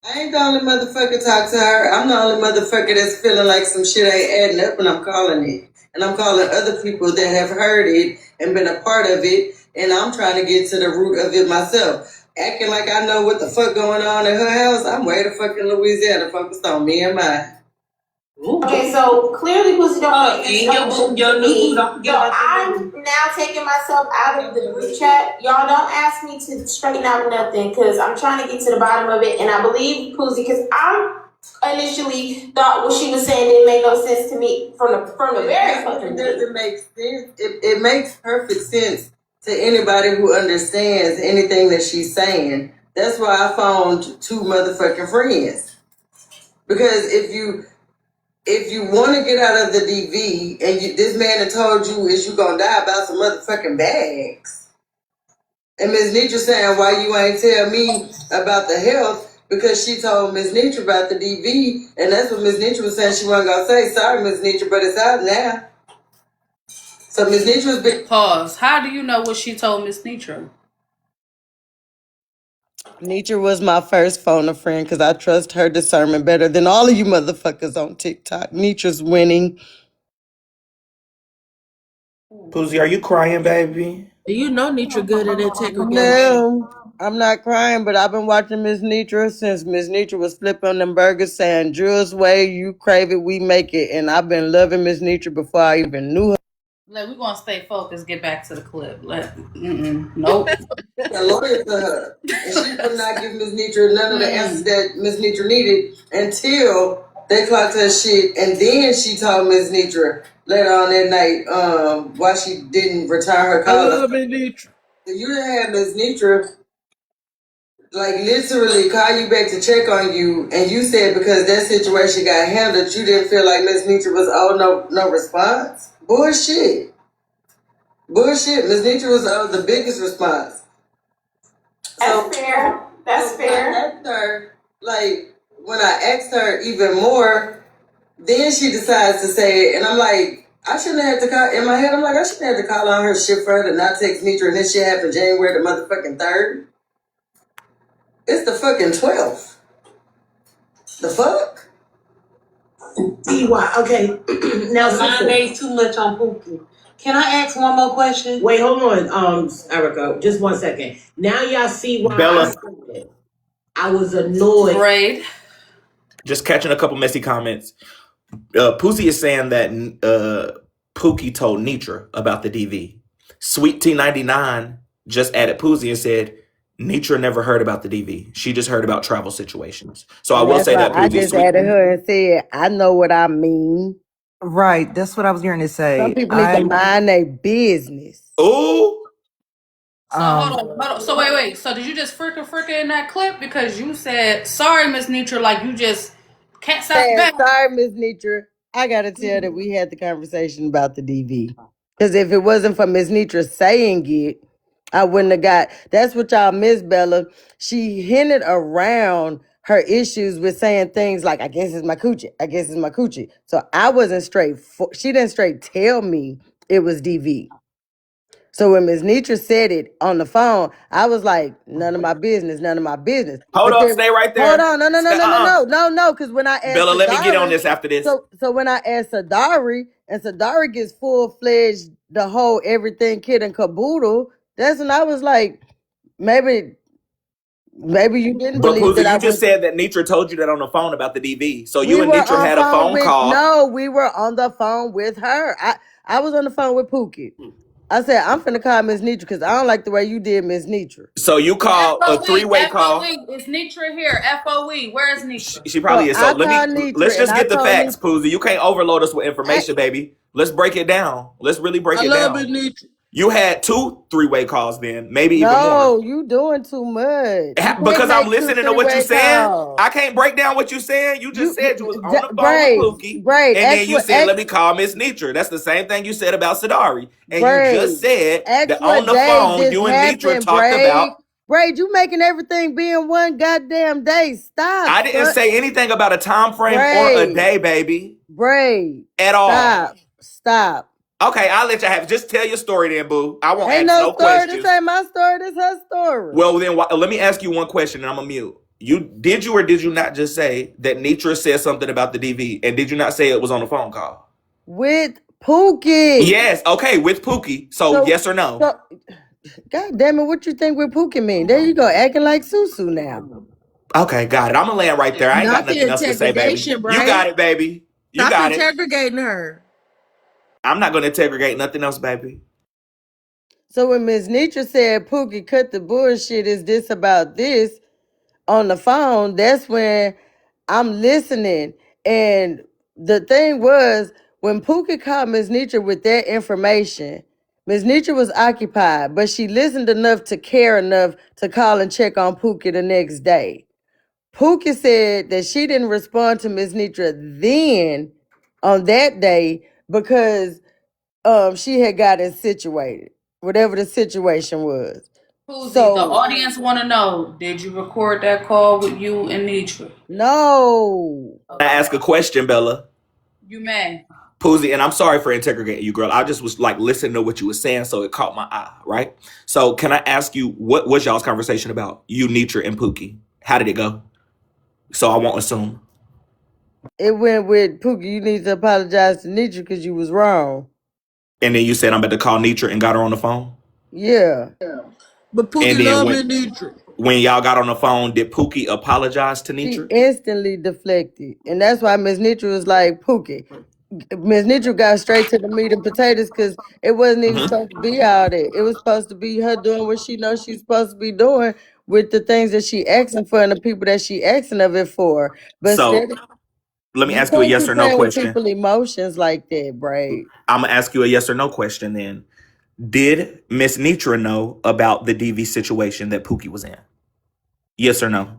I ain't the only motherfucker talk to her. I'm the only motherfucker that's feeling like some shit ain't adding up, and I'm calling it. And I'm calling other people that have heard it and been a part of it, and I'm trying to get to the root of it myself. Acting like I know what the fuck going on in her house. I'm way the fuck in Louisiana, focused on me and mine. Okay, so clearly Pussy don't and your new don't Yo, I'm now taking myself out of the group chat. Y'all don't ask me to straighten out nothing because I'm trying to get to the bottom of it. And I believe Pussy because I initially thought what she was saying didn't make no sense to me from the very fucking It doesn't make sense. It makes perfect sense to anybody who understands anything that she's saying. That's why I phoned two motherfucking friends. Because if you want to get out of the DV and this man had told you is you gonna die about some motherfucking bags, and Ms. Nitra saying why you ain't tell me about the health because she told Ms. Nitra about the DV, and that's what Ms. Nitra was saying she wasn't gonna say. Sorry, Ms. Nitra, but it's out now. So Ms. Nitra's been Pause. How do you know what she told Miss Nitra? Nitra was my first phone a friend because I trust her discernment better than all of you motherfuckers on TikTok. Nitra's winning. Poozy, are you crying, baby? Do you know Nitra good at integration? No, I'm not crying, but I've been watching Miss Nitra since Miss Nitra was flipping on them burgers saying, Drew's way, you crave it, we make it. And I've been loving Miss Nitra before I even knew her. We're gonna stay focused. Get back to the clip. Nope. a lawyer to her, and she would not give Ms. Nitra none of the answers that Ms. Nitra needed until they clocked her shit, and then she told Ms. Nitra later on that night why she didn't return her call. I love Ms. Nitra. You didn't have Ms. Nitra like literally call you back to check on you, and you said because that situation got handled, you didn't feel like Ms. Nitra was no response. Bullshit. Ms. Nitra was the biggest response. That's fair. That's fair. I asked her, like, when I asked her even more, then she decides to say it, and I'm like, I shouldn't have to call. In my head, I'm like, I shouldn't have to call on her shit for her to not text Nitra, and this shit happened January the motherfucking 3rd. It's the fucking 12th. The fuck? Okay. Now 9 days too much on Pookie. Can I ask one more question? Wait, hold on, Erica, just 1 second. Now y'all see why Bella. I was annoyed. Right. Just catching a couple messy comments. Poozy is saying that Pookie told Nitra about the DV. Sweet T99 just added Poozy and said Nitra never heard about the DV. She just heard about travel situations. So I will say that I Poozy, just added her and said, I know what I mean. Right. That's what I was going to say. Some people need to mind their business. Ooh. So hold on. So wait. So did you just fricka in that clip because you said sorry, Miss Nitra, like you just can't stop back? Sorry, Miss Nitra. I gotta tell that we had the conversation about the DV. Because if it wasn't for Miss Nitra saying it, I wouldn't have got. That's what y'all miss, Bella. She hinted around her issues with saying things like, I guess it's my coochie. I guess it's my coochie. So I wasn't straight. She didn't straight tell me it was DV. So when Ms. Nitra said it on the phone, I was like, none of my business, none of my business. Hold But up, then, stay right hold there. on, no, because when I asked Bella, let me get on Sadari, this after this. so when I asked Sadari, and Sadari gets full-fledged, the whole everything kid and caboodle, that's when I was like, maybe you didn't But believe that Pooza, I you just was. said that Nitra told you that on the phone about the DV. So We you and were Nitra on had a phone phone with call. we were on the phone with her. I was on the phone with Pookie. I said, I'm finna call Miss Nitra because I don't like the way you did Miss Nitra. So you called a three-way call. FOE. Is Nitra here? FOE. Where is Nitra? She probably So is. So I called let's Nitra and just I get the told facts, Nitra, Pooza. You can't overload us with information, baby. Let's break it down. Let's really break I it love down. it, Nitra. You had 2 three-way calls then, maybe even more. no, you doing too much. You can't Because I'm make 2 listening to what you three-way saying. calls. I can't break down what you saying. You just said you was on the phone Braid, with Pookie. Braid, And then you X, said, let me call Miss Nitra. That's the same thing you said about Sadari. And you Braid, just said X that on what the day phone, this you and Nitra happened, talked about. Braid, you making everything be in one goddamn day. Stop. I didn't son. say anything about a time frame or a day, baby. Braid. At all. Stop. Okay, I'll let you have it. Just tell your story then, boo. I won't Ain't ask no no story. questions. This ain't my story. This her story. Well, then let me ask you one question and I'm going to mute. Did you or did you not just say that Nitra said something about the DV? And did you not say it was on a phone call? With Pookie. Yes, okay, with Pookie. So yes or no? God damn it, what you think with Pookie mean? There you go, acting like Susu now. Okay, got it. I'm going to land right there. I ain't got Not the nothing else to say, baby. integration, You got it, baby. You got it. interrogating her. I'm not going to interrogate nothing else, baby. So when Ms. Nitra said Pookie cut the bullshit, is this about this on the phone, that's when I'm listening. And the thing was, when Pookie called Ms. Nitra with that information, Ms. Nitra was occupied, but she listened enough to care enough to call and check on Pookie the next day. Pookie said that she didn't respond to Ms. Nitra then on that day because she had gotten situated, whatever the situation was. Poozie, So the audience want to know, did you record that call with you and Nitra? No. I ask a question, Bella. You may. Poozie, and I'm sorry for interrogating you, girl. I just was like listening to what you were saying, so it caught my eye, right? So can I ask you, what was y'all's conversation about? You, Nitra, and Pookie. How did it go? So I won't assume. It went with Pookie, you need to apologize to Nitra because you was wrong. And then you said I'm about to call Nitra and got her on the phone? Yeah. But Pookie love it, Nitra. When y'all got on the phone, did Pookie apologize to Nitra? She instantly deflected. And that's why Miss Nitra was like, Pookie. Miss Nitra got straight to the meat and potatoes because it wasn't even supposed to be all that. It was supposed to be her doing what she knows she's supposed to be doing with the things that she asking for and the people that she asking of it for. But So let me ask you a can't yes keep or no playing with question. people emotions like that, Braid. I'm going to ask you a yes or no question then. Did Miss Nitra know about the DV situation that Pookie was in? Yes or no?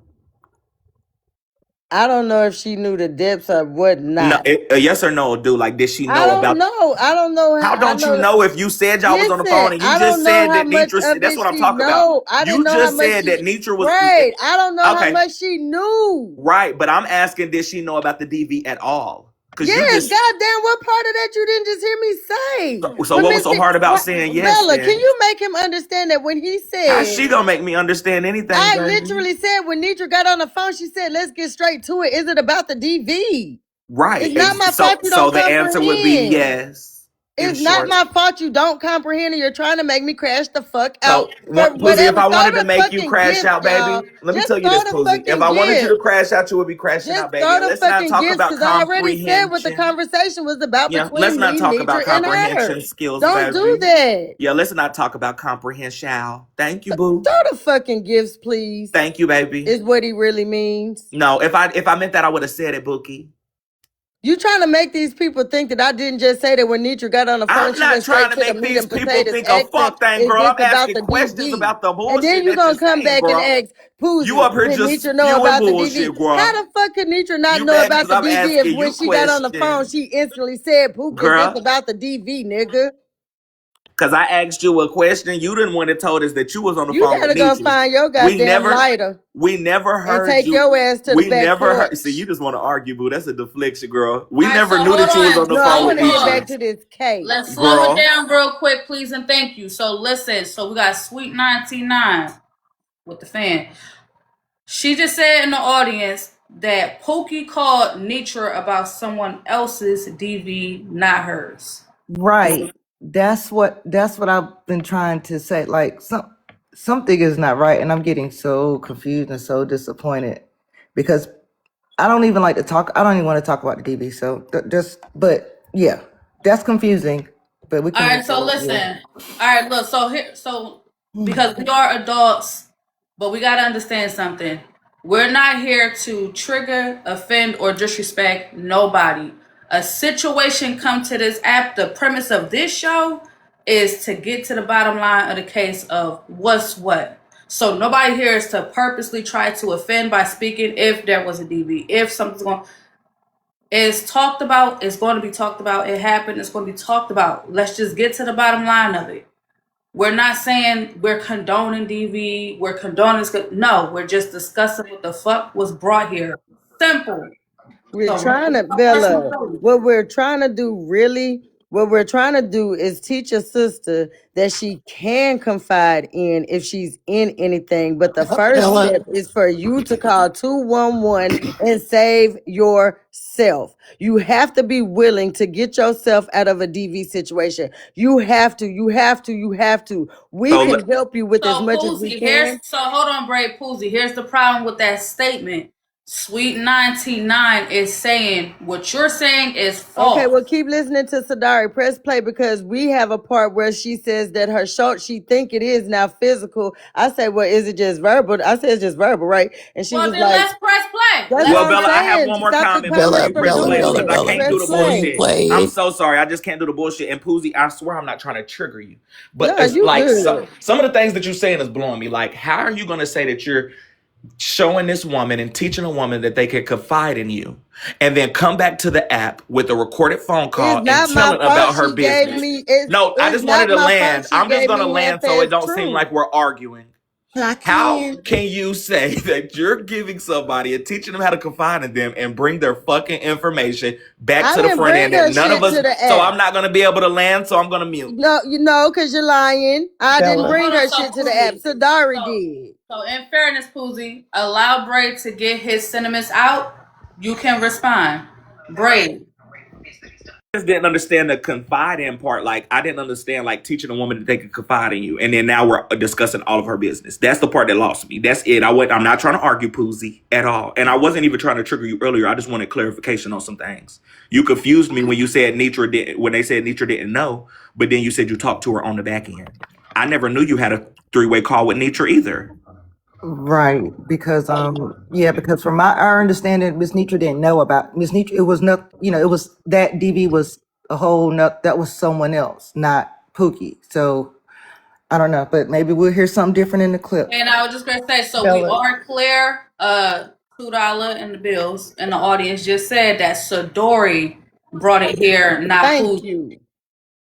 I don't know if she knew the depths of what not. No, a yes or no will do. Like, did she know about? I don't know. How don't you know if you said y'all was on the phone and you just said that Nitra? That's what I'm talking about. I didn't You know just how much said that Nitra was right. I don't know how Okay. much she knew. Right, but I'm asking, did she know about the DV at all? Yes, goddamn, what part of that you didn't just hear me say? So what was so hard about saying yes? Bella, then? can you make him understand that when he said How's she gonna make me understand anything? I baby? literally said when Nitra got on the phone, she said, let's get straight to it. Is it about the DV? Right. It's not my fault you don't So the answer would be comprehend. yes. It's not my fault you don't comprehend and you're trying to make me crash the fuck out. Poozie, if I wanted to make you crash out, baby, let me tell you this, Poozie. If I wanted you to crash out, you would be crashing out, baby. And let's not talk about because I already said what the comprehension. conversation was about Yeah, between let's not me, talk about Nitra, and her. comprehension skills, Don't baby. do that. Yeah, let's not talk about comprehension. Thank you, boo. Throw the fucking gifts, please. Thank you, baby. Is what he really means. No, if I meant that, I would have said it, Bookie. You trying to make these people think that I didn't just say that when Nitra got on the phone? I'm not trying to make these people think a fuck thing, girl. I'm asking questions about the bullshit. And then you gonna come back and ask, Poozie, you up here did just Nitra know about the bullshit, DV? girl. How the fuck could Nitra not You know mad about the 'cause I'm DV asking if when you she got on the phone questions. she instantly said, Pookie, Girl. this about the DV, nigga? Cause I asked you a question. You didn't want to told us that you was on the You phone with gotta go Nietzsche. find your We goddamn never, lighter we never and heard take you. your ass to the We back never heard. porch. See, you just want to argue, boo. That's a deflection, girl. We All right, never so knew hold that you was on on. the No, I phone want with to get Nietzsche, back to this case. Let's slow it girl. down real quick, please, and thank you. So listen, so we got Sweet 99 with the fan. She just said in the audience that Pookie called Nitra about someone else's DV, not hers. Right. That's what I've been trying to say. Like something is not right, and I'm getting so confused and so disappointed because I don't even like to talk. I don't even want to talk about the DV. So but yeah, that's confusing. But we can All move right, so forward. listen. Yeah. All right, look, so because we are adults, but we gotta understand something. We're not here to trigger, offend, or disrespect nobody. A situation come to this app. The premise of this show is to get to the bottom line of the case of what's what. So nobody here is to purposely try to offend by speaking if there was a DV, if something's going. It's talked about. It's going to be talked about. It happened. It's going to be talked about. Let's just get to the bottom line of it. We're not saying we're condoning DV. We're condoning this. No, we're just discussing what the fuck was brought here. Simple. We're So, trying to, Bella, what we're trying to do is teach a sister that she can confide in if she's in anything. But the first Bella, step is for you to call 211 and save yourself. You have to be willing to get yourself out of a DV situation. You have to. We So can help you with as So much as we Poozie, can. hold on, Bray Poozie. Here's the problem with that statement. Sweet 99 is saying what you're saying is Okay, false. well, keep listening to Sadari. Press play because we have a part where she says that her short, she think it is now physical. I say, well, is it just verbal? I said it's just verbal, right? And she Well, was then like, let's press play. that's Well, what I'm Bella, I have saying. one more Stop the comment before you comments from press play doing because I this. can't Press do the before you play. bullshit. play I'm it, so sorry. I just can't do the bullshit. And Poozie, I swear I'm not trying to trigger you. But Yeah, it's you like good. some of the things that you're saying is blowing me. Like, how are you going to say that you're showing this woman and teaching a woman that they can confide in you and then come back to the app with a recorded phone call It's and not my telling fault about her she gave business? me. No, I It's just wanted not to my fault land. she I'm just gave going to me land so it half-ass don't seem truth. like we're arguing. I How can. can you say that you're giving somebody and teaching them how to confide in them and bring their fucking information back I to the didn't front bring end her that none of shit us, to the so app. I'm not going to be able to land, so I'm going to mute. No, you know, because you're lying. I didn't Bella. bring Hold on, her so shit to the app. Poozie. Sadari did. So in fairness, Poozie, allow Bray to get his sentiments out. You can respond. Bray. I just didn't understand the confide in part. Like, I didn't understand, like, teaching a woman that they could confide in you. And then now we're discussing all of her business. That's the part that lost me. That's it. I'm not trying to argue, Poozie, at all. And I wasn't even trying to trigger you earlier. I just wanted clarification on some things. You confused me when you said Nitra didn't, when they said Nitra didn't know, but then you said you talked to her on the back end. I never knew you had a 3-way call with Nitra either. Right, because because from our understanding, Miss Nitra didn't know about Miss Nitra. It was not, it was that DV was a whole not that was someone else, not Pookie. So I don't know, but maybe we'll hear something different in the clip. And I was just gonna say, so we Bella. are clear. $2 in the bills, and the audience just said that Sadori brought it here, not Thank Poozie. you.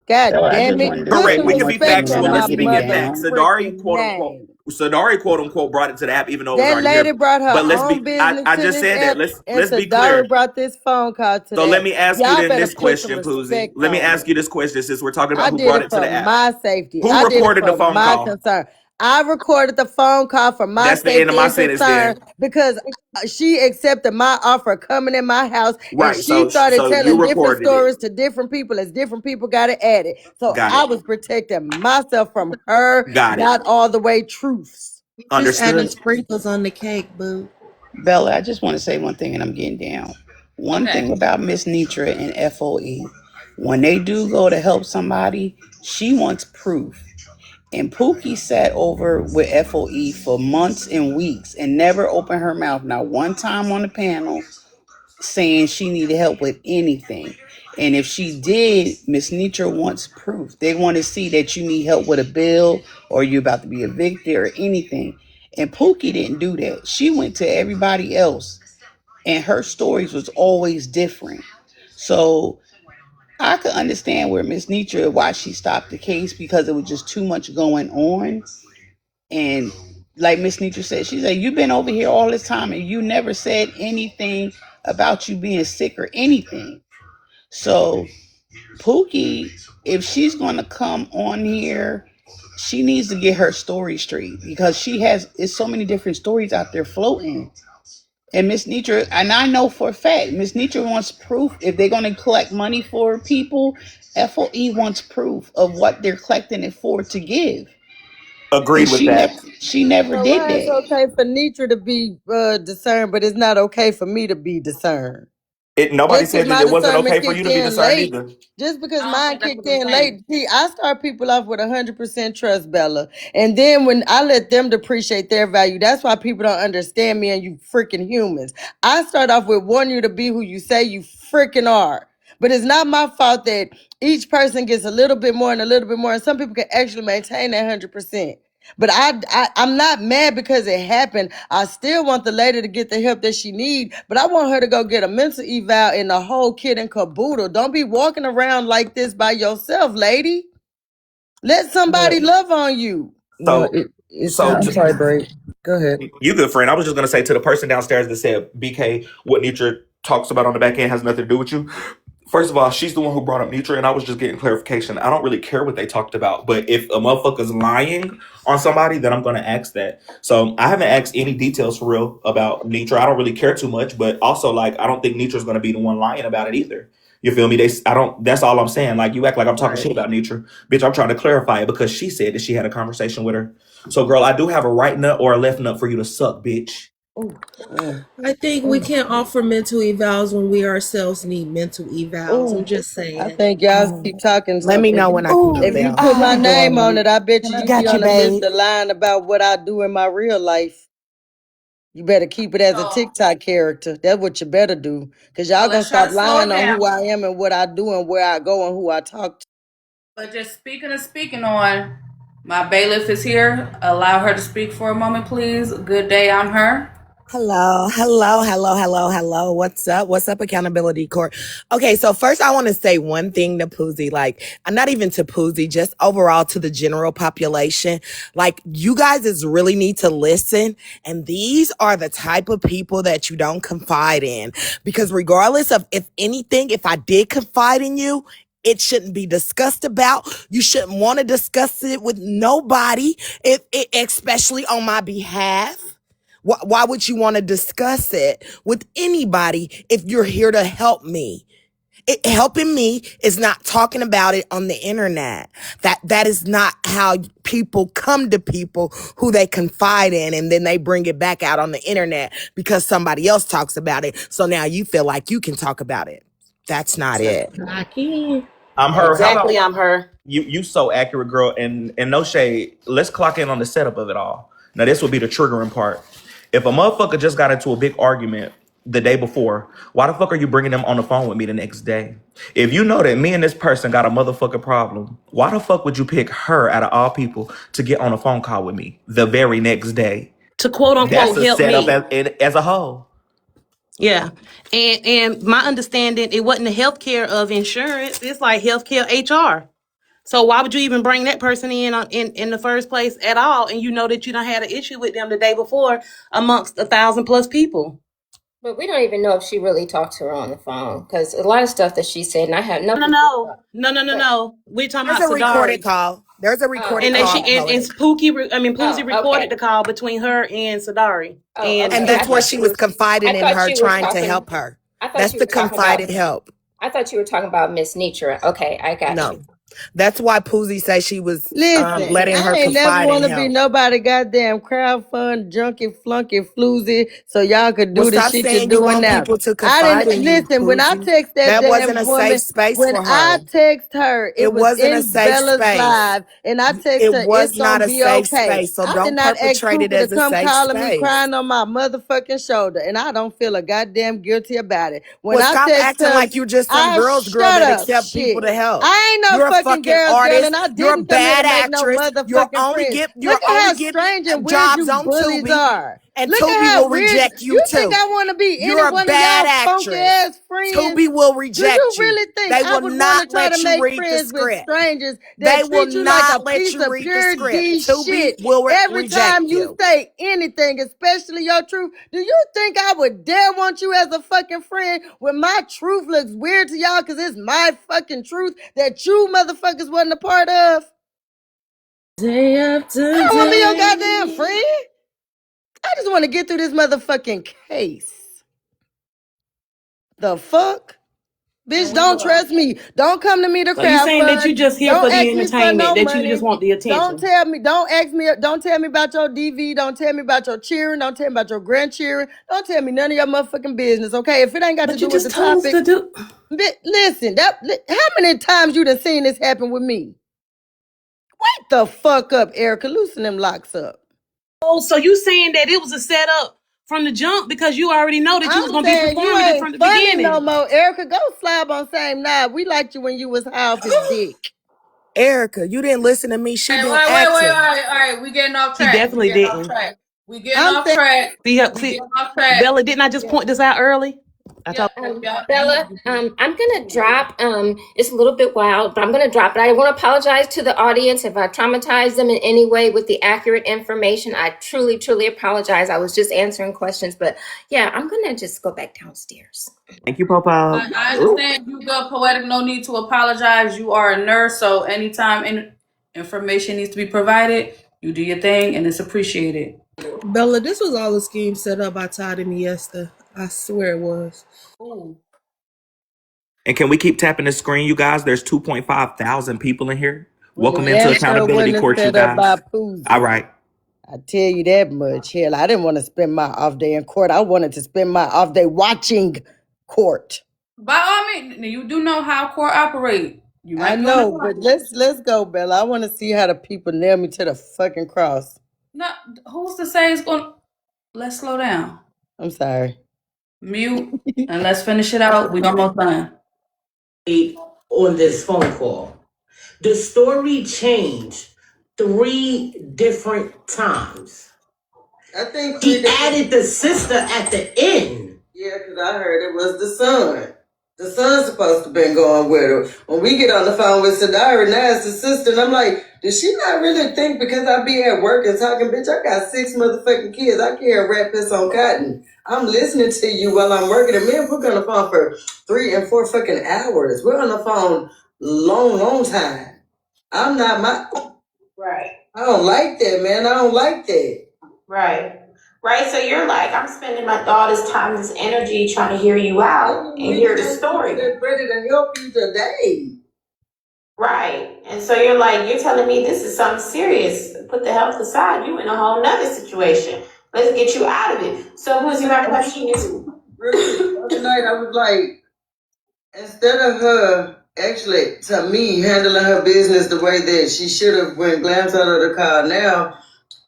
God Bella, I damn just it. wanted to Put say Correct. some We one can more be respect thing and on I'm factual my and getting speak in facts. down. motherfucking name. Sadari quote unquote brought it to the app, even though it was That already lady here. brought her But let's own be. business I to just this said that. app, and Let's be clear. Sadari brought this phone call to So let that. me ask you Y'all then better this put some question, Poozie. respect Let me on ask it. you this question since we're talking I about who did brought it it to for the app. my safety. Who I did it recorded the for phone my call? concern. I recorded the phone call for my That's the end of safety my and sentence concern then. because she accepted my offer coming in my house and Right. she So started you telling different recorded it. stories to different people as different people got it added. So Got I it. was protecting myself from her, Got it. not all the way truths. Just adding Understood. sprinkles on the cake, boo. Bella, I just want to say one thing and I'm getting down. One Okay. thing about Miss Nitra and FOE, when they do go to help somebody, she wants proof. And Pookie sat over with FOE for months and weeks and never opened her mouth, not one time on the panel, saying she needed help with anything. And if she did, Miss Nitra wants proof. They want to see that you need help with a bill or you're about to be evicted or anything. And Pookie didn't do that. She went to everybody else and her stories was always different. So I could understand where Miss Nitra, why she stopped the case, because it was just too much going on. And like Miss Nitra said, she said, you've been over here all this time and you never said anything about you being sick or anything. So Pookie, if she's going to come on here, she needs to get her story straight, because it's so many different stories out there floating. And Miss Nitra, and I know for a fact, Miss Nitra wants proof. If they're going to collect money for people, FOE wants proof of what they're collecting it for to give. Agreed And with she that. never So did why it's that. okay for Nitra to be discerned, but it's not okay for me to be discerned? Nobody Just because said that my it wasn't okay discernment for you kicked to be in discerned late, either. just because I don't mine think that's kicked what they're in saying. late. See, I start people off with 100% trust, Bella, and then when I let them depreciate their value, that's why people don't understand me and you freaking humans. I start off with wanting you to be who you say you freaking are. But it's not my fault that each person gets a little bit more and a little bit more, and some people can actually maintain that 100%. But I'm not mad because it happened. I still want the lady to get the help that she need, but I want her to go get a mental eval and the whole kit and caboodle. Don't be walking around like this by yourself, lady. Let somebody love on you. So, I'm sorry, Bray. Go ahead. you good friend. I was just gonna say to the person downstairs that said, BK, what Nitra talks about on the back end has nothing to do with you. First of all, she's the one who brought up Nitra, and I was just getting clarification. I don't really care what they talked about, but if a motherfucker's lying on somebody, then I'm gonna ask that. So I haven't asked any details for real about Nitra. I don't really care too much, but also like I don't think Nitra's gonna be the one lying about it either. You feel me? That's all I'm saying. Like you act like I'm talking shit about Nitra. Bitch, I'm trying to clarify it because she said that she had a conversation with her. So girl, I do have a right nut or a left nut for you to suck, bitch. I think we can't offer mental evals when we ourselves need mental evals. I'm just saying. I think y'all keep talking. Let me know when I can If get you there. put my name on it, I bet you Got be you, on the list babe. of lying about what I do in my real life. You better keep it as a TikTok character. That's what you better do. Because y'all gonna stop lying on who I am and what I do and where I go and who I talk to. But just speaking on, my bailiff is here. Allow her to speak for a moment, please. Good day, I'm her. Hello. What's up? What's up, Accountability Court? Okay, so first I want to say one thing to Poozy. Like, I'm not even to Poozy, just overall to the general population. Like, you guys is really need to listen. And these are the type of people that you don't confide in. Because regardless of if I did confide in you, it shouldn't be discussed about. You shouldn't want to discuss it with nobody, especially on my behalf. Why would you want to discuss it with anybody if you're here to help me? Helping me is not talking about it on the internet. That is not how people come to people who they confide in, and then they bring it back out on the internet because somebody else talks about it. So now you feel like you can talk about it. That's not it. I can. I'm her. Exactly, How I'm her. you so accurate, girl. And no shade. Let's clock in on the setup of it all. Now this would be the triggering part. If a motherfucker just got into a big argument the day before, why the fuck are you bringing them on the phone with me the next day? If you know that me and this person got a motherfucking problem, why the fuck would you pick her out of all people to get on a phone call with me the very next day? To quote unquote That's a help setup me. as a whole. Yeah. And my understanding, it wasn't the healthcare of insurance. It's like healthcare HR. So why would you even bring that person in the first place at all? And you know that you done had an issue with them the day before amongst 1,000+ people. But we don't even know if she really talked to her on the phone, because a lot of stuff that she said, and I have No. We're talking There's about a recorded Sadari. call. There's a recorded And call. then Poozy Oh, recorded okay. the call between her and Sadari. Oh, And okay. that's I what thought she you was were- confiding I in thought her, you were trying to talking- help her. I thought That's you the were talking confided about- help. I thought you were talking about Miss Nitra. Okay, I got No. you. That's why Poozy said she was Listen, letting her I ain't never confide want in to be him. nobody goddamn crowdfund junkie flunky floozy so y'all could do Well, the stop shit you're saying you doing want now. people to I confide didn't in you, listen when I Poozy. text that That damn wasn't a woman. safe space When for I her. text her, it was wasn't a in safe Bella's space. live, and I text It her, was it's not gonna a be safe okay. space, so I did don't not ask perpetrate it Cooper to as a come safe calling me space. crying on my motherfucking shoulder, and I don't feel a goddamn guilty about it. When Well, I stop text acting her, like you're just some girl shut that up, accept people shit. to help. I ain't no You're a fucking fucking girl, artist. and I You're a didn't come here to bad make no actress. You're motherfucking only friends. get Look at how strange and weird jobs you on bullies Tubi. are. And Look at Tubi how will weird. reject you You think too. I want to be You're any a one of bad y'all funky actress. ass friends? Tubi will Do reject you you. really think They I will would want not to try let to you make read the friends with script. strangers They that will treat you like a not let piece you of read the pure script. D Tubi shit will every reject time you you. say anything, especially your truth? Do you think I would dare want you as a fucking friend when my truth looks weird to y'all because it's my fucking truth that you motherfuckers wasn't a part of? Day after I don't want to be your day. goddamn friend. I just want to get through this motherfucking case. The fuck? Bitch, don't trust me. Don't come to me to So you saying that you crowdfund. just here Don't for the ask me for entertainment, no that you just money. want the Don't attention. tell me, don't tell me about your DV. Don't tell me about your cheering. Don't tell me about your grandchildren. Don't tell me none of your motherfucking business, okay? If it ain't got to But you do with the just told us topic, to do. listen, how many times you done seen this happen with me? Wake the fuck up, Erica. Loosen them locks up. Oh, so you saying that it was a setup from the jump because you already know that you was I'm gonna be saying you performing it from ain't the funny no beginning. more, Erica. Go slab on same knob. We liked you when you was high off his dick. Erica, you didn't listen to me. She Hey, been wait. acting. All right. We getting off She track. definitely didn't. We getting I'm off saying track. We See, getting off track. Bella, didn't I just point this out early? I told. Bella, I'm gonna drop. It's a little bit wild, but I'm gonna drop it. I want to apologize to the audience if I traumatized them in any way with the accurate information. I truly, truly apologize. I was just answering questions, but yeah, I'm gonna just go back downstairs. Thank you, Popo. I understand you good, Poetic. No need to apologize. You are a nurse, so anytime information needs to be provided, you do your thing, and it's appreciated. Bella, this was all a scheme set up by Todd and Miesta. I swear it was. Ooh. And can we keep tapping the screen, you guys? There's 2.5 thousand people in here. well, Welcome the into damn show Accountability wasn't Court, you set up by guys. Poozy. All right. I tell you that much. Hell, I didn't want to spend my off day in court. I wanted to spend my off day watching court. By all means, you do know how court operate. You I might be on the know, but let's go, Bella. I want to see how the people nail me to the fucking cross. No, who's to say it's going? Let's slow down. I'm sorry. Mute and let's finish it out. We almost done. On this phone call. The story changed 3 different times. I think He added the sister at the end. Yeah, because I heard it was the son. The son's supposed to been going with her. When we get on the phone with Sadara, now it's the sister, and I'm like, does she not really think because I be at work and talking, bitch, I got 6 motherfucking kids. I can't rat piss on cotton. I'm listening to you while I'm working. And man, we're on the phone for 3 and 4 fucking hours. We're on the phone long time. I'm not Right. I don't like that, man. I don't like that. Right. Right. So you're like, I'm spending my daughter's time, this energy trying to hear you out and hear the story. They're ready to help you today. Right. And so you're like, you're telling me this is something serious. Put the health aside. You in a whole nother situation. Let's get you out of it. So Lucy, my question is, Really, the other night I was like, instead of her actually, to me, handling her business the way that she should have when Glam's out of the car now,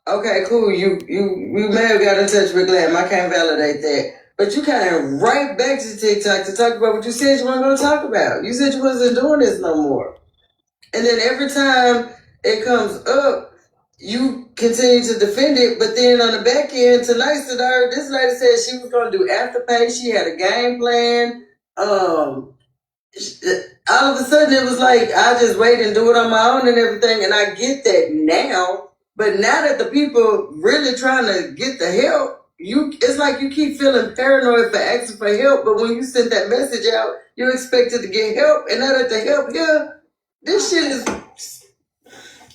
okay, cool, you may have got in touch with Glam, I can't validate that. But you kind of right back to TikTok to talk about what you said you weren't going to talk about. You said you wasn't doing this no more. And then every time it comes up, you continue to defend it, but then on the back end, tonight, this lady said she was going to do Afterpay. She had a game plan. All of a sudden, it was like, I just wait and do it on my own and everything, and I get that now. But now that the people really trying to get the help, it's like you keep feeling paranoid for asking for help, but when you send that message out, you're expected to get help, and now that the help here, this shit is...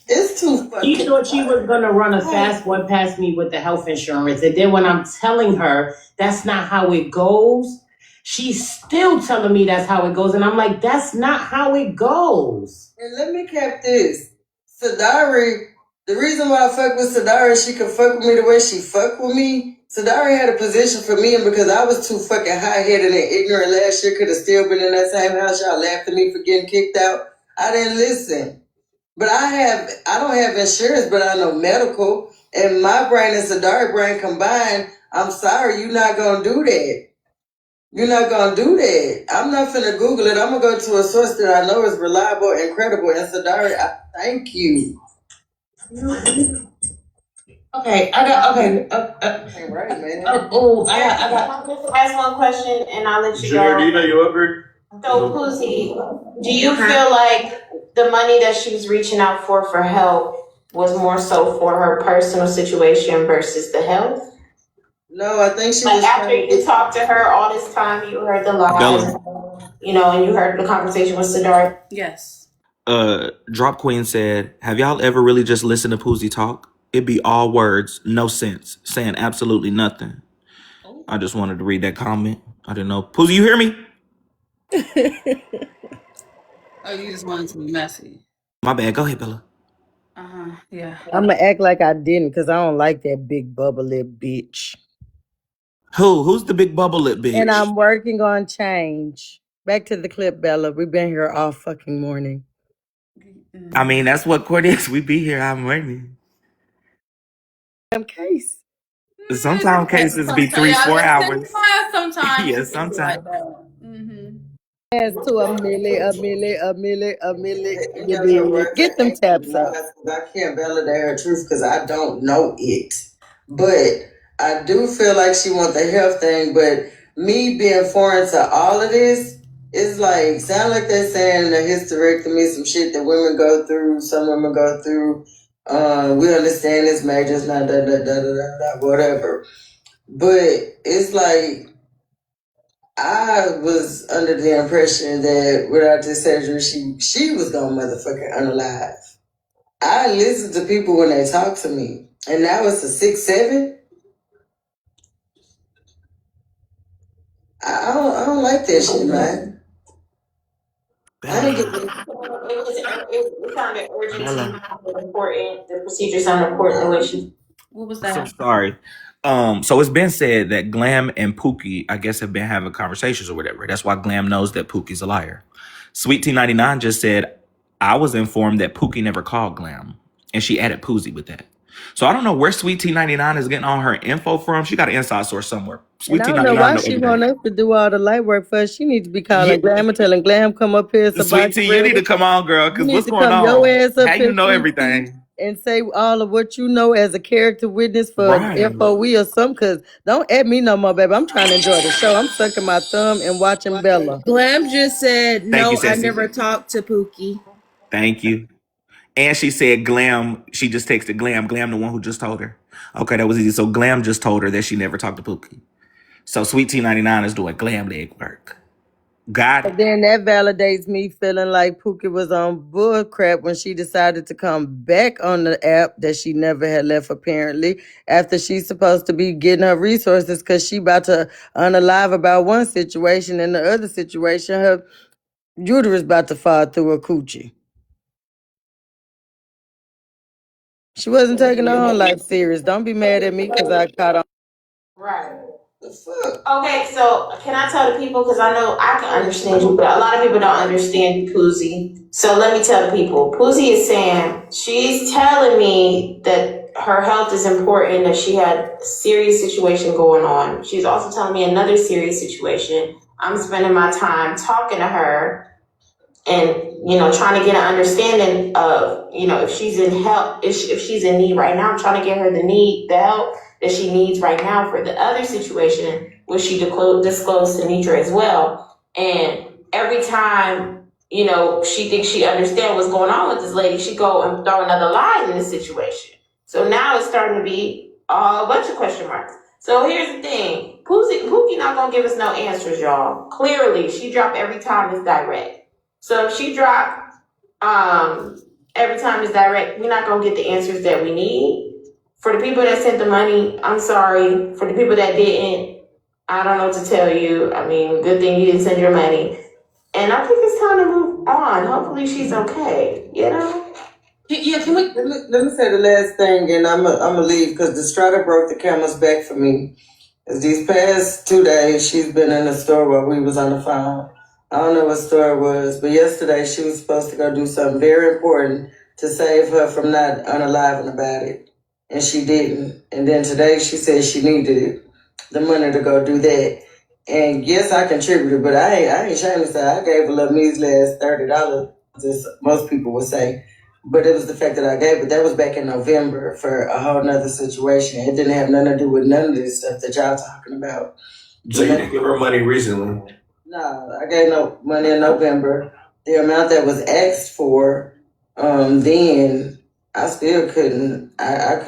It's too funny. She thought she was gonna run a fast one past me with the health insurance, and then when I'm telling her that's not how it goes, she's still telling me that's how it goes, and I'm like, that's not how it goes. And let me cap this. Sadari, the reason why I fuck with Sadari, she could fuck with me the way she fuck with me. Sadari had a position for me, and because I was too fucking high-headed and ignorant last year, could have still been in that same house. Y'all laughed at me for getting kicked out. I didn't listen. But I don't have insurance, but I know medical. And my brain and Sadari brain combined, I'm sorry, you're not going to do that. You're not going to do that. I'm not finna Google it. I'm going to go to a source that I know is reliable and credible. And Sadari, thank you. Okay, I got okay. Right, man. I got. Just ask one question, and I'll let you Junior, go. do you know your upgrade? So, Pussy, do you feel like the money that she was reaching out for help was more so for her personal situation versus the health? No, I think she Like was after trying to you get. talked to her all this time, you heard the lies, Bella, and you heard the conversation with Sidar. Yes. Drop Queen said, have y'all ever really just listened to Poozy talk? It be all words, no sense, saying absolutely nothing. I just wanted to read that comment. I didn't know. Poozy, you hear me? Oh, you just wanted to be messy. My bad. Go ahead, Bella. Yeah. I'm gonna act like I didn't because I don't like that big bubble lip bitch. Who's the big bubble lip bitch? And I'm working on change. Back to the clip, Bella. We've been here all fucking morning. I mean, that's what court is. We be here all morning. Case. Sometimes cases be 3-4 hours. Sometimes. Yeah, sometimes. As to a milli. It got her work. Get them taps up. I can't validate her truth because I don't know it. But I do feel like she wants the health thing. But me being foreign to all of this, it's like, sound like they're saying a hysterectomy, some shit that women go through, some women go through. We understand this majors, not whatever. But it's like, I was under the impression that without this surgery, she was gonna motherfucking unalive. I listen to people when they talk to me, and now it's a 6-7. I don't like that shit, man. I ain't get It sounded urgent to you, important. The procedure sounded important the way she. What was So that? sorry. So it's been said that Glam and Pookie, I guess, have been having conversations or whatever. That's why Glam knows that Pookie's a liar. Sweet T99 just said, I was informed that Pookie never called Glam. And she added Poozy with that. So I don't know where Sweet T99 is getting all her info from. She got an inside source somewhere. Sweet And I don't T99 know why know she everything. want us to do all the light work for us. She needs to be calling Yeah. Glam and telling Glam come up here. Sweet T, you need to come on, girl, because what's going come your on? ass up How here, you know Sweet T, everything? and say all of what you know as a character witness for Right. FOE or something. Cause don't add me no more, baby. I'm trying to enjoy the show. I'm sucking my thumb and watching Bella. Glam just said, Thank no, you, I Sassy. never talked to Pookie. Thank you. And she said Glam, she just texted Glam the one who just told her. Okay, that was easy. So Glam just told her that she never talked to Pookie. So Sweet T99 is doing Glam leg work. Got But it. then that validates me feeling like Pookie was on bull crap when she decided to come back on the app that she never had left, apparently, after she's supposed to be getting her resources because she about to unalive about one situation, and the other situation, her uterus about to fall through her coochie. She wasn't taking her own life serious. Don't be mad at me because I caught on. Right. Okay, so can I tell the people, because I know I can understand you, but a lot of people don't understand Poozy. So let me tell the people. Poozy is saying, she's telling me that her health is important, that she had a serious situation going on. She's also telling me another serious situation. I'm spending my time talking to her and, trying to get an understanding of, if she's in help, if she's in need right now. I'm trying to get her the help that she needs right now for the other situation, which she disclosed to Nitra as well. And every time, she thinks she understands what's going on with this lady, she go and throw another lie in this situation. So now it's starting to be a bunch of question marks. So here's the thing. Pookie not going to give us no answers, y'all. Clearly, she dropped every time it's direct. So if she dropped every time it's direct, we're not going to get the answers that we need. For the people that sent the money, I'm sorry. For the people that didn't, I don't know what to tell you. I mean, good thing you didn't send your money. And I think it's time to move on. Hopefully she's okay, Yeah, can we let me say the last thing, and I'm gonna leave because the Strata broke the camel's back for me. As these past 2 days, she's been in the store while we was on the phone. I don't know what store it was, but yesterday she was supposed to go do something very important to save her from not unaliving about it, and she didn't. And then today she said she needed the money to go do that. And yes, I contributed, but I ain't ashamed to say I gave a little measly ass $30, as most people would say. But it was the fact that I gave, but that was back in November for a whole nother situation. It didn't have nothing to do with none of this stuff that y'all talking about. So you didn't give her money recently? No, I gave no money in November. The amount that was asked for, then I still couldn't. I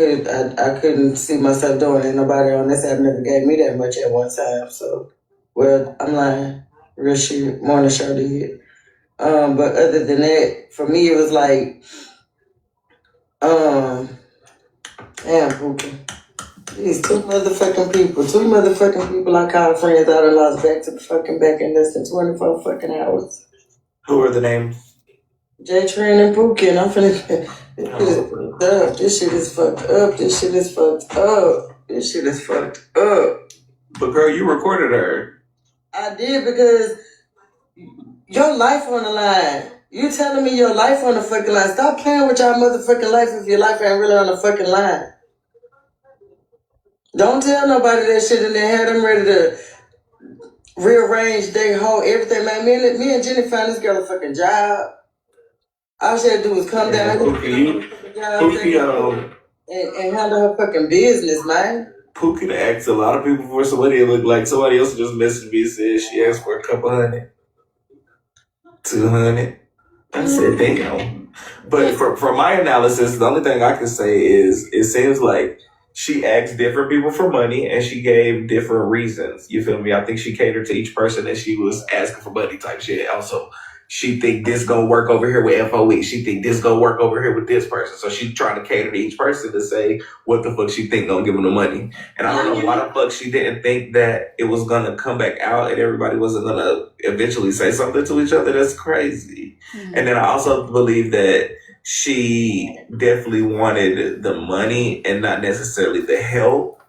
couldn't see myself doing it. Nobody on this app never gave me that much at one time. So, well, I'm lying. Real shit. Morning show did. But other than that, for me, it was like, damn, Pookie. These two motherfucking people I call friends, I done lost back to the fucking back in less than 24 fucking hours. Who are the names? J Train and Pookie, and I'm finna. This shit is fucked up. This shit is fucked up. But girl, you recorded her. I did because your life on the line. You telling me your life on the fucking line. Stop playing with your motherfucking life if your life ain't really on the fucking line. Don't tell nobody that shit and then have them ready to rearrange their whole everything. Man, me and Jenny found this girl a fucking job. All she had to do was come down Pookie, and handle her fucking business, man. Pookie asked a lot of people for some money. It looked like somebody else just messaged me and said she asked for a couple $100, $200. I said, damn. But from my analysis, the only thing I can say is it seems like she asked different people for money and she gave different reasons. You feel me? I think she catered to each person that she was asking for money type shit. Also, she think this gonna work over here with FOE. She think this gonna work over here with this person. So she's trying to cater to each person to say what the fuck she think gonna give them the money. And I don't know why the fuck she didn't think that it was gonna come back out and everybody wasn't gonna eventually say something to each other. That's crazy. Mm-hmm. And then I also believe that she definitely wanted the money and not necessarily the help.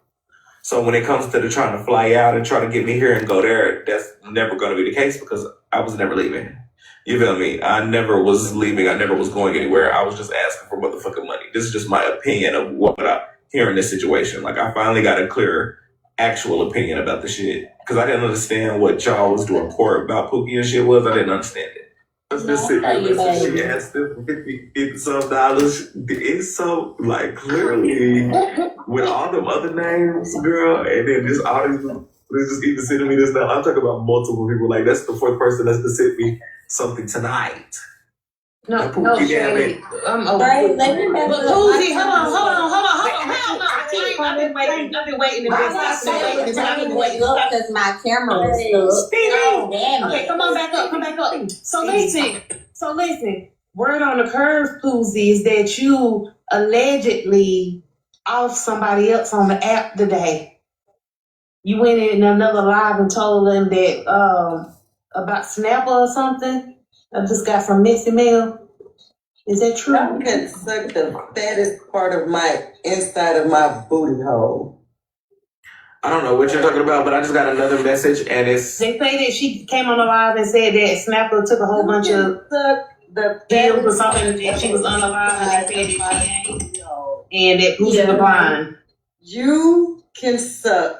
So when it comes to the trying to fly out and try to get me here and go there, that's never going to be the case because I was never leaving. You feel me? I never was leaving. I never was going anywhere. I was just asking for motherfucking money. This is just my opinion of what I hear in this situation. Like, I finally got a clear, actual opinion about the shit. Because I didn't understand what y'all was doing court about Pookie and shit was. I didn't understand it. Let's just sit here and listen. She asked them for $50 dollars. It's so, like, clearly, with all them other names, girl, and then just all these people just keep sending me this stuff. I'm talking about multiple people. Like, that's the fourth person that's to send me something tonight. No, Shady. I'm over. Right, let me back But up. Poozie, hold on. Hell no. I've been waiting. I've been waiting. I've been waiting up because my camera was stuck. Oh, damn it. Okay, come on back up. Come back up. So listen. Word on the curve, Poozie, is that you allegedly off somebody else on the app today. You went in another live and told them that about Snapper or something. I just got from Missy Mail. Is that true? I can suck the fattest part of my inside of my booty hole. I don't know what you're talking about, but I just got another message and it's... They say that she came on the live and said that Snapper took a whole bunch of deals or something and that she was on the live and they said that she ain't. And that Poozie was blind. You can suck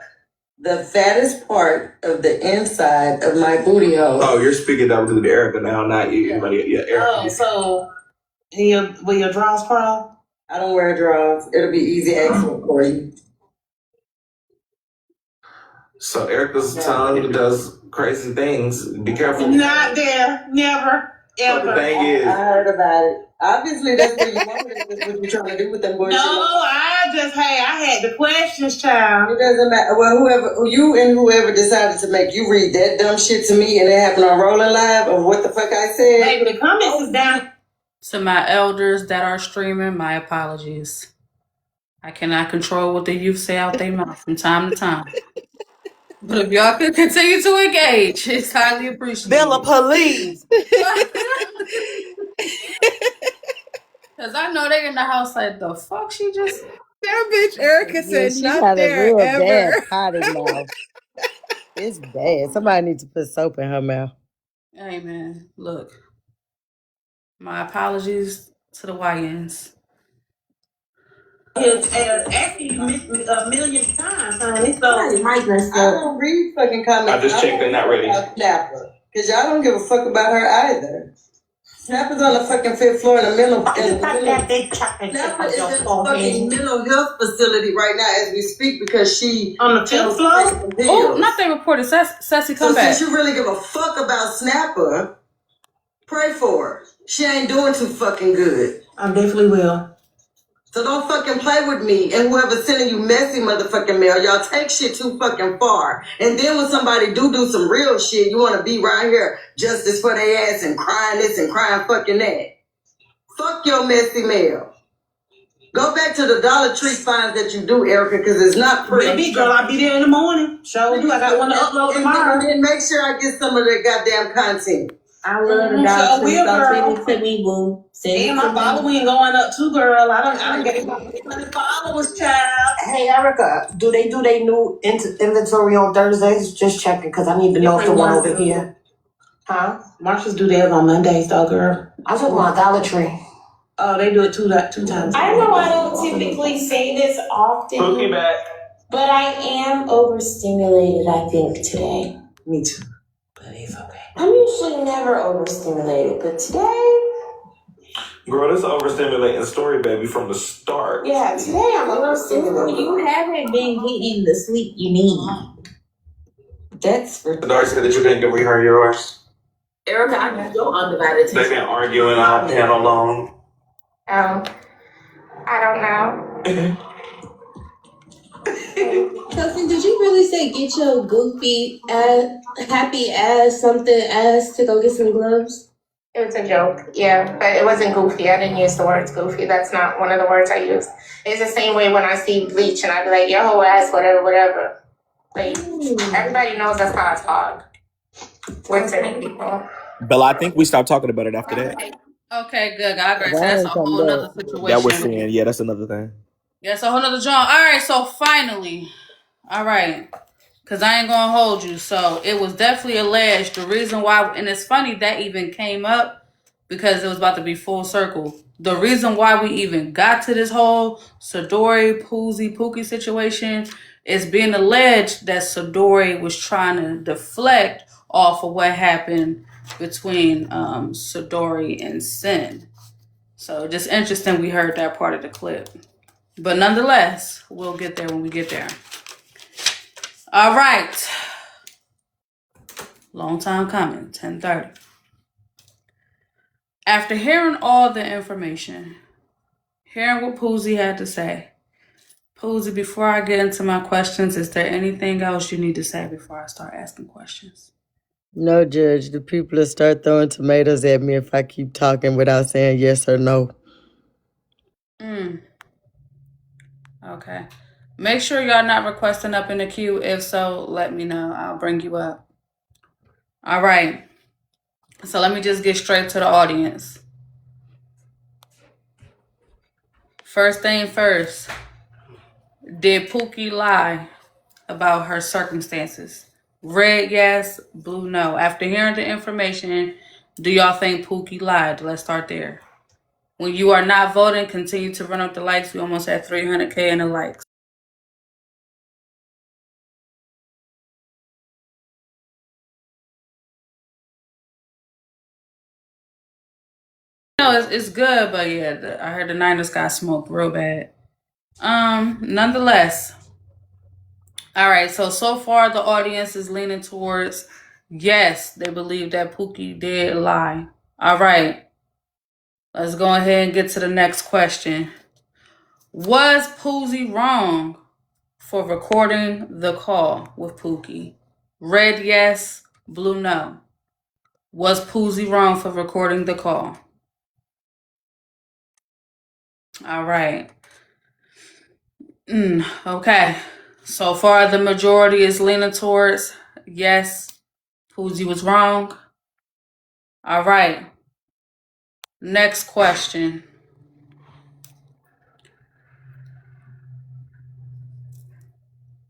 the fattest part of the inside of my booty hole. Oh, you're speaking directly to Erica now, not you. Yeah, Erica. Oh, so will your drawers crawl? I don't wear drawers. It'll be easy access for you. So Erica's tongue does crazy things. Be careful. Not there. Never. Ever. So the thing is, I heard about it. Obviously, that's what you wanted. That's what you're trying to do with them boys. No, I had the questions, child. It doesn't matter. Well, whoever decided to make you read that dumb shit to me and it happened on Rolling Live of what the fuck I said. Baby, the comments is down. To my elders that are streaming, my apologies. I cannot control what the youth say out their mouth from time to time. But if y'all could continue to engage, it's highly appreciated. Bella, please. Because I know they in the house like, the fuck she just... That bitch Erica said she not had there a real ever. bad potty mouth. It's bad. Somebody needs to put soap in her mouth. Hey, man, look. My apologies to the YNs. It's asking you a million times, honey. So I don't read fucking comments. I just checked they're not ready. Because y'all don't give a fuck about her either. Snapper's on the fucking fifth floor in the middle. I just got that big chocolate chip Snapper on is your in the forehead. fucking mental health facility right now as we speak because she On the fifth floor? Oh, not they reported Sassy So comeback. since you really give a fuck about Snapper, pray for her. She ain't doing too fucking good. I definitely will. So don't fucking play with me and whoever's sending you messy motherfucking mail. Y'all take shit too fucking far. And then when somebody do some real shit, you want to be right here, justice for their ass and crying this and crying fucking that. Fuck your messy mail. Go back to the Dollar Tree finds that you do, Erica, because it's not pretty. Baby girl, I'll be there in the morning. Sure do. I got one to upload tomorrow. And make sure I get some of that goddamn content. I love the Dollar Tree, so send it to me, boo. And my following going up too, girl. I done gave my 800 followers, child. Hey, Erica, do they do their new inventory on Thursdays? Just checking, because I need to know if the one over here. Huh? Marshalls do theirs on Mondays, though, girl. I took my Dollar Tree. Oh, they do it two times. I know I don't typically say this often, Pookie back. but I am overstimulated, I think, today. Me too. But it's okay. I'm usually never overstimulated, but today, Girl, this overstimulating story, baby, from the start. yeah, today I'm overstimulated. You haven't been getting the sleep you need. That's for Darcy said that you didn't give her yours. Erica, I need your undivided They've attention. been arguing all panel long. I don't know. Cousin, did you really say get your goofy ass, happy ass, something ass to go get some gloves? It was a joke, yeah, but it wasn't goofy. I didn't use the words goofy. That's not one of the words I use. It's the same way when I see bleach and I be like, yo, whole ass, whatever. Like, everybody knows that's how I talk with certain people. Bella, I think we stopped talking about it after that. Okay, good. I agree. So that's a whole nother situation. That we're seeing. Yeah, that's another thing. Yeah, it's a whole nother John. All right, so finally, all right, because I ain't going to hold you. So it was definitely alleged. The reason why, and it's funny that even came up because it was about to be full circle. The reason why we even got to this whole Sadori, Pookie situation is being alleged that Sadori was trying to deflect off of what happened between Sadori and Sin. So just interesting we heard that part of the clip. But nonetheless, we'll get there when we get there. All right. Long time coming, 10:30. After hearing all the information, hearing what Poozy had to say, Poozy, before I get into my questions, is there anything else you need to say before I start asking questions? No, Judge. The people will start throwing tomatoes at me if I keep talking without saying yes or no. Okay. Make sure y'all not requesting up in the queue. If so, let me know. I'll bring you up. All right. So let me just get straight to the audience. First thing first. Did Pookie lie about her circumstances? Red, yes. Blue, no. After hearing the information, do y'all think Pookie lied? Let's start there. When you are not voting, continue to run up the likes. We almost at 300K in the likes. No, it's good, but yeah, I heard the Niners got smoked real bad. Nonetheless. All right, so far the audience is leaning towards yes, they believe that Pookie did lie. All right. Let's go ahead and get to the next question. Was Poozy wrong for recording the call with Pookie? Red, yes. Blue, no. Was Poozy wrong for recording the call? All right. Okay. So far, the majority is leaning towards yes, Poozy was wrong. All right. Next question.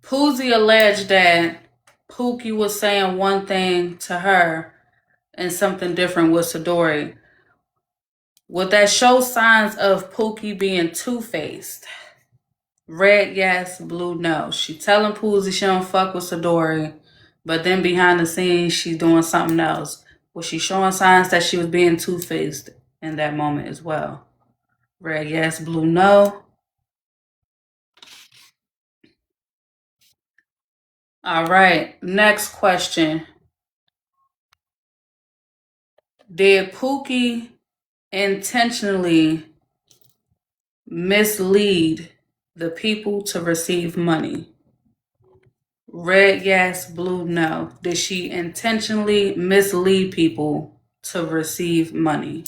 Poozy alleged that Pookie was saying one thing to her and something different with Sadori. Would that show signs of Pookie being two-faced? Red, yes. Blue, no. She telling Poozy she don't fuck with Sadori, but then behind the scenes, she's doing something else. Was she showing signs that she was being two-faced in that moment as well? Red, yes. Blue, no. All right. Next question. Did Pookie intentionally mislead the people to receive money? Red, yes. Blue, no. Did she intentionally mislead people to receive money?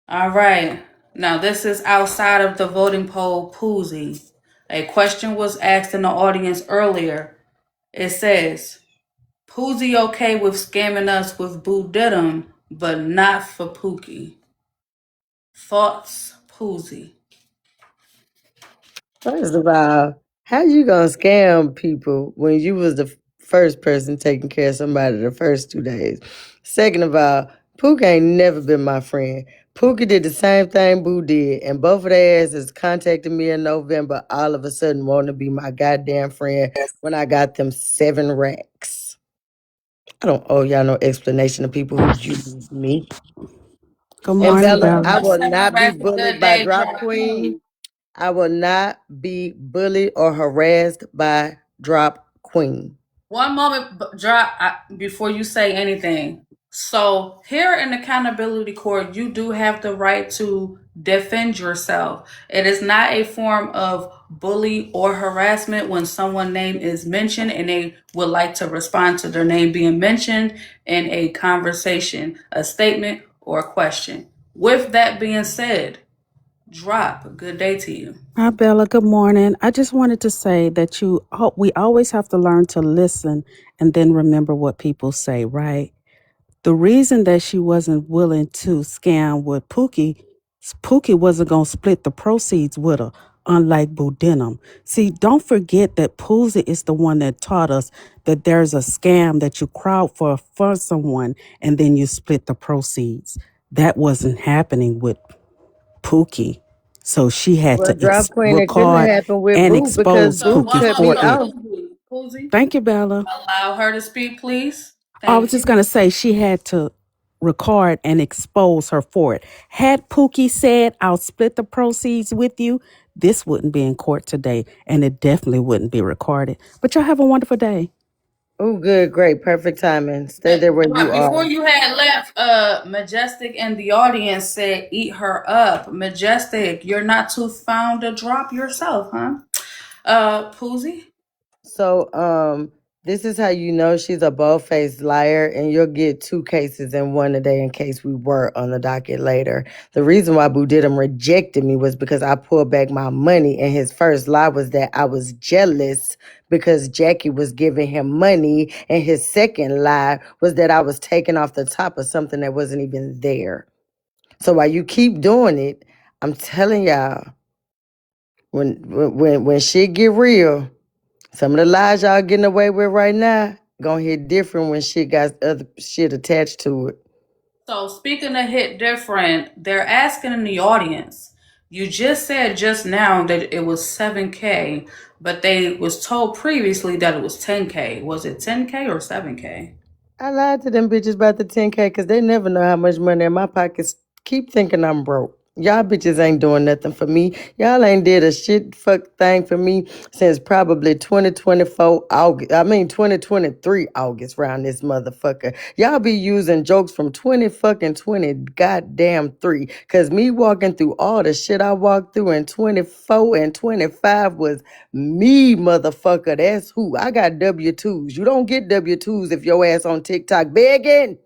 All right. Now, this is outside of the voting poll, Poozy. A question was asked in the audience earlier. It says, Poozy okay with scamming us with Boo Diddum, but not for Pookie? Thoughts, Poozy? First of all, how you gonna scam people when you was the first person taking care of somebody the first 2 days? Second of all, Pookie ain't never been my friend. Pookie did the same thing Boo did, and both of their asses contacted me in November, all of a sudden wanting to be my goddamn friend when I got them 7 racks. I don't owe y'all no explanation of people who use me. Good And morning, Bella, I Bella. will not be That's a bullied good by day, Drop Drop Queen. Queen. I will not be bullied or harassed by Drop Queen. One moment, before you say anything. So, here in accountability court, you do have the right to defend yourself. It is not a form of bully or harassment when someone's name is mentioned and they would like to respond to their name being mentioned in a conversation, a statement, or a question. With that being said, Drop, good day to you. Hi, Bella. Good morning. I just wanted to say that we always have to learn to listen and then remember what people say, right? The reason that she wasn't willing to scam with Pookie wasn't going to split the proceeds with her, unlike Boo Denham. See, don't forget that Poozie is the one that taught us that there's a scam that you crowd for someone and then you split the proceeds. That wasn't happening with Pookie. So she had Well, to Drop Queen, it couldn't record happen with and Boo because expose So, Boo one Pookie cut for me moment, it. off. Poozie. Thank you, Bella. Allow her to speak, please. I was Thank just you. going to say she had to record and expose her for it. Had Pookie said, I'll split the proceeds with you, this wouldn't be in court today, and it definitely wouldn't be recorded. But y'all have a wonderful day. Oh, good, great, perfect timing. Stay there where you Before are. you had left, Majestic in the audience said, eat her up. Majestic, you're not too fond to drop yourself, huh? Poozie? So, this is how you know she's a bold-faced liar, and you'll get 2 cases in one a day in case we were on the docket later. The reason why Boo Diddum rejected me was because I pulled back my money, and his first lie was that I was jealous because Jackie was giving him money, and his second lie was that I was taking off the top of something that wasn't even there. So while you keep doing it, I'm telling y'all, when shit get real, some of the lies y'all getting away with right now gonna hit different when shit got other shit attached to it. So, speaking of hit different, they're asking in the audience. You just said just now that it was 7K, but they was told previously that it was 10K. Was it 10K or 7K? I lied to them bitches about the 10K because they never know how much money in my pockets. Keep thinking I'm broke. Y'all bitches ain't doing nothing for me. Y'all ain't did a shit fuck thing for me since probably 2024 August. 2023 August round this motherfucker. Y'all be using jokes from 20 goddamn 3. Cause me walking through all the shit I walked through in 24 and 25 was me, motherfucker. That's who. I got W-2s. You don't get W-2s if your ass on TikTok begging.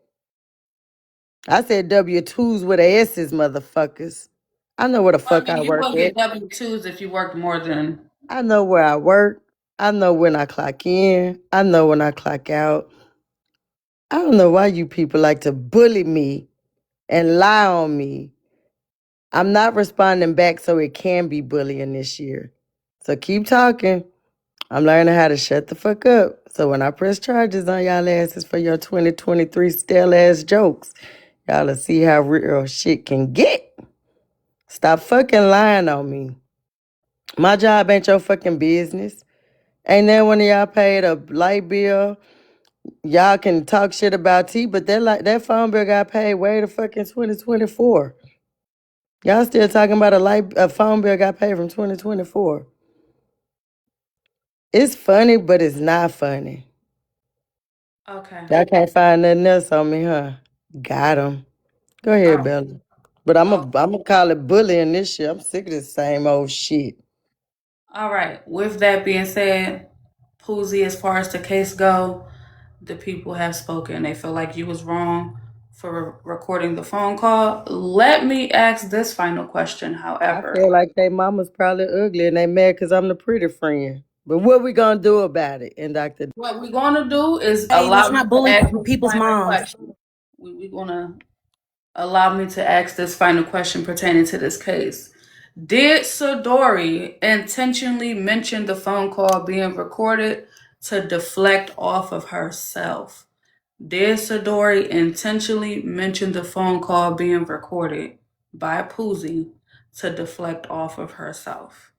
I said W-2s with S's, motherfuckers. I know where the Well, I fuck mean, I you work will at. get W-2s if you work more than... I know where I work. I know when I clock in. I know when I clock out. I don't know why you people like to bully me and lie on me. I'm not responding back, so it can be bullying this year. So keep talking. I'm learning how to shut the fuck up. So when I press charges on y'all asses for your 2023 stale ass jokes, y'all will see how real shit can get. Stop fucking lying on me. My job ain't your fucking business. Ain't that one of y'all paid a light bill? Y'all can talk shit about T, but that phone bill got paid way the fucking 2024. Y'all still talking about a phone bill got paid from 2024. It's funny, but it's not funny. Okay. Y'all can't find nothing else on me, huh? Got him. Go ahead, Bella. But I'm gonna call it bullying this shit. I'm sick of this same old shit. All right. With that being said, Poozy, as far as the case go, the people have spoken. They feel like you was wrong for recording the phone call. Let me ask this final question, I however. feel like they mama's probably ugly and they mad because I'm the pretty friend. But what we gonna do about it? And Dr. What we're going to do is Hey, allow let's me not to bully ask this people's final moms. question. We're going to allow me to ask this final question pertaining to this case. Did Sadori intentionally mention the phone call being recorded to deflect off of herself? Did Sadori intentionally mention the phone call being recorded by Poozy to deflect off of herself?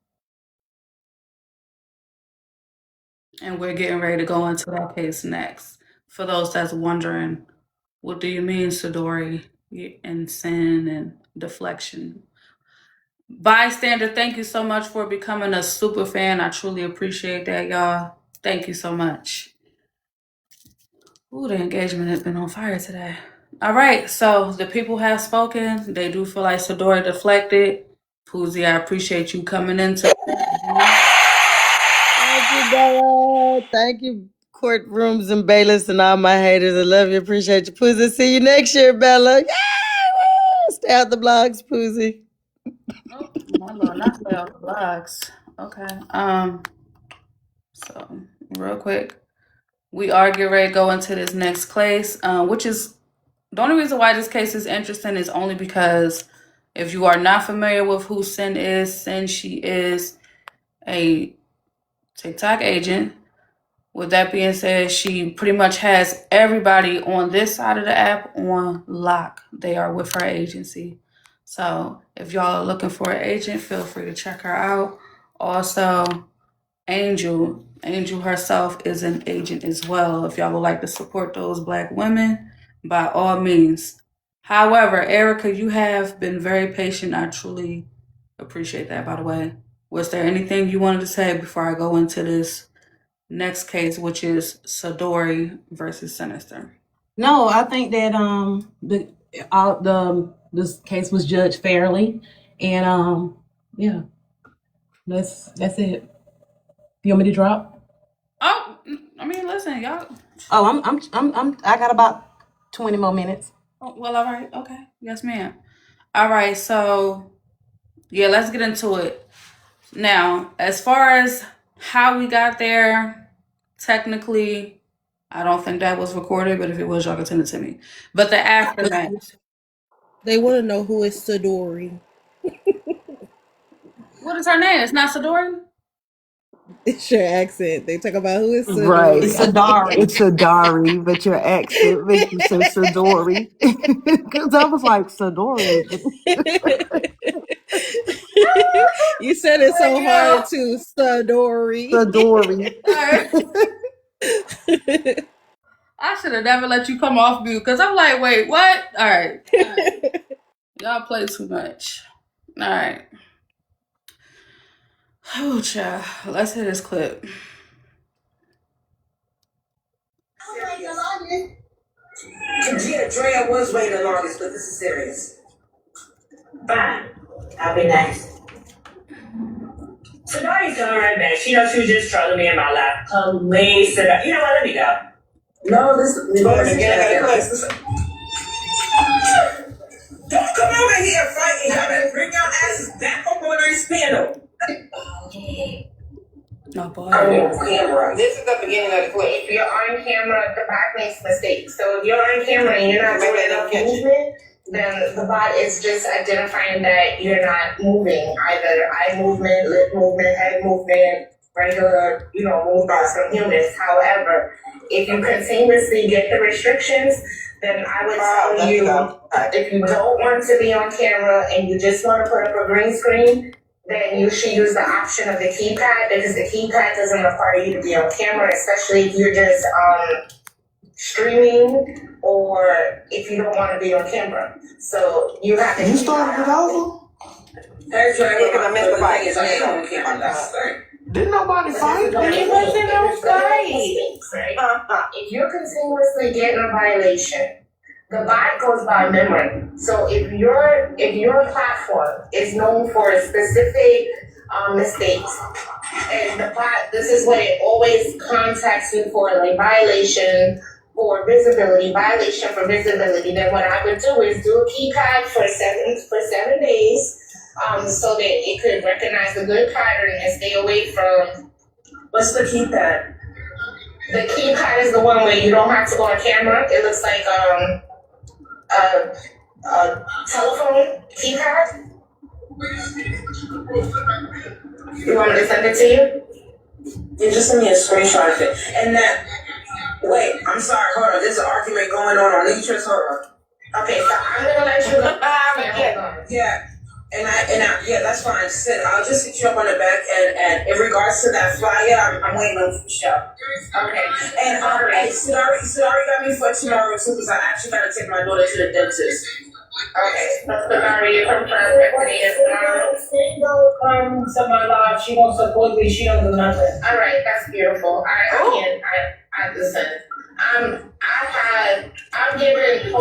And we're getting ready to go into that case next. For those that's wondering, what do you mean, Sadori, and sin and deflection? Bystander, thank you so much for becoming a super fan. I truly appreciate that, y'all. Thank you so much. Ooh, the engagement has been on fire today. All right, so the people have spoken. They do feel like Sadori deflected. Poozy, I appreciate you coming into. Thank you, Bella. Thank you, courtrooms and bailiffs and all my haters. I love you. Appreciate you, Poozy. See you next year, Bella. Yay! Stay out the blogs, Poozy. Oh, my lord, not stay off the blocks. Okay. So real quick, we are getting ready to go into this next case, which is the only reason why this case is interesting is only because if you are not familiar with who Sin is, she is a TikTok agent. With that being said, she pretty much has everybody on this side of the app on lock. They are with her agency. So if y'all are looking for an agent, feel free to check her out. Also, Angel herself is an agent as well. If y'all would like to support those Black women, by all means. However, Erica, you have been very patient. I truly appreciate that, by the way. Was there anything you wanted to say before I go into this next case, which is Sadori versus Sinister? No, I think that this case was judged fairly, and yeah, that's it. You want me to drop? Oh, I mean, listen, y'all. Oh, I got about 20 more minutes. Oh, well, all right, okay, yes, ma'am. All right, so yeah, let's get into it. Now, as far as how we got there, technically, I don't think that was recorded, but if it was, y'all can send it to me. But the aftermath. They want to know who is Sadori. What is her name? It's not Sadori? It's your accent. They talk about who is Sadori. Right. It's Sadari. It's Sadari, but your accent makes you say Sadori. Because I was like, Sadori. You said it so hard too, Sadori. Sadori. I should have never let you come off mute because I'm like, wait, what? All right. Y'all play too much. All right. Oh, child. Let's hit this clip. Yeah, Drea was waiting the longest, but this is serious. Fine. I'll be nice. Sadari's coming right back. She knows she was just trolling me in my life. Please, Sadari. You know what? Let me go. No, don't come over here fighting. Y'all better bring your asses back over on this panel. No, boy. I'm on camera. This is the beginning of the clip. If you're on camera, the bot makes mistakes. So if you're on camera and you're not doing enough movement, then the bot is just identifying that you're not moving. Either eye movement, lip movement, head movement, regular, movements from humans. However, if you continuously get the restrictions, then I would tell you, if you don't want to be on camera and you just want to put up a green screen, then you should use the option of the keypad, because the keypad doesn't require you to be on camera, especially if you're just streaming or if you don't want to be on camera. So you have to. You started it over? That's right. Because I missed the fight. It's on camera. Didn't nobody fight? It wasn't no fight. If you're continuously getting a violation, the bot goes by memory. So if your platform is known for specific mistakes, and the bot, this is what it always contacts you for, like violation for visibility, violation for visibility, then what I would do is do a keypad for 7 days. So that it could recognize the good pattern and stay away from. What's the keypad? The keypad is the one where you don't have to go on camera. It looks like a telephone keypad. You want me to send it to you? You just send me a screenshot of it. And that. Wait, I'm sorry. Hold on. There's an argument going on Leatress. Hold on. Okay, so I'm gonna let you go. Yeah. And I, yeah, that's fine. Sid, I'll just hit you up on the back and in regards to that flyer, I'm waiting on the show. Okay. And Sidari got me for tomorrow too, because I actually gotta take my daughter to the dentist. Okay. So Sidari, you confirmed that today is tomorrow. Single comes to my life. She won't support me. She don't do nothing. All right, that's beautiful. I listen. I'm giving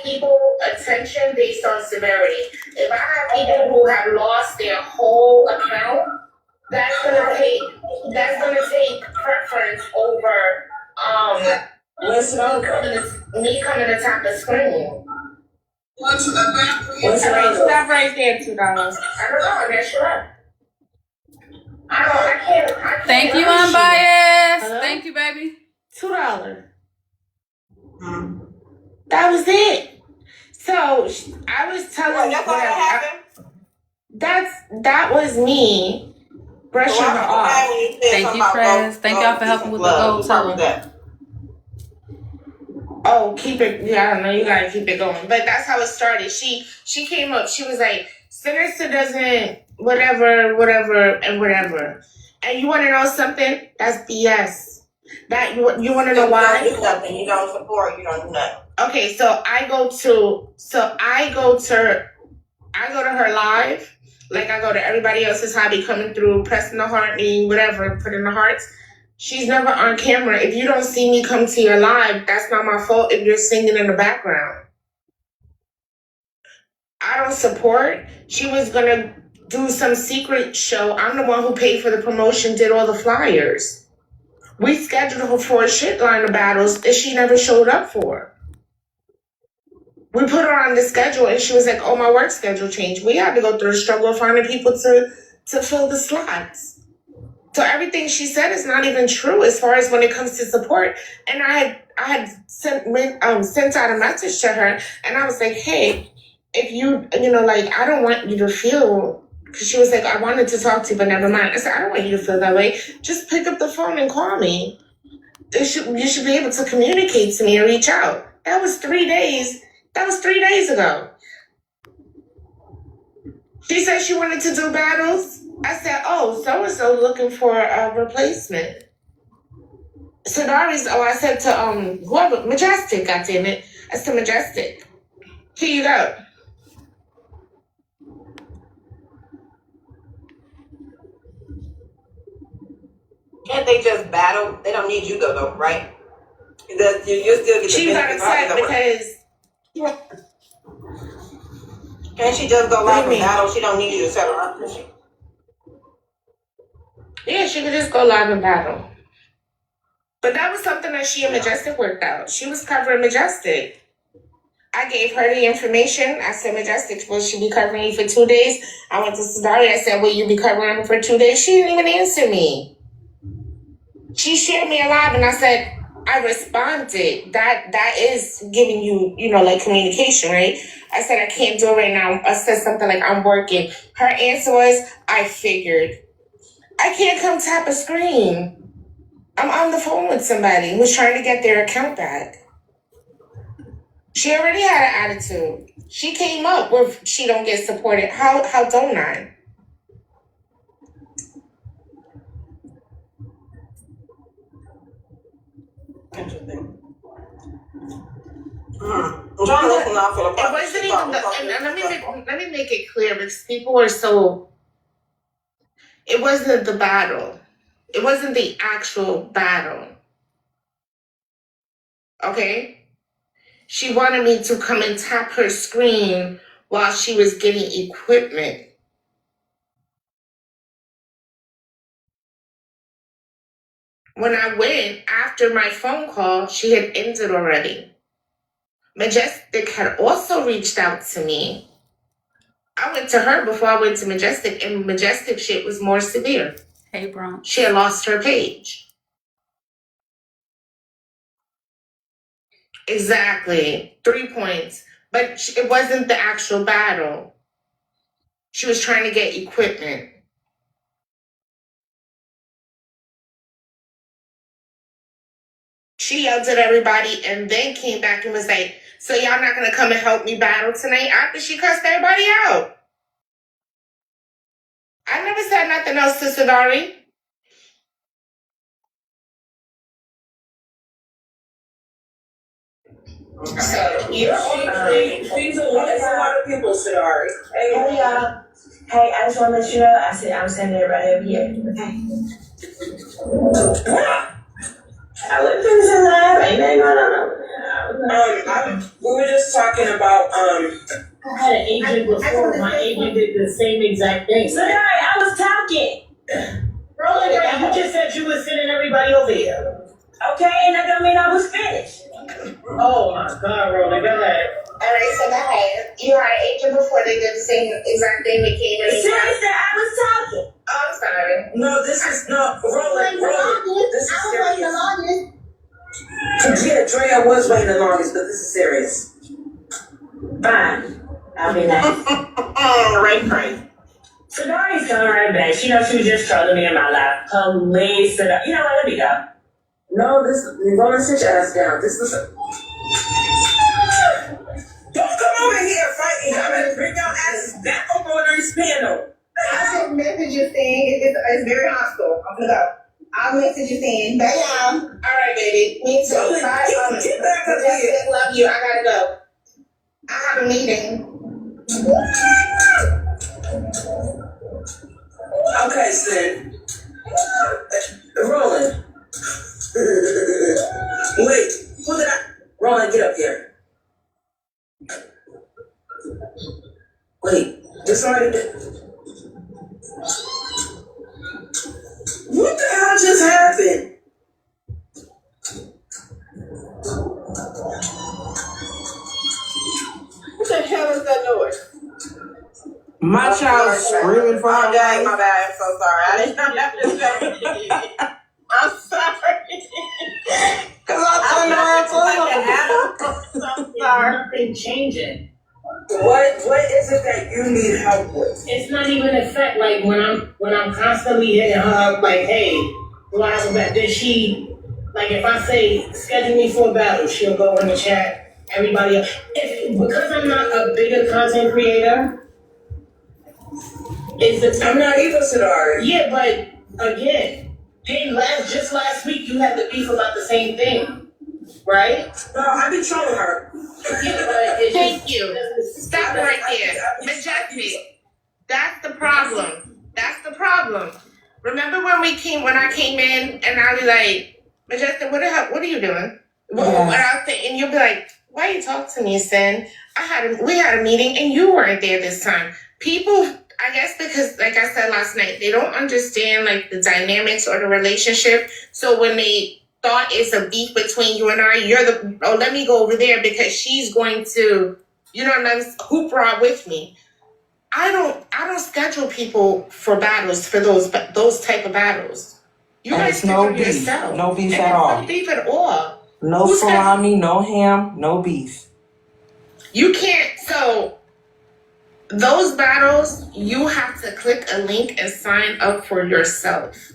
people attention based on severity. If I have people who have lost their whole account, that's gonna take preference over me coming to top the screen. What's the Stop right there, $2. I don't know, that's right. I can't. Thank you, Unbiased. Thank you, baby. $2. That was it. So I was telling you that was me brushing her off. Thank you, Prez. Thank y'all for helping with the goal too. Oh, keep it. Yeah, I know you gotta keep it going. But that's how it started. She came up. She was like, Sinister doesn't whatever. And you want to know something? That's BS. That you want to know why? You don't do nothing. You don't support. You don't do nothing. Okay, so I go to her live, like I go to everybody else's hobby, coming through, pressing the heart, meaning whatever, putting the hearts. She's never on camera. If you don't see me come to your live, that's not my fault if you're singing in the background. I don't support. She was gonna do some secret show. I'm the one who paid for the promotion, did all the flyers. We scheduled her for a shit line of battles that she never showed up for. We put her on the schedule and she was like, oh, my work schedule changed. We had to go through the struggle of finding people to fill the slots. So everything she said is not even true as far as when it comes to support. And I had sent out a message to her and I was like, hey, if I don't want you to feel, because she was like, I wanted to talk to you, but never mind. I said, I don't want you to feel that way. Just pick up the phone and call me. You should be able to communicate to me or reach out. That was 3 days. That was 3 days ago. She said she wanted to do battles. I said, oh, so-and-so looking for a replacement. Sidari's, I said to whoever, Majestic, goddammit. I said, Majestic, here you go. Can't they just battle? They don't need you though, right? You still get she got upset because. Can't she just go live and battle? She don't need you to set her up, does she? Yeah, she could just go live and battle. But that was something that she and Majestic worked out. She was covering Majestic. I gave her the information. I said, Majestic, will she be covering you for 2 days? I went to Sidari. I said, will you be covering her for 2 days? She didn't even answer me. She shared me a live and I said, I responded. That is giving you, like communication, right? I said, I can't do it right now. I said something like, I'm working. Her answer was, I figured. I can't come tap a screen. I'm on the phone with somebody who's trying to get their account back. She already had an attitude. She came up with she don't get supported. How don't I? Interesting. I'm trying to listen now for the It wasn't even the, and let me make it clear because people were so. It wasn't the battle. It wasn't the actual battle. Okay? She wanted me to come and tap her screen while she was getting equipment. When I went after my phone call, she had ended already. Majestic had also reached out to me. I went to her before I went to Majestic, and Majestic shit was more severe. Hey, bro. She had lost her page. Exactly. 3 points. But it wasn't the actual battle. She was trying to get equipment. She yelled at everybody and then came back and was like, so y'all not going to come and help me battle tonight after she cussed everybody out? I never said nothing else to Sadari. So, She's a lot of people, Sadari. Hey y'all. Hey, I just want to let you know, I said I'm sending everybody over here. I went through this live. Ain't nothing going on. We were just talking about I had an agent before. My agent did the same exact thing. Sorry, I was talking. Roland, you just said you were sending everybody over here. Okay, and that don't mean I was finished. Oh my God, Roland, go ahead. Alright, so go ahead. You had an agent before they did the same exact thing that came in. Seriously, I was talking. Oh, I'm sorry. no, this is no Roland. This is serious. Yeah, Drea was waiting the longest, but this is serious. Fine. I'll be nice. Right. Sadari's coming right back. She knows she was just trolling me in my life. Please, Sadari. You know what? Let me go. No, Roland, sit your ass down. This is don't come over here fighting. I'm gonna bring your asses back over on this panel. I just message you saying it's very hostile. I'm gonna go. I'll message you saying, bam. All right, baby. Me too. Roland, Bye. get back up here. Love you. I gotta go. I have a meeting. Okay, Sin. Roland. Wait, who did I? Roland, get up here. Wait, did somebody? What the hell just happened? What the hell is that noise? My child screaming for her life. My bad. I'm so sorry. I didn't know that. I'm sorry. Cause I turned around I'm sorry. Nothing changing. What is it that you need help with? It's not even a fact. Like when I'm constantly hitting her up, like, hey, do I have a battle? Then she, like, if I say schedule me for a battle, she'll go in the chat. Everybody else, because I'm not a bigger content creator. I'm not either, Sadari. Yeah, but again, just last week you had the beef about the same thing, right? No, I've been trolling her. Thank you. Stop right there. Majestic. That's the problem. That's the problem. Remember when I came in and I was like, Majestic, what are you doing? What I was saying, and you'll be like, why you talk to me, Sin? We had a meeting and you weren't there this time. People, I guess because, like I said last night, they don't understand like the dynamics or the relationship. So when they thought it's a beef between you and I, let me go over there because she's going to, hoopra with me. I don't schedule people for battles for those type of battles. You And guys it's no schedule beef. yourself. No beef And at it's all. no beef at all. No Who's salami, no ham, no beef. You can't. So those battles, you have to click a link and sign up for yourself.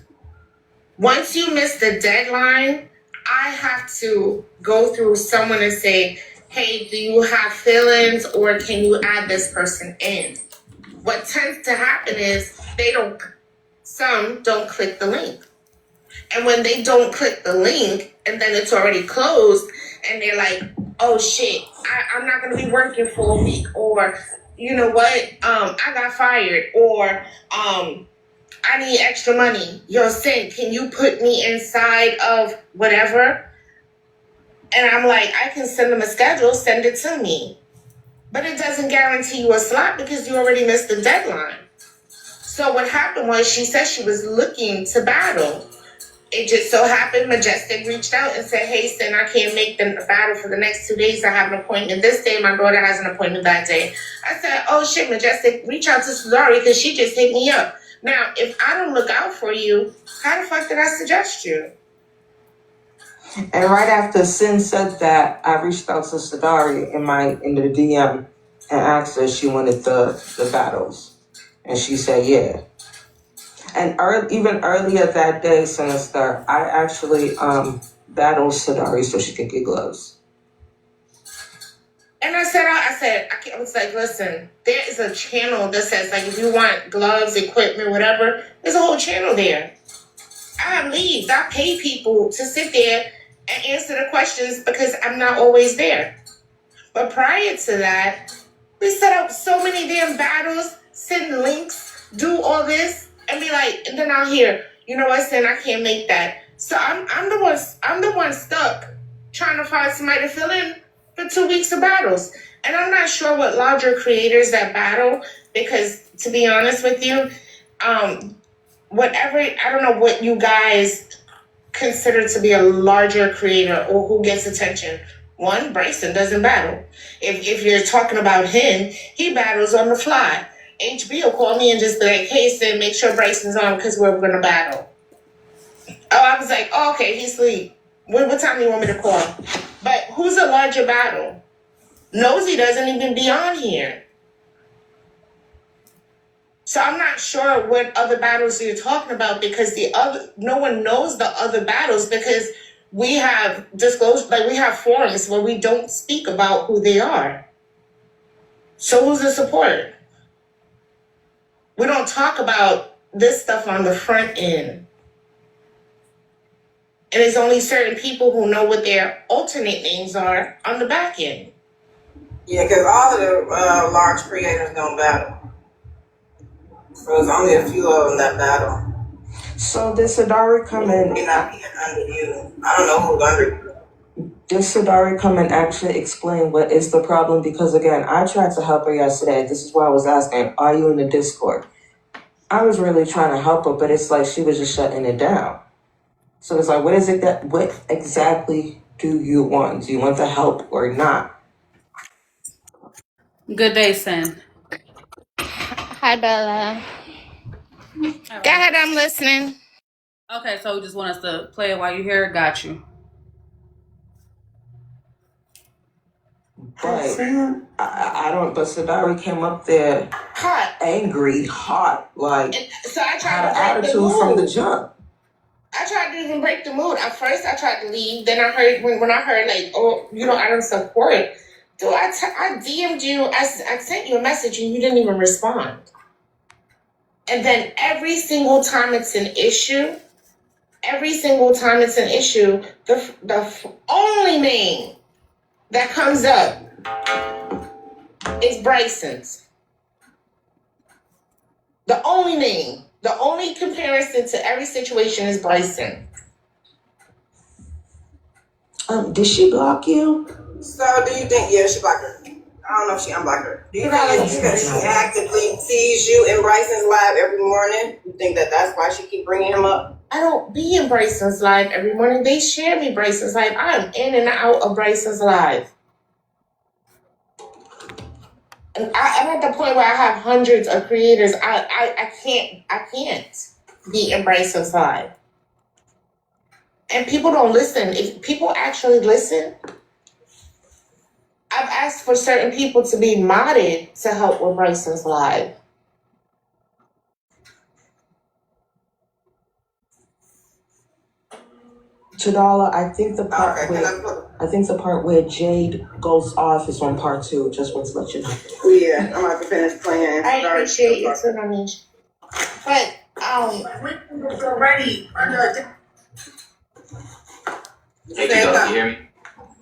Once you miss the deadline, I have to go through someone and say, hey, do you have feelings or can you add this person in? What tends to happen is some don't click the link. And when they don't click the link and then it's already closed and they're like, oh shit, I'm not going to be working for a week, or you know what, I got fired, or I need extra money. Yo, Sin, can you put me inside of whatever? And I'm like, I can send them a schedule, send it to me. But it doesn't guarantee you a slot because you already missed the deadline. So what happened was she said she was looking to battle. It just so happened Majestic reached out and said, hey, Sin, I can't make the battle for the next 2 days. I have an appointment this day. My daughter has an appointment that day. I said, oh, shit, Majestic, reach out to Sadari because she just hit me up. Now, if I don't look out for you, how the fuck did I suggest you? And right after Sin said that, I reached out to Sadari in the DM and asked her if she wanted the battles. And she said, yeah. And even earlier that day, Sinister, I actually battled Sadari so she could get gloves. And I was like, listen, there is a channel that says, like, if you want gloves, equipment, whatever, there's a whole channel there. I have leads. I pay people to sit there and answer the questions because I'm not always there. But prior to that, we set up so many damn battles, send links, do all this, and be like, and then I'll hear, you know what, Sin, I can't make that. So I'm the one stuck trying to find somebody to fill in for 2 weeks of battles. And I'm not sure what larger creators that battle, because to be honest with you, I don't know what you guys consider to be a larger creator or who gets attention. One, Bryson doesn't battle. If you're talking about him, he battles on the fly. HB will call me and just be like, hey, Sin, make sure Bryson's on because we're going to battle. Oh, I was like, oh, okay, he's asleep. What time do you want me to call? But who's a larger battle? Nosy doesn't even be on here. So I'm not sure what other battles you're talking about because no one knows the other battles because we have disclosed, like we have forums where we don't speak about who they are. So who's the support? We don't talk about this stuff on the front end. And it's only certain people who know what their alternate names are on the back end. Yeah, because all of the large creators don't battle. So there's only a few of them that battle. So did Sadari come in? They're not being under you. I don't know who's under you. Did Sadari come and actually explain what is the problem? Because again, I tried to help her yesterday. This is why I was asking, are you in the Discord? I was really trying to help her, but it's like she was just shutting it down. So it's like, what exactly do you want? Do you want the help or not? Good day, Sin. Hi, Bella. Go ahead, I'm listening. Okay, so you just want us to play it while you're here? Got you. But I don't. But Sadari came up there angry, hot, like So I tried had to an break the attitude from the mood. jump. I tried to even break the mood. At first, I tried to leave. Then I heard when I heard like, oh, I don't support. Dude, I DM'd you. I sent you a message and you didn't even respond. And then every single time it's an issue, the only name that comes up is Bryson's. The only name, the only comparison to every situation is Bryson. Did she block you? So do you think, yeah, she blocked her. I don't know if she unblocked her. Do you think it's because she actively sees you in Bryson's live every morning? You think that's why she keep bringing him up? I don't be in Bryson's live every morning. They share me Bryson's live. I'm in and out of Bryson's live. And I'm at the point where I have hundreds of creators. I can't be in Bryson's live. And people don't listen. If people actually listen, I've asked for certain people to be modded to help with Bryson's live. Tadala, I think the part Okay, the part where Jade goes off is on part 2. Just want to let you know. yeah, I'm about to finish playing. I appreciate you too, Namish. But Ready. Hey, can you hear me?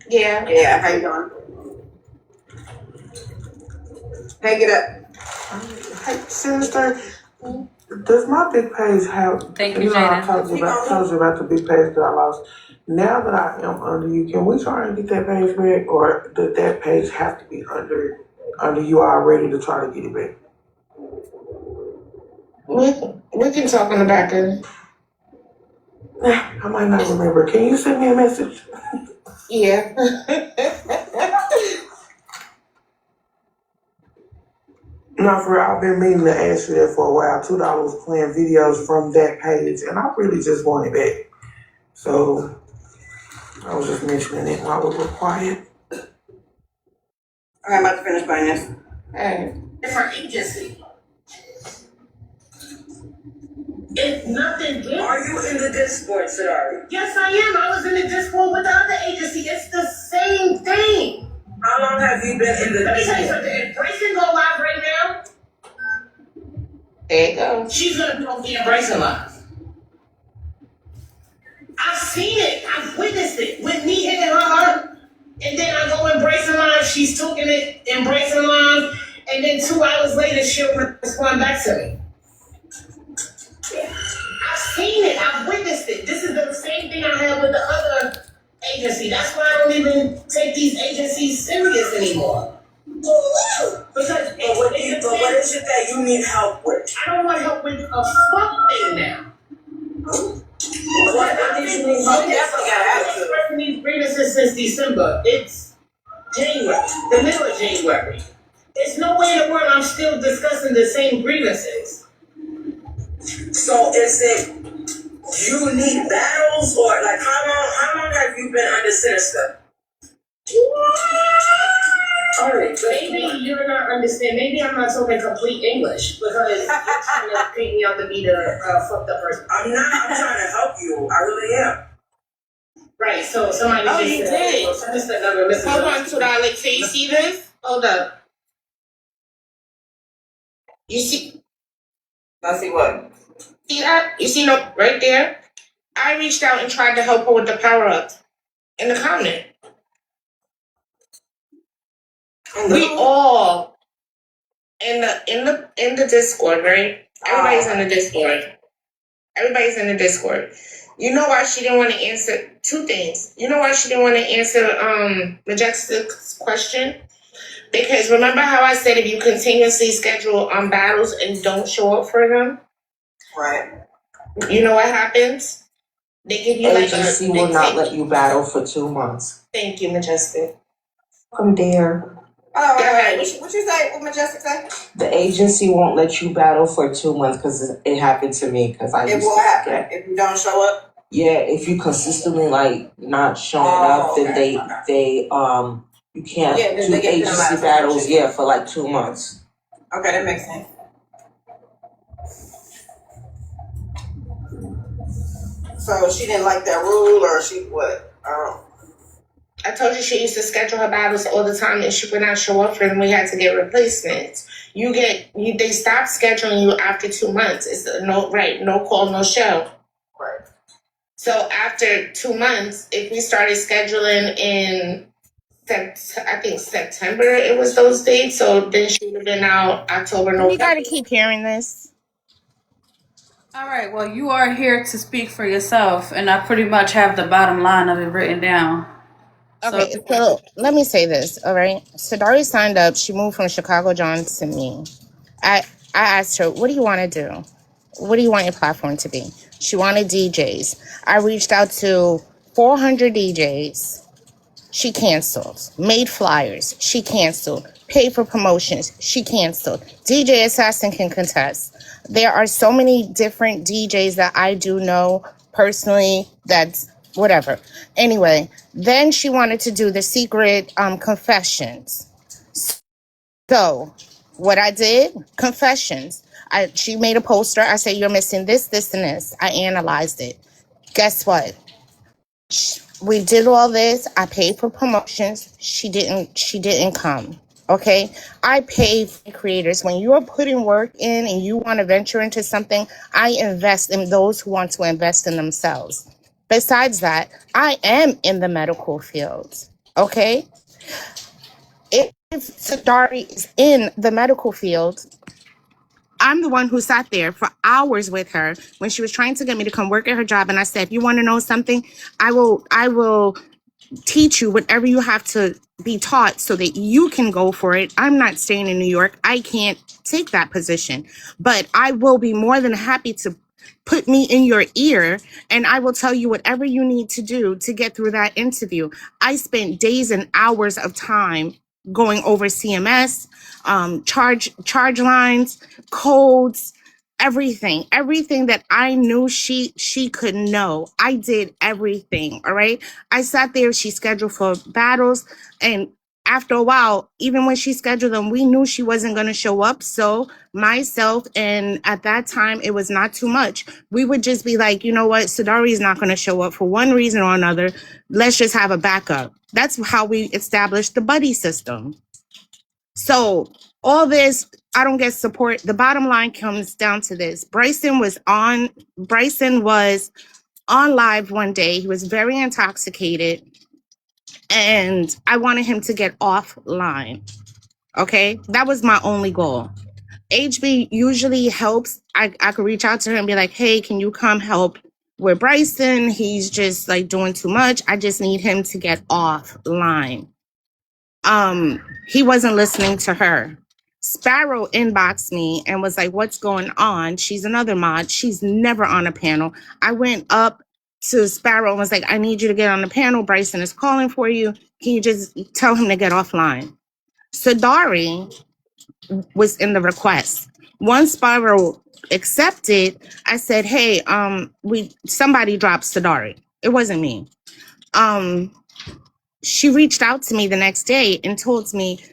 yeah. Yeah, how you doing? Hey, get up. Hey, sister, does my big page have? Thank you, You know, I Jaden. told you about the big page that I lost. Now that I am under you, can we try and get that page back, or does that page have to be under you already to try to get it back? We can talk on the back end. I might not remember. Can you send me a message? Yeah. No, for real, I've been meaning to ask you that for a while. $2 was playing videos from that page, and I really just want it back. So I was just mentioning it while we were quiet. I'm about to finish playing this. Alright. Different agency. It's nothing good. Are you in the Discord, Sadari? Yes, I am. I was in the Discord with the other agency. It's the same thing. How long have you been in the Let me tell you Discord? something. If Bryson go live right now, There you go. she's gonna go get Bryson live. I've seen it. I've witnessed it with me hitting her up, and then I go in Bryson live. She's talking it in Bryson live, and then 2 hours later she'll respond back to me. I've seen it. I've witnessed it. This is the same thing I had with the other agency. That's why I don't even take these agencies serious anymore. Because But what is it that you need help with? I don't want help with a fuck thing now. What did you need help? You definitely gotta I've ask been her. expressing these grievances since December. It's January, the middle of January. There's no way in the world I'm still discussing the same grievances. So is it you need battles, or like how long have you been under Sinister? Alright, Maybe you're not understanding. Maybe I'm not talking complete English because you're trying to paint me out to be the fucked up person. I'm not. I'm trying to help you. I really am. Right. So somebody Oh, just you said, did. "Oh, Sinister never misses Hold a-" on, $2. So you see this? Hold up. You see? Let's see what. See that? You see no right there? I reached out and tried to help her with the power up in the comment. We all in the Discord, right? Everybody's in the Discord. Everybody's in the Discord. You know why she didn't want to answer two things. You know why she didn't want to answer Majestic's question? Because remember how I said if you continuously schedule battles and don't show up for them, Right. you know what happens? They give you like Agency will not let you battle for 2 months. Thank you, Majestic. Come there. Oh, wait. What you say? What Majestic say? The agency won't let you battle for 2 months because it happened to me. Because I It used will to happen get. if you don't show up. Yeah, if you consistently like not showing up, then they you can't Yeah, then do they get agency penalized. battles. Yeah, for like 2 months. Okay, that makes sense. So she didn't like that rule, or she what? I told you she used to schedule her battles all the time and she would not show up for them. We had to get replacements. They stopped scheduling you after 2 months. It's no call, no show. Right. So after 2 months, if we started scheduling in I think September, it was those dates. So then she would have been out October, November. You gotta keep hearing this. All right, well, you are here to speak for yourself, and I pretty much have the bottom line of it written down. Okay, so let me say this, all right? Sadari signed up. She moved from Chicago John to me. I asked her, what do you want to do? What do you want your platform to be? She wanted DJs. I reached out to 400 DJs. She canceled. Made flyers. She canceled. Paid for promotions. She canceled. DJ Assassin can contest. There are so many different DJs that I do know personally that's whatever. Anyway, then she wanted to do the secret confessions. So what I did, confessions. She made a poster. I said, you're missing this, this, and this. I analyzed it. Guess what? We did all this. I paid for promotions. She didn't come. Okay. I pay for creators. When you're putting work in and you want to venture into something, I invest in those who want to invest in themselves. Besides that, I am in the medical field. Okay. If Sadari is in the medical field, I'm the one who sat there for hours with her when she was trying to get me to come work at her job. And I said, you want to know something? I will teach you whatever you have to be taught so that you can go for it. I'm not staying in New York. I can't take that position, but I will be more than happy to put me in your ear and I will tell you whatever you need to do to get through that interview. I spent days and hours of time going over CMS, charge lines, codes, everything that I knew she could know. I did everything. All right. I sat there, she scheduled for battles, and after a while, even when she scheduled them, we knew she wasn't going to show up. So myself, and at that time, it was not too much. We would just be like, you know what? Sadari is not going to show up for one reason or another. Let's just have a backup. That's how we established the buddy system. So all this, I don't get support. The bottom line comes down to this. Bryson was on live one day. He was very intoxicated and I wanted him to get offline. Okay, that was my only goal. HB usually helps. I could reach out to her and be like, hey, can you come help with Bryson? He's just like doing too much. I just need him to get offline. He wasn't listening to her. Sparrow inboxed me and was like, what's going on? She's another mod. She's never on a panel. I went up to Sparrow and was like, I need you to get on the panel. Bryson is calling for you. Can you just tell him to get offline? Sadari was in the request. Once Sparrow accepted, I said, hey, somebody dropped Sadari. It wasn't me. She reached out to me the next day and told me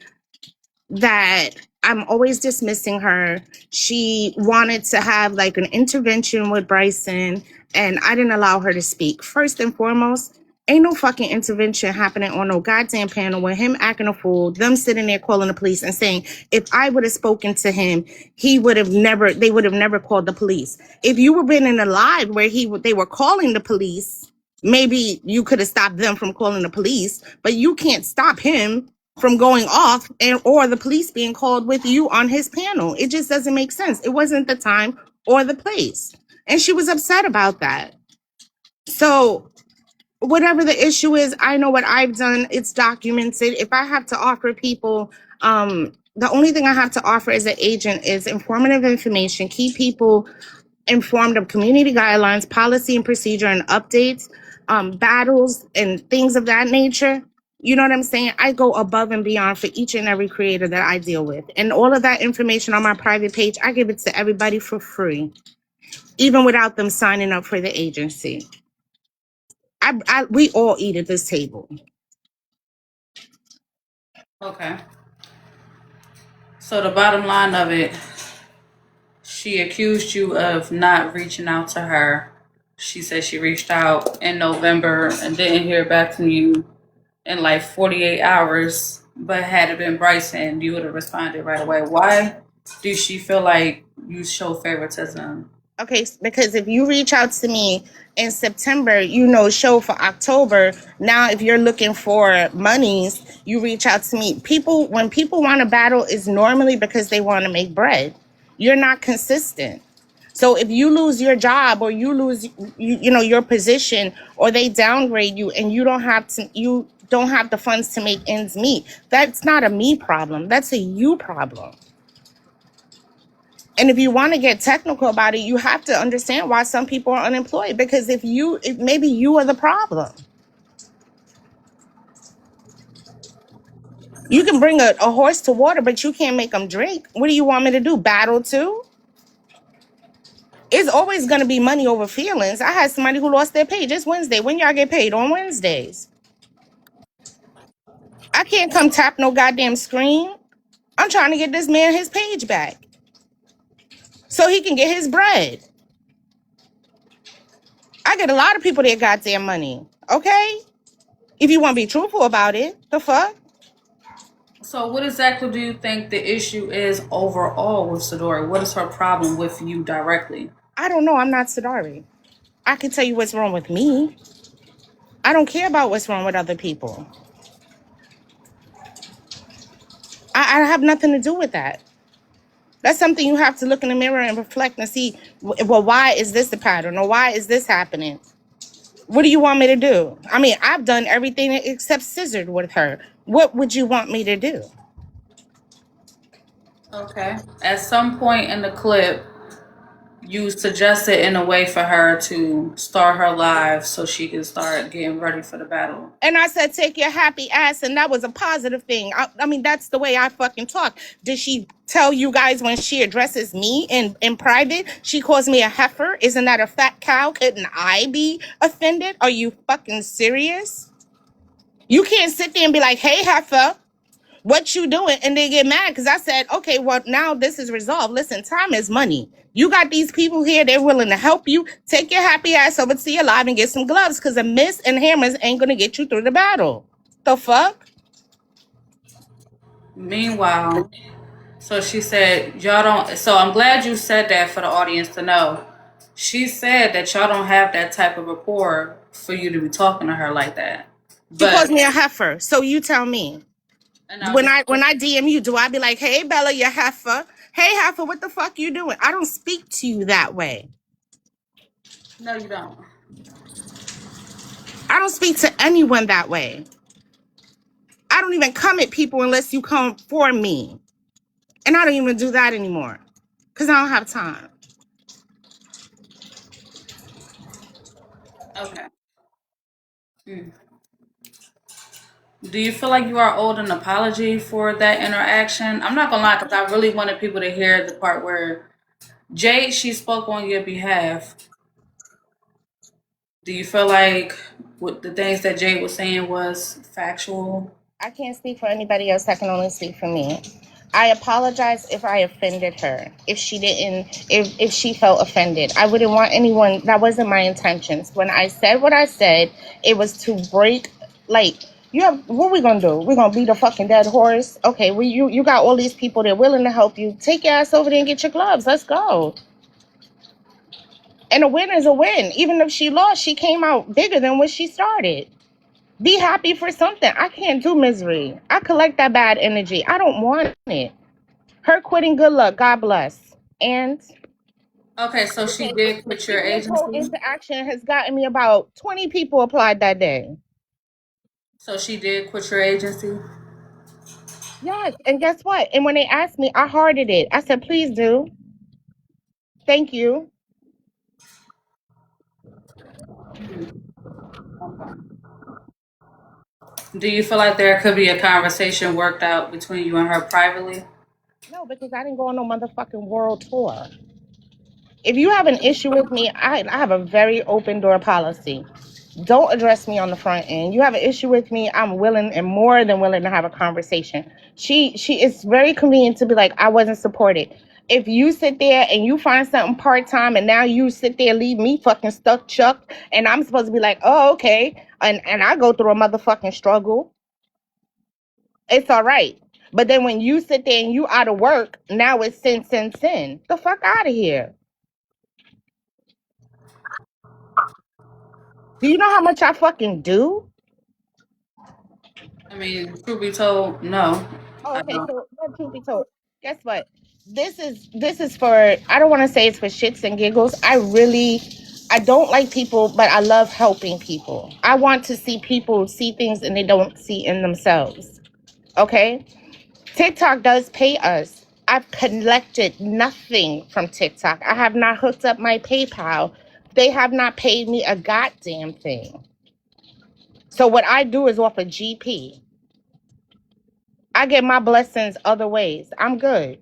that I'm always dismissing her. She wanted to have like an intervention with Bryson and I didn't allow her to speak. First and foremost, ain't no fucking intervention happening on no goddamn panel with him acting a fool, them sitting there calling the police and saying, if I would have spoken to him, they would have never called the police. If you were been in a live where they were calling the police, maybe you could have stopped them from calling the police, but you can't stop him from going off or the police being called with you on his panel. It just doesn't make sense. It wasn't the time or the place. And she was upset about that. So whatever the issue is, I know what I've done. It's documented. If I have to offer people, the only thing I have to offer as an agent is informative information, keep people informed of community guidelines, policy and procedure and updates, battles and things of that nature. You know what I'm saying? I go above and beyond for each and every creator that I deal with. And all of that information on my private page, I give it to everybody for free, even without them signing up for the agency. We all eat at this table. Okay. So the bottom line of it, she accused you of not reaching out to her. She said she reached out in November and didn't hear back from you in like 48 hours, but had it been Bryson, you would have responded right away. Why do she feel like you show favoritism? Okay, because if you reach out to me in September, show for October. Now, if you're looking for monies, you reach out to me. When people want to battle, is normally because they want to make bread. You're not consistent. So if you lose your job or you lose, your position, or they downgrade you and you don't have the funds to make ends meet, that's not a me problem. That's a you problem. And if you want to get technical about it, you have to understand why some people are unemployed. Because maybe you are the problem. You can bring a horse to water, but you can't make them drink. What do you want me to do? Battle too? It's always going to be money over feelings. I had somebody who lost their pay just Wednesday. When y'all get paid? On Wednesdays. I can't come tap no goddamn screen. I'm trying to get this man his page back so he can get his bread. I get a lot of people their goddamn money. Okay? If you want to be truthful about it, the fuck? So what exactly do you think the issue is overall with Sadori? What is her problem with you directly? I don't know. I'm not Sadari. I can tell you what's wrong with me. I don't care about what's wrong with other people. I have nothing to do with that. That's something you have to look in the mirror and reflect and see, well, why is this the pattern? Or why is this happening? What do you want me to do? I mean, I've done everything except scissored with her. What would you want me to do? Okay. At some point in the clip, you suggested in a way for her to start her live so she can start getting ready for the battle. And I said, take your happy ass. And that was a positive thing. I mean, that's the way I fucking talk. Did she tell you guys when she addresses me in private, she calls me a heifer? Isn't that a fat cow? Couldn't I be offended? Are you fucking serious? You can't sit there and be like, hey, heifer, what you doing? And they get mad because I said, okay, well, now this is resolved. Listen, time is money. You got these people here, they're willing to help you. Take your happy ass over to your live and get some gloves because a miss and hammers ain't going to get you through the battle. The fuck? Meanwhile, so she said, y'all don't, so I'm glad you said that for the audience to know. She said that y'all don't have that type of rapport for you to be talking to her like that. She calls me a heifer, so you tell me. When I DM you, do I be like, hey, Bella, you heifer? Hey, heifer, what the fuck you doing? I don't speak to you that way. No, you don't. I don't speak to anyone that way. I don't even come at people unless you come for me. And I don't even do that anymore because I don't have time. Okay. Do you feel like you are owed an apology for that interaction? I'm not gonna lie, because I really wanted people to hear the part where Jade, she spoke on your behalf. Do you feel like what the things that Jade was saying was factual? I can't speak for anybody else. I can only speak for me. I apologize if I offended her. If she didn't, if she felt offended, I wouldn't want anyone. That wasn't my intentions. When I said what I said, it was to break. Like, you have, what we gonna do? We gonna beat a fucking dead horse? Okay, well, you got all these people that are willing to help you. Take your ass over there and get your gloves. Let's go. And a win is a win. Even if she lost, she came out bigger than when she started. Be happy for something. I can't do misery. I collect that bad energy. I don't want it. Her quitting, good luck. God bless. And Okay, so she did quit your this whole agency. interaction has gotten me about 20 people applied that day. So she did quit your agency. Yes, and guess what? And when they asked me, I hearted it. I said, please do. Thank you. Do you feel like there could be a conversation worked out between you and her privately? No, because I didn't go on no motherfucking world tour. If you have an issue with me, I have a very open door policy. Don't address me on the front end. You have an issue with me, I'm willing and more than willing to have a conversation. She is very convenient to be like, I wasn't supported. If you sit there and you find something part-time and now you sit there, leave me fucking stuck, Chuck, and I'm supposed to be like, oh, okay. And I go through a motherfucking struggle. It's all right. But then when you sit there and you out of work, now it's sin. The fuck out of here. Do you know how much I fucking do? I mean, truth be told, no. Oh, okay, so truth be told, guess what? This is for, I don't want to say it's for shits and giggles. I don't like people, but I love helping people. I want to see people see things and they don't see in themselves. Okay? TikTok does pay us. I've collected nothing from TikTok. I have not hooked up my PayPal. They have not paid me a goddamn thing. So what I do is offer GP. I get my blessings other ways. I'm good.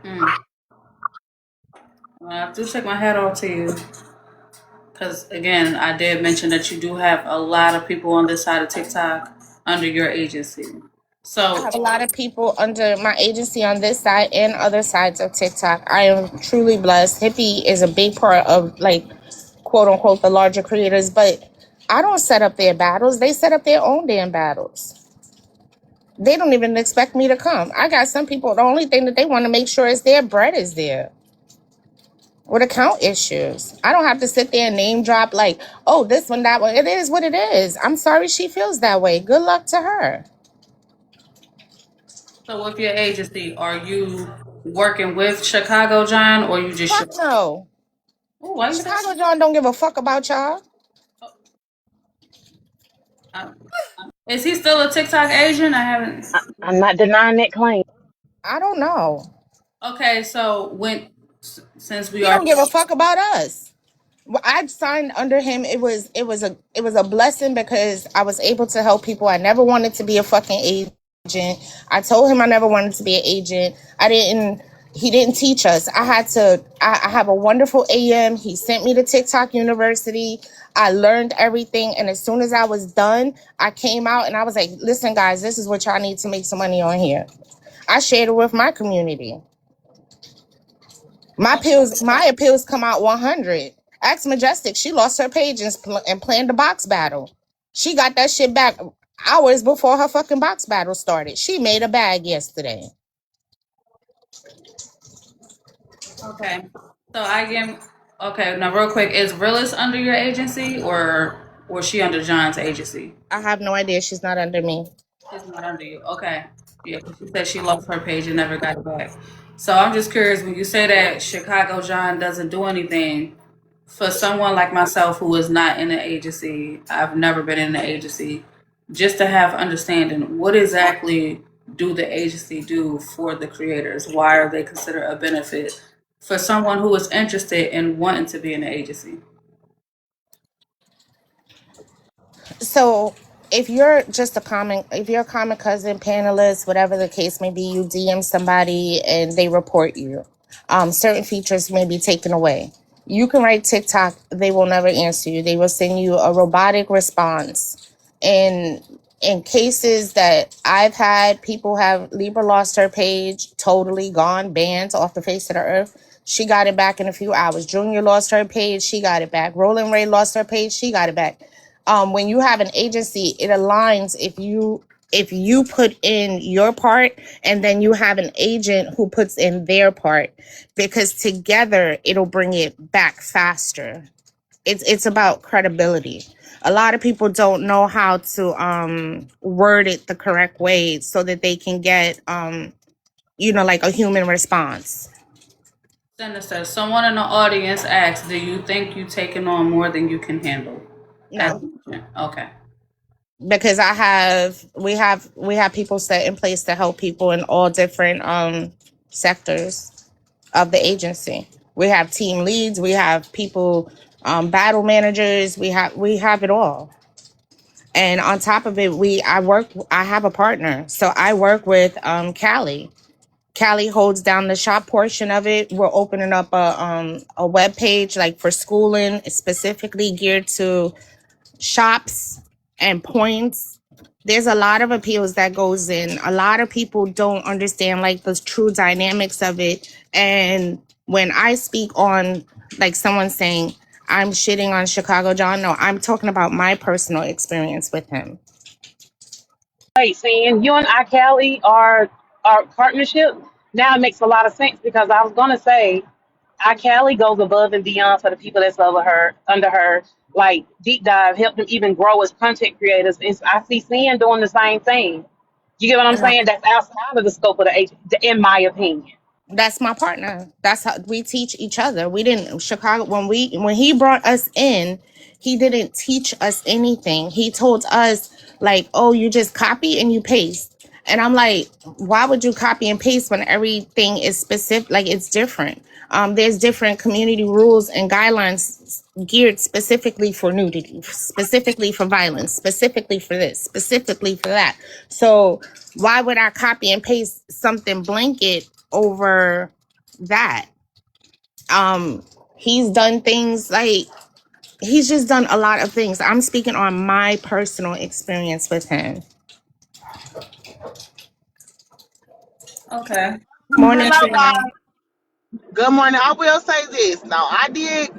Well, I do take my hat off to you. Because, again, I did mention that you do have a lot of people on this side of TikTok under your agency. So I have a lot of people under my agency on this side and other sides of TikTok. I am truly blessed. Hippie is a big part of, like, quote unquote the larger creators, but I don't set up their battles. They set up their own damn battles. They don't even expect me to come. I got some people, the only thing that they want to make sure is their bread is there. With account issues. I don't have to sit there and name drop like, oh, this one, that one. It is what it is. I'm sorry she feels that way. Good luck to her. So with your agency, are you working with Chicago John or you just Fuck no. Oh, why you say Chicago John don't give a fuck about y'all. Is he still a TikTok agent? I haven't. I'm not denying that claim. I don't know. Okay, so since we He are don't give a fuck about us. Well, I signed under him. It was a blessing because I was able to help people. I never wanted to be a fucking agent. I told him I never wanted to be an agent. He didn't teach us. I have a wonderful AM. He sent me to TikTok University. I learned everything. And as soon as I was done, I came out and I was like, listen, guys, this is what y'all need to make some money on here. I shared it with my community. My appeals come out 100. Ask Majestic. She lost her page and planned a box battle. She got that shit back hours before her fucking box battle started. She made a bag yesterday. Okay. So okay, now real quick, is Realist under your agency or was she under John's agency? I have no idea. She's not under me. She's not under you. Okay. Yeah, 'cause she said she lost her page and never got it back. So I'm just curious, when you say that Chicago John doesn't do anything, for someone like myself who is not in an agency, I've never been in an agency, just to have understanding, what exactly do the agency do for the creators? Why are they considered a benefit for someone who is interested in wanting to be in an agency? So if you're a common cousin, panelist, whatever the case may be, you DM somebody and they report you. Certain features may be taken away. You can write TikTok, they will never answer you. They will send you a robotic response. In cases that I've had, people have Libra lost her page, totally gone, banned off the face of the earth. She got it back in a few hours. Junior lost her page, she got it back. Roland Ray lost her page, she got it back. When you have an agency, it aligns if you put in your part and then you have an agent who puts in their part, because together it'll bring it back faster. It's about credibility. A lot of people don't know how to word it the correct way so that they can get like a human response. Sinister, someone in the audience asked, do you think you taking on more than you can handle? No. Okay. Because we have people set in place to help people in all different sectors of the agency. We have team leads, we have people, battle managers, we have it all. And on top of it, I have a partner. So I work with Callie. Callie holds down the shop portion of it. We're opening up a web page like for schooling, specifically geared to shops and points. There's a lot of appeals that goes in. A lot of people don't understand like the true dynamics of it. And when I speak on like someone saying I'm shitting on Chicago John, no, I'm talking about my personal experience with him. Right, seeing you and I, Callie, our partnership now it makes a lot of sense because I was gonna say Callie goes above and beyond for the people that's under her, like deep dive, help them even grow as content creators. And I see Sin doing the same thing. You get what I'm saying? That's outside of the scope of the agency, in my opinion. That's my partner. That's how we teach each other. We didn't Chicago when he brought us in, he didn't teach us anything. He told us like, oh, you just copy and you paste. And I'm like, why would you copy and paste when everything is specific? Like it's different. There's different community rules and guidelines geared specifically for nudity, specifically for violence, specifically for this, specifically for that. So why would I copy and paste something blanket over that? He's done things like he's just done a lot of things. I'm speaking on my personal experience with him. Okay. Morning, Hello, Trina. Good morning. I will say this. Now, I did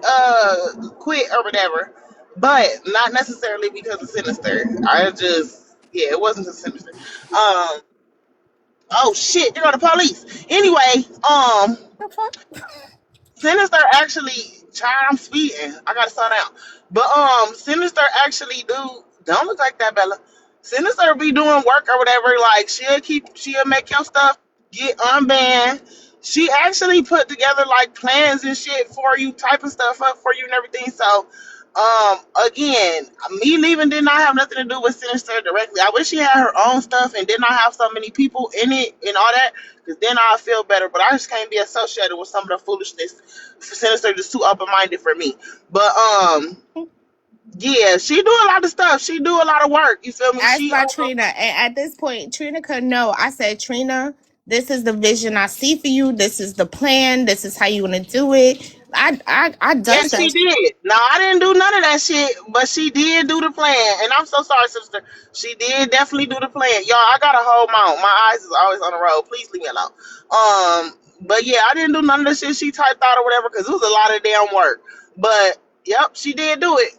quit or whatever, but not necessarily because of Sinister. I just, yeah, it wasn't a Sinister. Oh shit, there go the police. Anyway, The fuck? Sinister actually, child, I'm speeding. I gotta slow down. But Sinister actually don't look like that, Bella. Sinister be doing work or whatever. Like she'll make your stuff get unbanned. She actually put together like plans and shit for you, type of stuff up for you and everything. So, again, me leaving did not have nothing to do with Sinister directly. I wish she had her own stuff and did not have so many people in it and all that, because then I'll feel better. But I just can't be associated with some of the foolishness. Sinister just too open minded for me. But yeah, she do a lot of stuff. She do a lot of work. You feel me? Asked by Trina. And at this point, Trina could know. I said, Trina, this is the vision I see for you. This is the plan. This is how you want to do it. I done Yes, she that. did. No, I didn't do none of that shit, but she did do the plan. And I'm so sorry, sister. She did definitely do the plan. Y'all, I got a whole mouth. My eyes is always on the road. Please leave me alone. But yeah, I didn't do none of the shit she typed out or whatever because it was a lot of damn work. But yep, she did do it.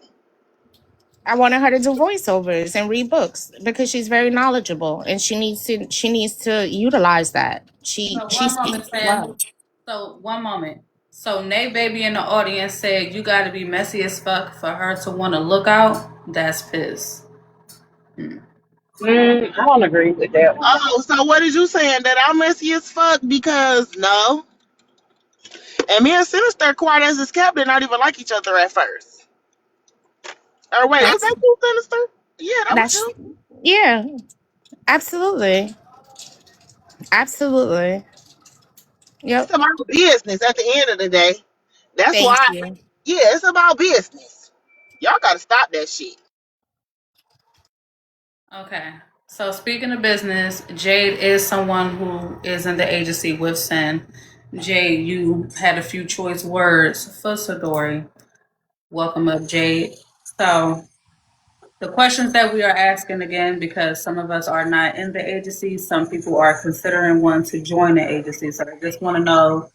I wanted her to do voiceovers and read books because she's very knowledgeable and she needs to utilize that. She So one moment, speaks Sam. well. So one moment. So Nate Baby in the audience said you got to be messy as fuck for her to want to look out. That's piss. I don't agree with that. Oh, so what is you saying? That I'm messy as fuck? Because no. And me and Sinister, quiet as it's kept, did not even like each other at first. Or wait, was That's that you, Sinister? Yeah, that was that's you. yeah, absolutely. Absolutely. It's Yep. about business at the end of the day. That's Thank why, you. yeah, it's about business. Y'all gotta stop that shit. Okay. So speaking of business, Jade is someone who is in the agency with Sin. Jade, you had a few choice words for Sadori. Welcome up, Jade. So the questions that we are asking again, because some of us are not in the agency, some people are considering one to join the agency. So I just want to know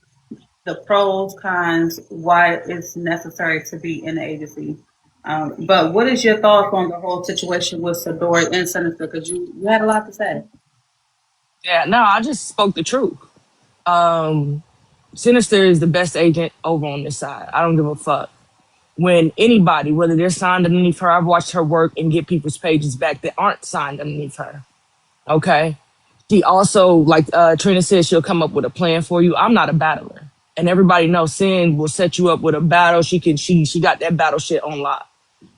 the pros, cons, why it's necessary to be in the agency. But what is your thoughts on the whole situation with Sadori and Sinister? Because you had a lot to say. Yeah, no, I just spoke the truth. Sinister is the best agent over on this side. I don't give a fuck. When anybody, whether they're signed underneath her, I've watched her work and get people's pages back that aren't signed underneath her. Okay. She also, like Trina said, she'll come up with a plan for you. I'm not a battler. And everybody knows Sin will set you up with a battle. She got that battle shit on lock.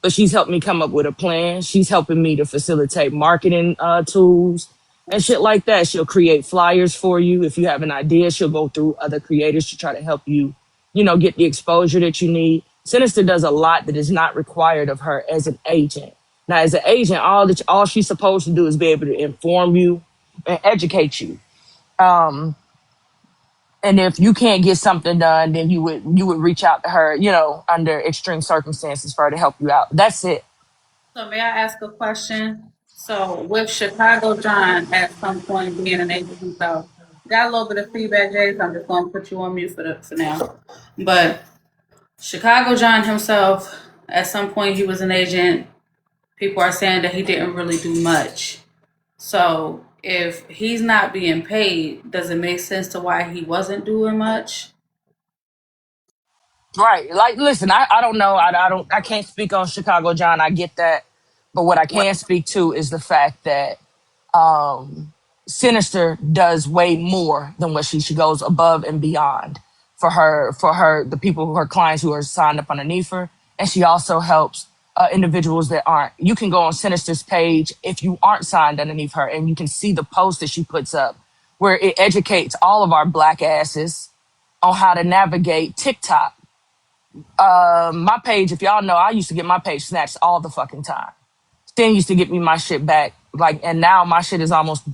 But she's helped me come up with a plan. She's helping me to facilitate marketing tools and shit like that. She'll create flyers for you. If you have an idea, she'll go through other creators to try to help you, get the exposure that you need. Sinister does a lot that is not required of her as an agent. Now, as an agent, all she's supposed to do is be able to inform you and educate you. And if you can't get something done, then you would reach out to her, under extreme circumstances for her to help you out. That's it. So may I ask a question? So with Chicago John at some point being an agent himself, got a little bit of feedback, Jay, so I'm just going to put you on mute for now. But Chicago John himself, at some point he was an agent. People are saying that he didn't really do much. So if he's not being paid, does it make sense to why he wasn't doing much? Right. Like, listen, I don't know. I can't speak on Chicago John. I get that. But what I can speak to is the fact that Sinister does way more than what she goes above and beyond for her, the people, her clients who are signed up underneath her. And she also helps individuals that aren't. You can go on Sinister's page if you aren't signed underneath her, and you can see the post that she puts up where it educates all of our black asses on how to navigate TikTok. My page, if y'all know, I used to get my page snatched all the fucking time. Stan used to get me my shit back, and now my shit is almost. I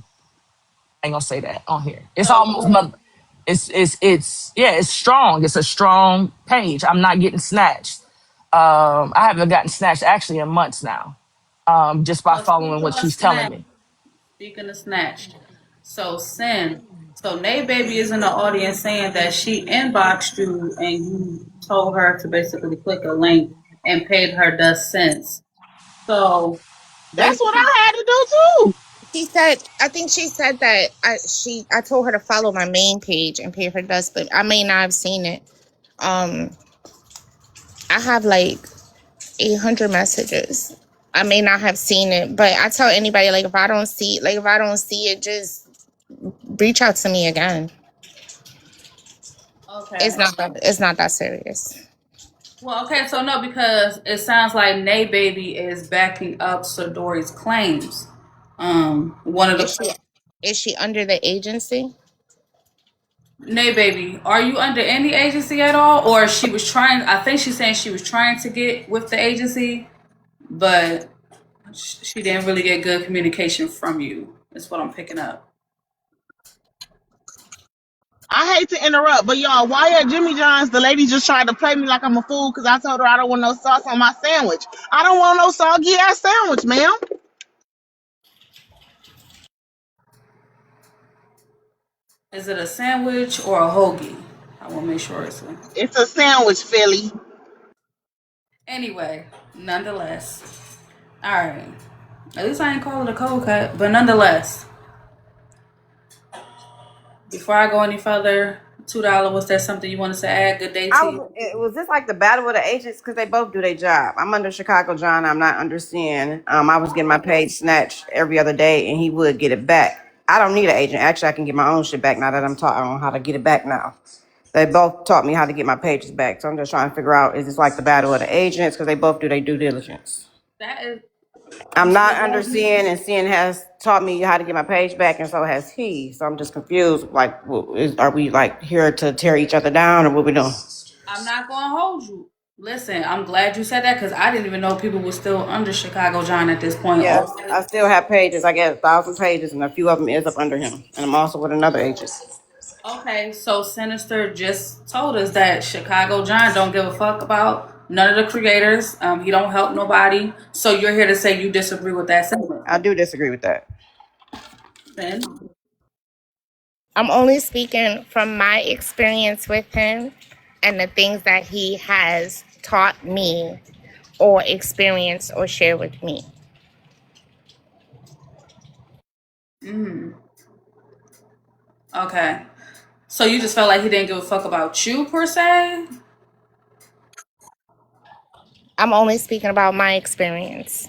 ain't gonna say that on here. It's almost. It's strong. It's a strong page. I'm not getting snatched. I haven't gotten snatched actually in months now. Just by So following what she's telling me. speaking of snatched, so Sin So Nay Baby is in the audience saying that she inboxed you and you told her to basically click a link and paid her dust cents. So That's what basically, I had to do too. She said, I think she said that I told her to follow my main page and pay her dust, but I may not have seen it. I have like 800 messages. I may not have seen it, but I tell anybody, like, if I don't see it, just reach out to me again. okay. It's not that serious. Well, okay, so no, because it sounds like Nay Baby is backing up Sadori's claims. One of the Is she under the agency? Nay Baby, are you under any agency at all? Or she was trying, I think she's saying she was trying to get with the agency, but she didn't really get good communication from you. That's what I'm picking up. I hate to interrupt, but y'all, why at Jimmy John's the lady just tried to play me like I'm a fool because I told her I don't want no sauce on my sandwich. I don't want no soggy ass sandwich, ma'am. Is it a sandwich or a hoagie? I want to make sure It's a sandwich, Philly. Anyway, nonetheless. All right. At least I ain't call it a cold cut, but nonetheless. Before I go any further, $2. Was there something you wanted to add? Good day to you. Was this like the battle of the agents? Because they both do their job. I'm under Chicago John. I'm not under CN. I was getting my page snatched every other day, and he would get it back. I don't need an agent. Actually, I can get my own shit back now that I'm taught on how to get it back now. They both taught me how to get my pages back. So I'm just trying to figure out, is this like the battle of the agents? Because they both do their due diligence. That is. I'm not under CN, and CN has taught me how to get my page back, and so has he. So I'm just confused. Like, are we like here to tear each other down, or what we doing? I'm not going to hold you. Listen, I'm glad you said that because I didn't even know people were still under Chicago John at this point. Yes, I still have pages. I get 1,000 pages, and a few of them is up under him. And I'm also with another agent. Okay, so Sinister just told us that Chicago John don't give a fuck about none of the creators. He don't help nobody. So you're here to say you disagree with that sentiment? I do disagree with that. Then I'm only speaking from my experience with him and the things that he has taught me or experienced or shared with me. Okay. So you just felt like he didn't give a fuck about you per se? I'm only speaking about my experience.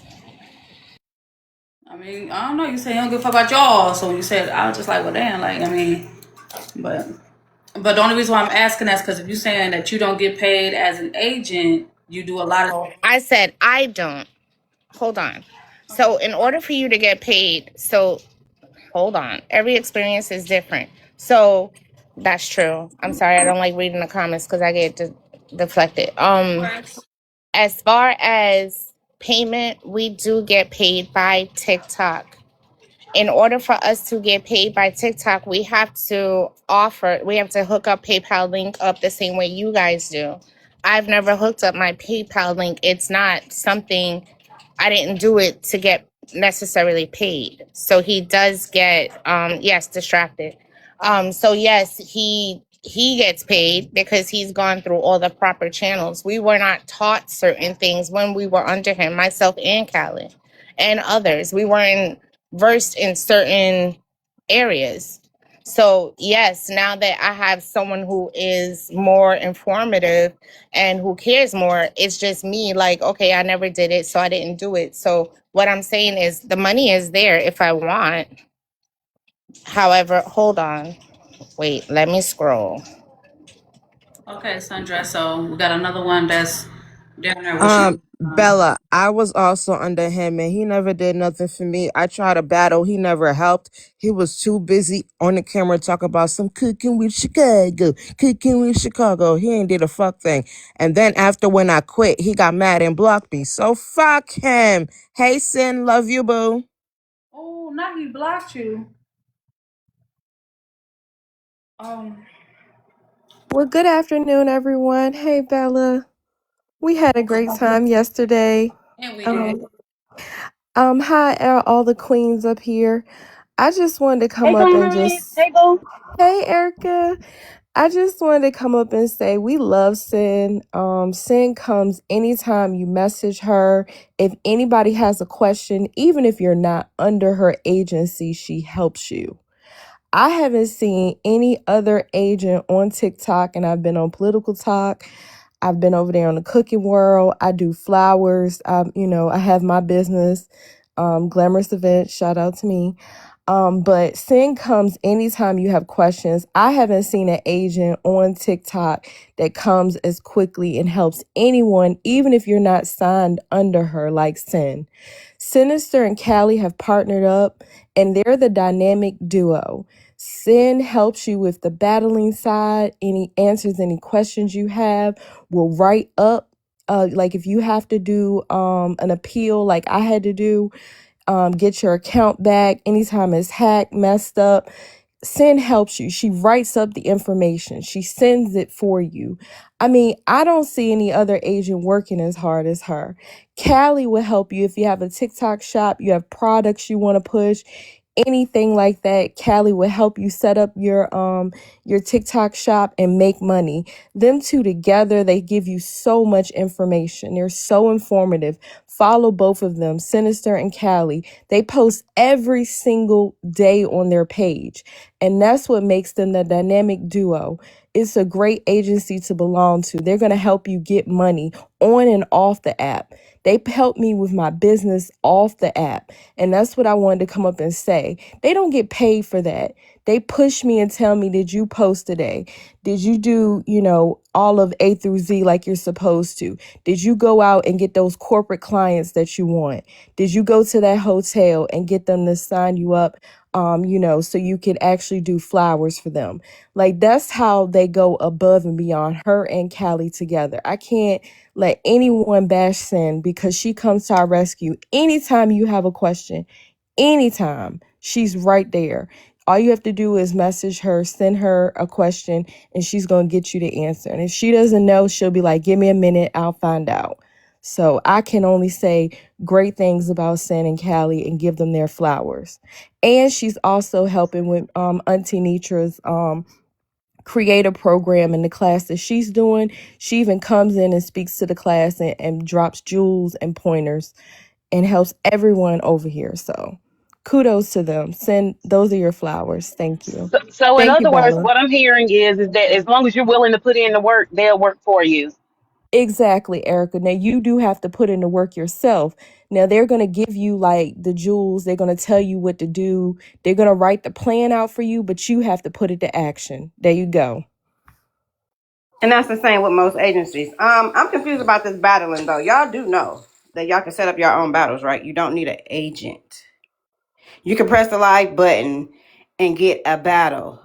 I mean, I don't know. You say you don't give a fuck about y'all. So when you said, I was just like, well, damn. Like, I mean, but the only reason why I'm asking that's because if you're saying that you don't get paid as an agent, you do a lot of. I said I don't. Hold on. So in order for you to get paid, hold on. Every experience is different. So that's true. I'm sorry, I don't like reading the comments because I get deflected. As far as payment, we do get paid by TikTok. In order for us to get paid by TikTok, we have to hook up PayPal link up the same way you guys do. I've never hooked up my PayPal link. It's not something, I didn't do it to get necessarily paid. So he does get, distracted. So yes, he gets paid because he's gone through all the proper channels. We were not taught certain things when we were under him, myself and Callie and others. We weren't versed in certain areas. So yes, now that I have someone who is more informative and who cares more, it's just me like, okay, I never did it, so I didn't do it. So what I'm saying is the money is there if I want. However, hold on. Wait, let me scroll. Okay, Sandra. So we got another one that's down there. Bella, I was also under him and he never did nothing for me. I tried to battle, he never helped. He was too busy on the camera talking about some cooking with Chicago. He ain't did a fuck thing. And then after when I quit, he got mad and blocked me. So fuck him. Hey Sin, love you, boo. Oh, now he blocked you. Well, good afternoon, everyone. Hey, Bella. We had a great time yesterday. And we did. Hi, all the queens up here. I just wanted to come Hey, up and Carmen. just, Hey, Boo. hey, Erica. I just wanted to come up and say we love Sin. Sin comes anytime you message her. If anybody has a question, even if you're not under her agency, she helps you. I haven't seen any other agent on TikTok, and I've been on Political Talk. I've been over there on the Cooking World. I do flowers. I have my business, Glamorous Events. Shout out to me. But Sin comes anytime you have questions. I haven't seen an agent on TikTok that comes as quickly and helps anyone, even if you're not signed under her, like Sin. Sinister and Callie have partnered up, and they're the dynamic duo. Sin helps you with the battling side, answers any questions you have, will write up. Like if you have to do an appeal like I had to do, get your account back anytime it's hacked, messed up. Sin helps you. She writes up the information. She sends it for you. I mean, I don't see any other agent working as hard as her. Callie will help you if you have a TikTok shop, you have products you want to push, anything like that. Callie will help you set up your TikTok shop and make money. Them two together, they give you so much information. They're so informative. Follow both of them, Sinister and Callie. They post every single day on their page. And that's what makes them the dynamic duo. It's a great agency to belong to. They're going to help you get money on and off the app. They helped me with my business off the app. And that's what I wanted to come up and say. They don't get paid for that. They push me and tell me, did you post today? Did you do, all of A through Z like you're supposed to? Did you go out and get those corporate clients that you want? Did you go to that hotel and get them to sign you up, so you could actually do flowers for them? Like, that's how they go above and beyond, her and Callie together. I can't let anyone bash Sin because she comes to our rescue anytime you have a question. Anytime, she's right there. All you have to do is message her, send her a question, and she's going to get you the answer. And if she doesn't know, she'll be like, give me a minute, I'll find out. So I can only say great things about Sin and Callie and give them their flowers. And she's also helping with Auntie Nitra's creator program in the class that she's doing. She even comes in and speaks to the class and drops jewels and pointers and helps everyone over here. So kudos to them. Those are your flowers. Thank you. So in Thank you, other words, Bella. what I'm hearing is that as long as you're willing to put in the work, they'll work for you. Exactly, Erica. Now you do have to put in the work yourself. Now they're going to give you like the jewels. They're going to tell you what to do. They're going to write the plan out for you, but you have to put it to action. There you go. And that's the same with most agencies. I'm confused about this battling though. Y'all do know that y'all can set up your own battles, right? You don't need an agent. You can press the live button and get a battle.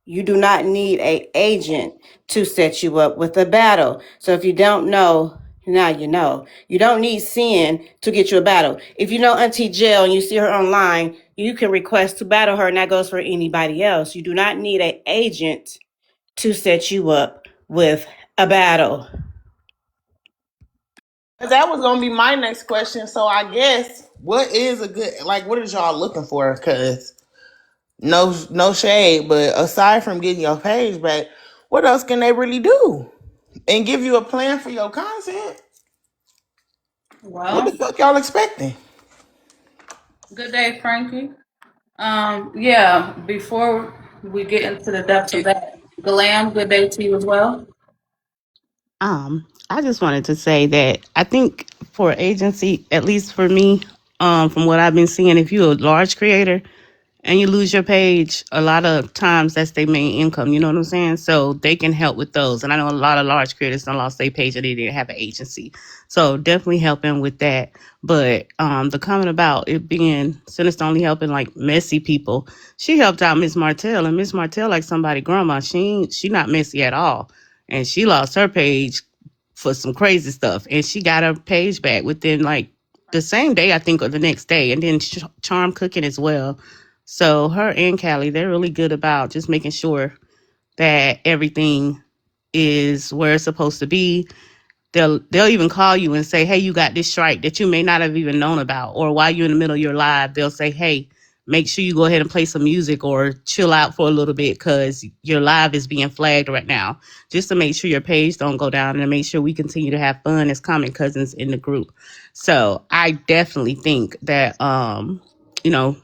You do not need an agent to set you up with a battle. So if you don't know, now you know. You don't need Sin to get you a battle. If you know Auntie Jill and you see her online, you can request to battle her, and that goes for anybody else. You do not need an agent to set you up with a battle. That was gonna be my next question. So I guess what is a good, like, what is y'all looking for? Because no shade, but aside from getting your page back, what else can they really do and give you a plan for your content? What the Well, fuck y'all expecting? good day, Frankie. Yeah, before we get into the depths of that, Glam, good day to you as well. I just wanted to say that I think for agency, at least for me, from what I've been seeing, if you're a large creator and you lose your page, a lot of times that's their main income. You know what I'm saying? So they can help with those. And I know a lot of large creators don't lost their page and they didn't have an agency. So definitely helping with that. But the comment about it being Sinister only helping like messy people, she helped out Miss Martell, and Miss Martell, like somebody grandma, she not messy at all. And she lost her page for some crazy stuff. And she got her page back within like the same day, I think, or the next day. And then Charm Cooking as well. So her and Callie, they're really good about just making sure that everything is where it's supposed to be. They'll even call you and say, hey, you got this strike that you may not have even known about. Or while you're in the middle of your live, they'll say, hey, make sure you go ahead and play some music or chill out for a little bit because your live is being flagged right now. Just to make sure your page don't go down and to make sure we continue to have fun as common cousins in the group. So I definitely think that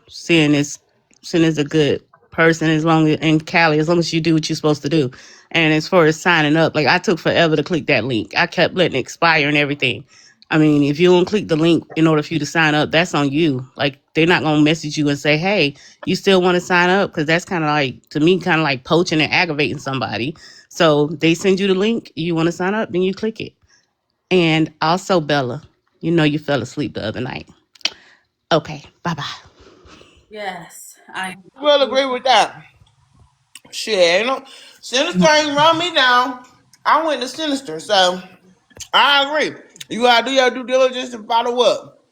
Sin is a good person as long as and Callie, as long as you do what you're supposed to do. And as far as signing up, like I took forever to click that link. I kept letting it expire and everything. I mean, if you don't click the link in order for you to sign up, that's on you. Like they're not gonna message you and say, "Hey, you still want to sign up?" Because that's kind of like to me, kind of like poaching and aggravating somebody. So they send you the link. You want to sign up, then you click it. And also, Bella, you fell asleep the other night. Okay, bye bye. Yes, I. Will agree with that. Shit, ain't no Sinister ain't run me down. I went to Sinister, so I agree. You gotta do your due diligence and follow up.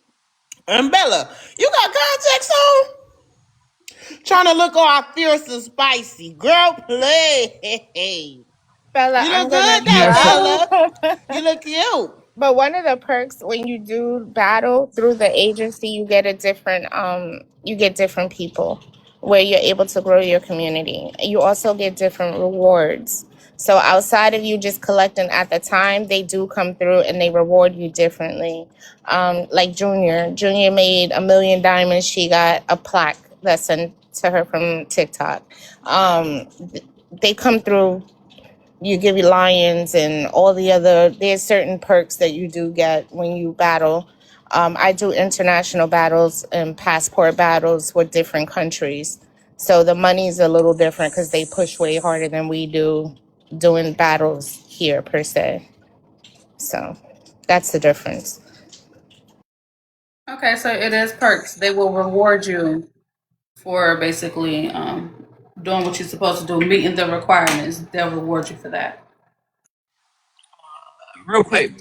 And Bella, you got contacts on? Trying to look all fierce and spicy. Girl, play. Bella, You I'm look gonna good there, Yes, sir. Bella. You look cute. But one of the perks when you do battle through the agency, you get different people where you're able to grow your community. You also get different rewards. So outside of you just collecting at the time, they do come through and they reward you differently. Like Junior made 1,000,000 diamonds. She got a plaque that's sent to her from TikTok. They come through. You give you lions and all the other, there's certain perks that you do get when you battle. I do international battles and passport battles with different countries. So the money's a little different because they push way harder than we do doing battles here per se. So that's the difference. Okay, so it is perks. They will reward you for basically doing what you're supposed to do, meeting the requirements. They'll reward you for that. Real quick.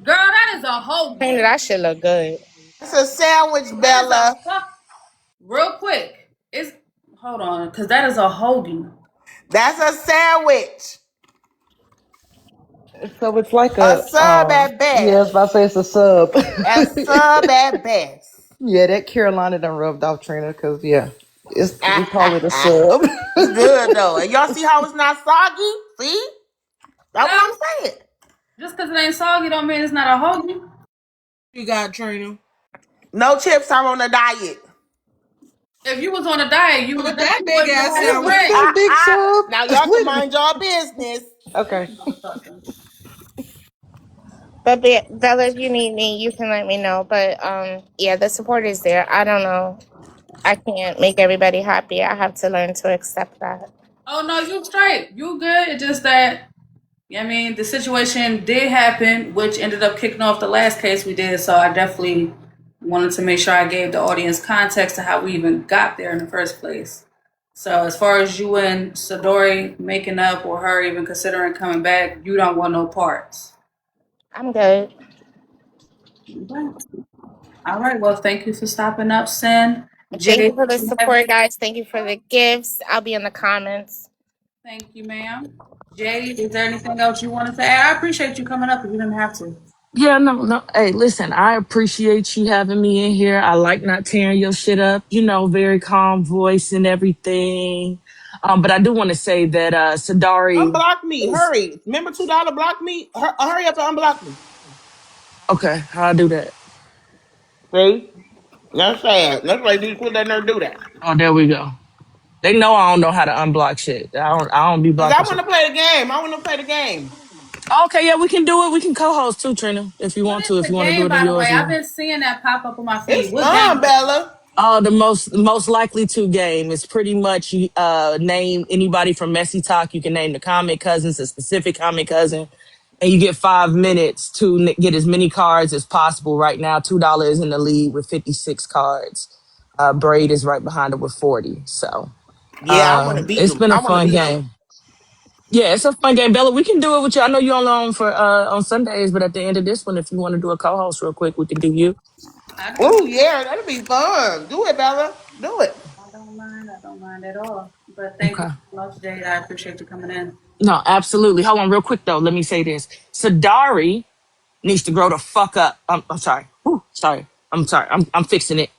Girl, that is a Painted, hoagie. that shit look good. It's a sandwich, That is a Bella. fuck. Real quick, it's hold on, cause that is a hoagie. That's a sandwich. So it's like A sub at yeah, I was best. about to say it's a sub. A sub at best. Yeah, that Carolina done rubbed off Trina because yeah, we call it a It's sub. good though. And y'all see how it's not soggy? See? That's what I'm saying. Just cause it ain't soggy don't mean it's not a hoagie. You got Trina. No chips, I'm on a diet. If you was on a diet, you With that that big wouldn't have ass had a sandwich. drink. That big sub. Now y'all can Wait a minute. mind your business. Okay. But Bella, if you need me, you can let me know. But yeah, the support is there. I don't know. I can't make everybody happy. I have to learn to accept that. Oh no, you straight. You good. It's just that I mean the situation did happen, which ended up kicking off the last case we did. So I definitely wanted to make sure I gave the audience context to how we even got there in the first place. So as far as you and Sadori making up or her even considering coming back, you don't want no parts. I'm good. All right. Well, thank you for stopping up, Sin. Thank you Jay, for the support, guys. Thank you for the gifts. I'll be in the comments. thank you, ma'am. Jay, is there anything else you wanted to add? I appreciate you coming up if you didn't have to. Yeah, no. Hey, listen, I appreciate you having me in here. I like not tearing your shit up. Very calm voice and everything. But I do want to say that Sadari Unblock me. is Hurry. Remember $2 block me? Hurry up and unblock me. okay. How I do that? See? That's sad. That's why these people that never do that. Oh, there we go. They know I don't know how to unblock shit. I don't be Because I blocking want shit. to play the game. I want to play the game. Okay, yeah, we can do it. We can co-host too, Trina, if you What want is to. If the you want to do game, it on by the yours, way? I've you. been seeing that pop up on my It's feed. What fun, game? Bella. Oh, the most likely to game is pretty much you name anybody from Messy Talk. You can name the comic cousins, a specific comic cousin, and you get 5 minutes to get as many cards as possible. Right now, $2 in the lead with 56 cards. Braid is right behind it with 40. So Yeah, I want to beat it's them. been a I want to fun beat them. game. Yeah, it's a fun game, Bella. We can do it with you. I know you're on for on Sundays, but at the end of this one, if you want to do a co-host real quick, we can do you. I Oh, yeah, that'll be fun. Do it, Bella. Do it. don't mind. I don't mind at all. But thank you Okay. so much, Jade. I appreciate you coming in. No, absolutely. Hold on, real quick though. Let me say this: Sadari needs to grow the fuck up. I'm sorry. Sorry. I'm sorry. I'm fixing it.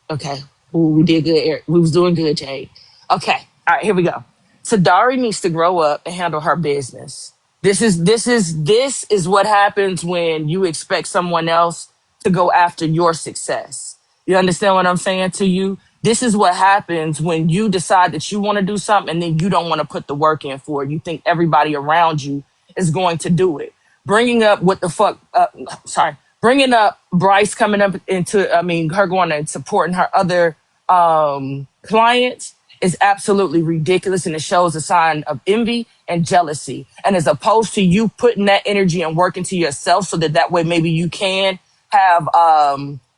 Okay. Ooh, we did good, Eric. We was doing good, Jade. Okay. All right, here we go. Sadari needs to grow up and handle her business. This is what happens when you expect someone else to go after your success. You understand what I'm saying to you? This is what happens when you decide that you want to do something and then you don't want to put the work in for it. You think everybody around you is going to do it. Bringing up what the fuck, bringing up Bryce coming up into, I mean, her going and supporting her other clients is absolutely ridiculous, and it shows a sign of envy and jealousy. And as opposed to you putting that energy and work into yourself so that way maybe you can have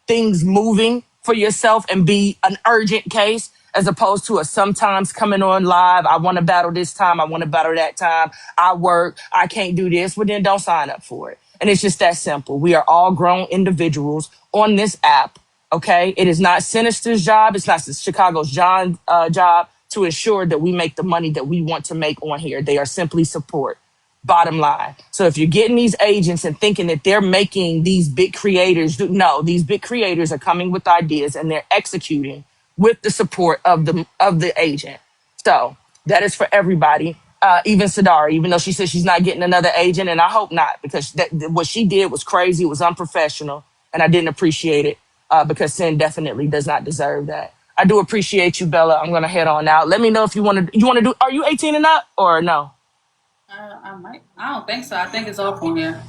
things moving for yourself and be an urgent case, as opposed to a sometimes coming on live. I want to battle this time. I want to battle that time. I work. I can't do this. Well, then don't sign up for it. And it's just that simple. We are all grown individuals on this app. Okay. It is not Sinister's job. It's not Chicago's John's job to ensure that we make the money that we want to make on here. They are simply support. Bottom line. So if you're getting these agents and thinking that they're making these big creators, no, these big creators are coming with ideas and they're executing with the support of the agent. So that is for everybody. Even Sadari, even though she says she's not getting another agent, and I hope not, because what she did was crazy, it was unprofessional, and I didn't appreciate it because Sin definitely does not deserve that. I do appreciate you, Bella. I'm gonna head on out. Let me know if you want to do. Are you 18 and up or no? I might. I don't think so. I think it's off on here.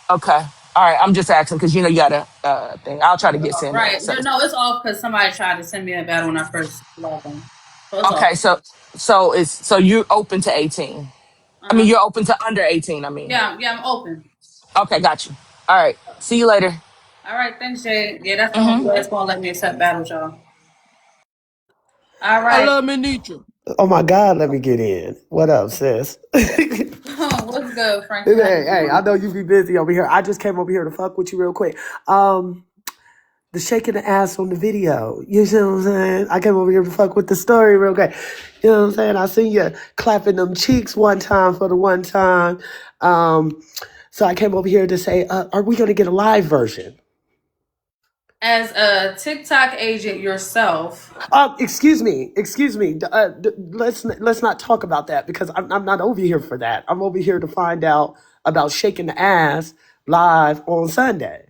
Okay. All right. I'm just asking because you got a thing. I'll try to get Sin. Right. No, it's off because somebody tried to send me a battle when I first logged on. So it's Okay. off. So you're open to 18. I mean, you're open to under 18. I mean. Yeah, I'm open. Okay, got you. All right. See you later. All right, thanks, Jay. Yeah, that's the only way it's gonna let me accept battles, y'all. All right. I love Minitra. Oh my God, let me get in. What up, sis? What's good, Frank? Hey, I know you be busy over here. I just came over here to fuck with you real quick. The shaking the ass on the video. You see what I'm saying? I came over here to fuck with the story real quick. You know what I'm saying? I seen you clapping them cheeks one time for the one time. So I came over here to say, are we going to get a live version? As a TikTok agent yourself. Excuse me. Let's not talk about that because I'm not over here for that. I'm over here to find out about shaking the ass live on Sunday.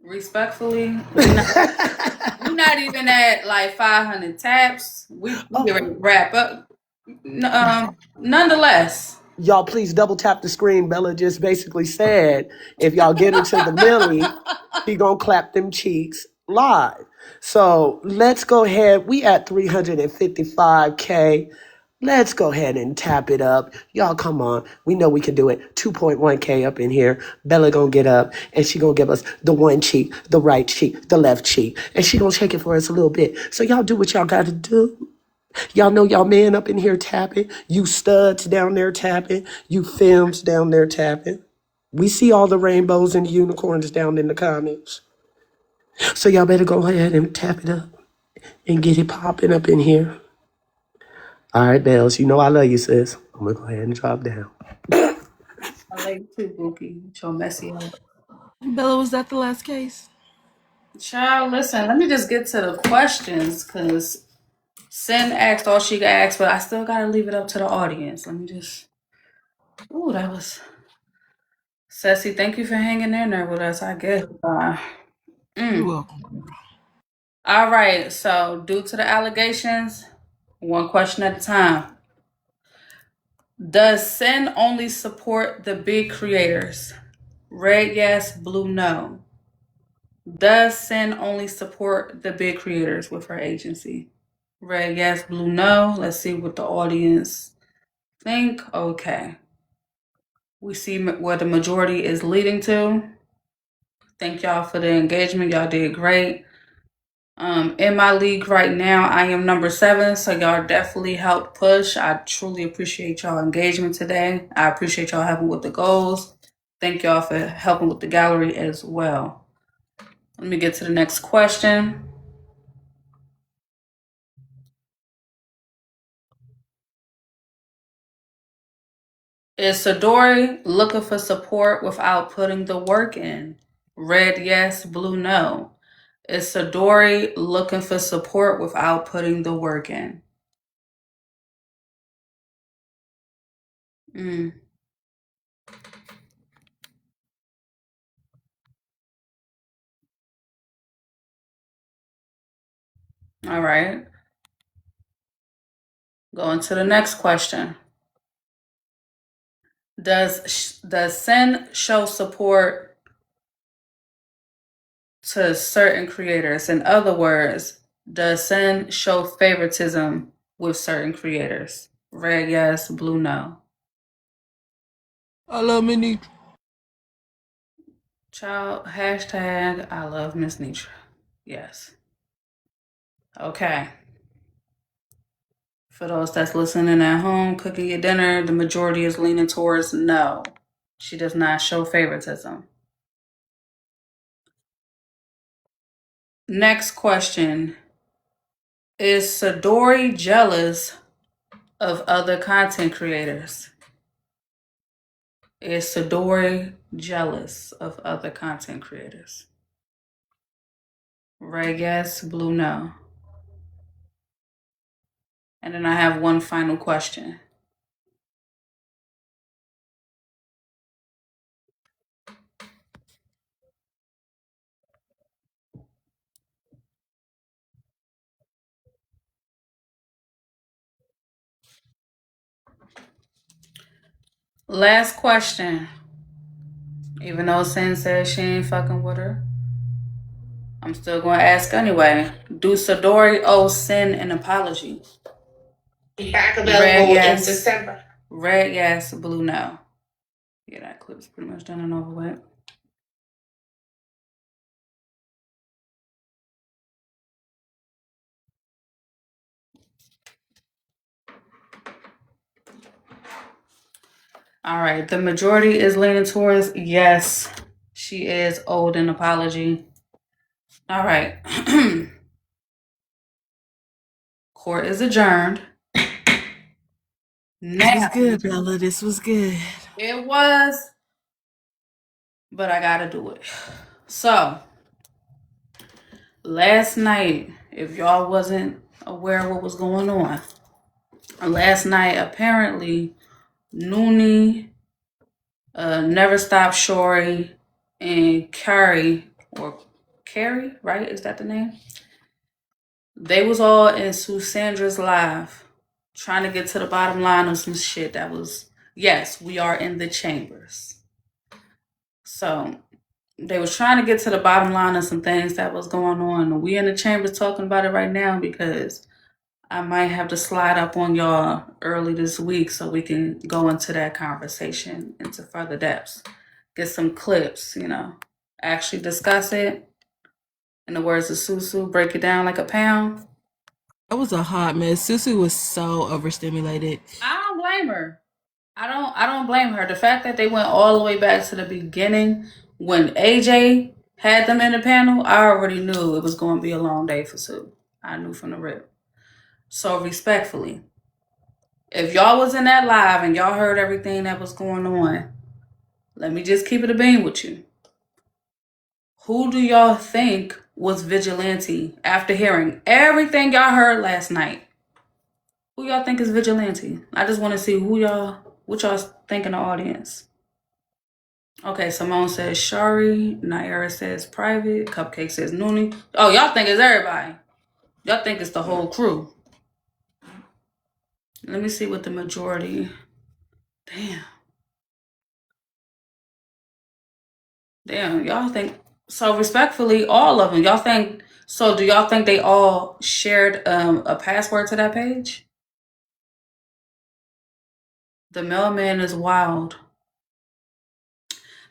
Respectfully, we're not even at like 500 taps. We get ready to wrap up. Nonetheless. Y'all please double tap the screen. Bella just basically said, if y'all get into the millie, he gonna clap them cheeks live. So let's go ahead. We at 355K. Let's go ahead and tap it up. Y'all come on. We know we can do it. 2.1K up in here. Bella gonna get up and she gonna give us the one cheek, the right cheek, the left cheek. And she gonna shake it for us a little bit. So y'all do what y'all gotta do. Y'all know y'all man up in here tapping. You studs down there tapping. You films down there tapping. We see all the rainbows and unicorns down in the comments. So y'all better go ahead and tap it up and get it popping up in here. All right, Bells, you know I love you, sis. I'm going to go ahead and drop down. I like you too, Bookie. With your messy ass. Bella, was that the last case? Child, listen, let me just get to the questions because Sin asked all she could ask, but I still got to leave it up to the audience. Let me just... Ooh, that was... Ceci, thank you for hanging in there with us, I guess. You're welcome. All right, so due to the allegations, one question at a time. Does Sin only support the big creators? Red, yes. Blue, no. Does Sin only support the big creators with her agency? Red, yes. Blue, no. Let's see what the audience think. Okay. We see where the majority is leading to. Thank y'all for the engagement. Y'all did great. In my league right now, I am number 7, so y'all definitely helped push. I truly appreciate y'all engagement today. I appreciate y'all helping with the goals. Thank y'all for helping with the gallery as well. Let me get to the next question. Is Sadori looking for support without putting the work in? Red, yes. Blue, no. Is Sadori looking for support without putting the work in? All right. Going to the next question. Does Sin show support to certain creators? In other words, does Sin show favoritism with certain creators? Red, yes. Blue, no. I love Minnie. Child, hashtag I love Miss Nitra. Yes. Okay. For those that's listening at home, cooking your dinner, the majority is leaning towards no. She does not show favoritism. Next question. Is Sadori jealous of other content creators? Is Sadori jealous of other content creators? Red, yes. Blue, no. And then I have one final question. Last question. Even though Sin says she ain't fucking with her, I'm still going to ask anyway. Do Sadori owe Sin an apology? Back available in December. Red, yes. Blue, no. Yeah, that clip's pretty much done and over with. All right, the majority is leaning towards yes, she is owed an apology. All right. Court is adjourned. This was good, Bella. This was good. It was, but I gotta do it. So, last night, if y'all wasn't aware of what was going on, last night apparently Noonie, Never Stop Shorty, and Carrie, right? Is that the name? They was all in Susandra's live, trying to get to the bottom line of some shit that was, yes, we are in the chambers. So they was trying to get to the bottom line of some things that was going on. We in the chambers talking about it right now because I might have to slide up on y'all early this week so we can go into that conversation into further depths. Get some clips, actually discuss it. In the words of Susu, break it down like a pound. That was a hot mess. Susu was so overstimulated. I don't blame her. I don't blame her. The fact that they went all the way back to the beginning when AJ had them in the panel, I already knew it was going to be a long day for Sue. I knew from the rip. So respectfully, if y'all was in that live and y'all heard everything that was going on, let me just keep it a bean with you. Who do y'all think was vigilante after hearing everything y'all heard last night? Who y'all think is vigilante? I just want to see what y'all think in the audience. Okay, Simone says Shari. Naira says Private. Cupcake says Noonie. Oh, y'all think it's everybody. Y'all think it's the whole crew. Let me see what the majority. Damn, y'all think. So respectfully, all of them. Y'all think. So do y'all think they all shared a password to that page? The mailman is wild.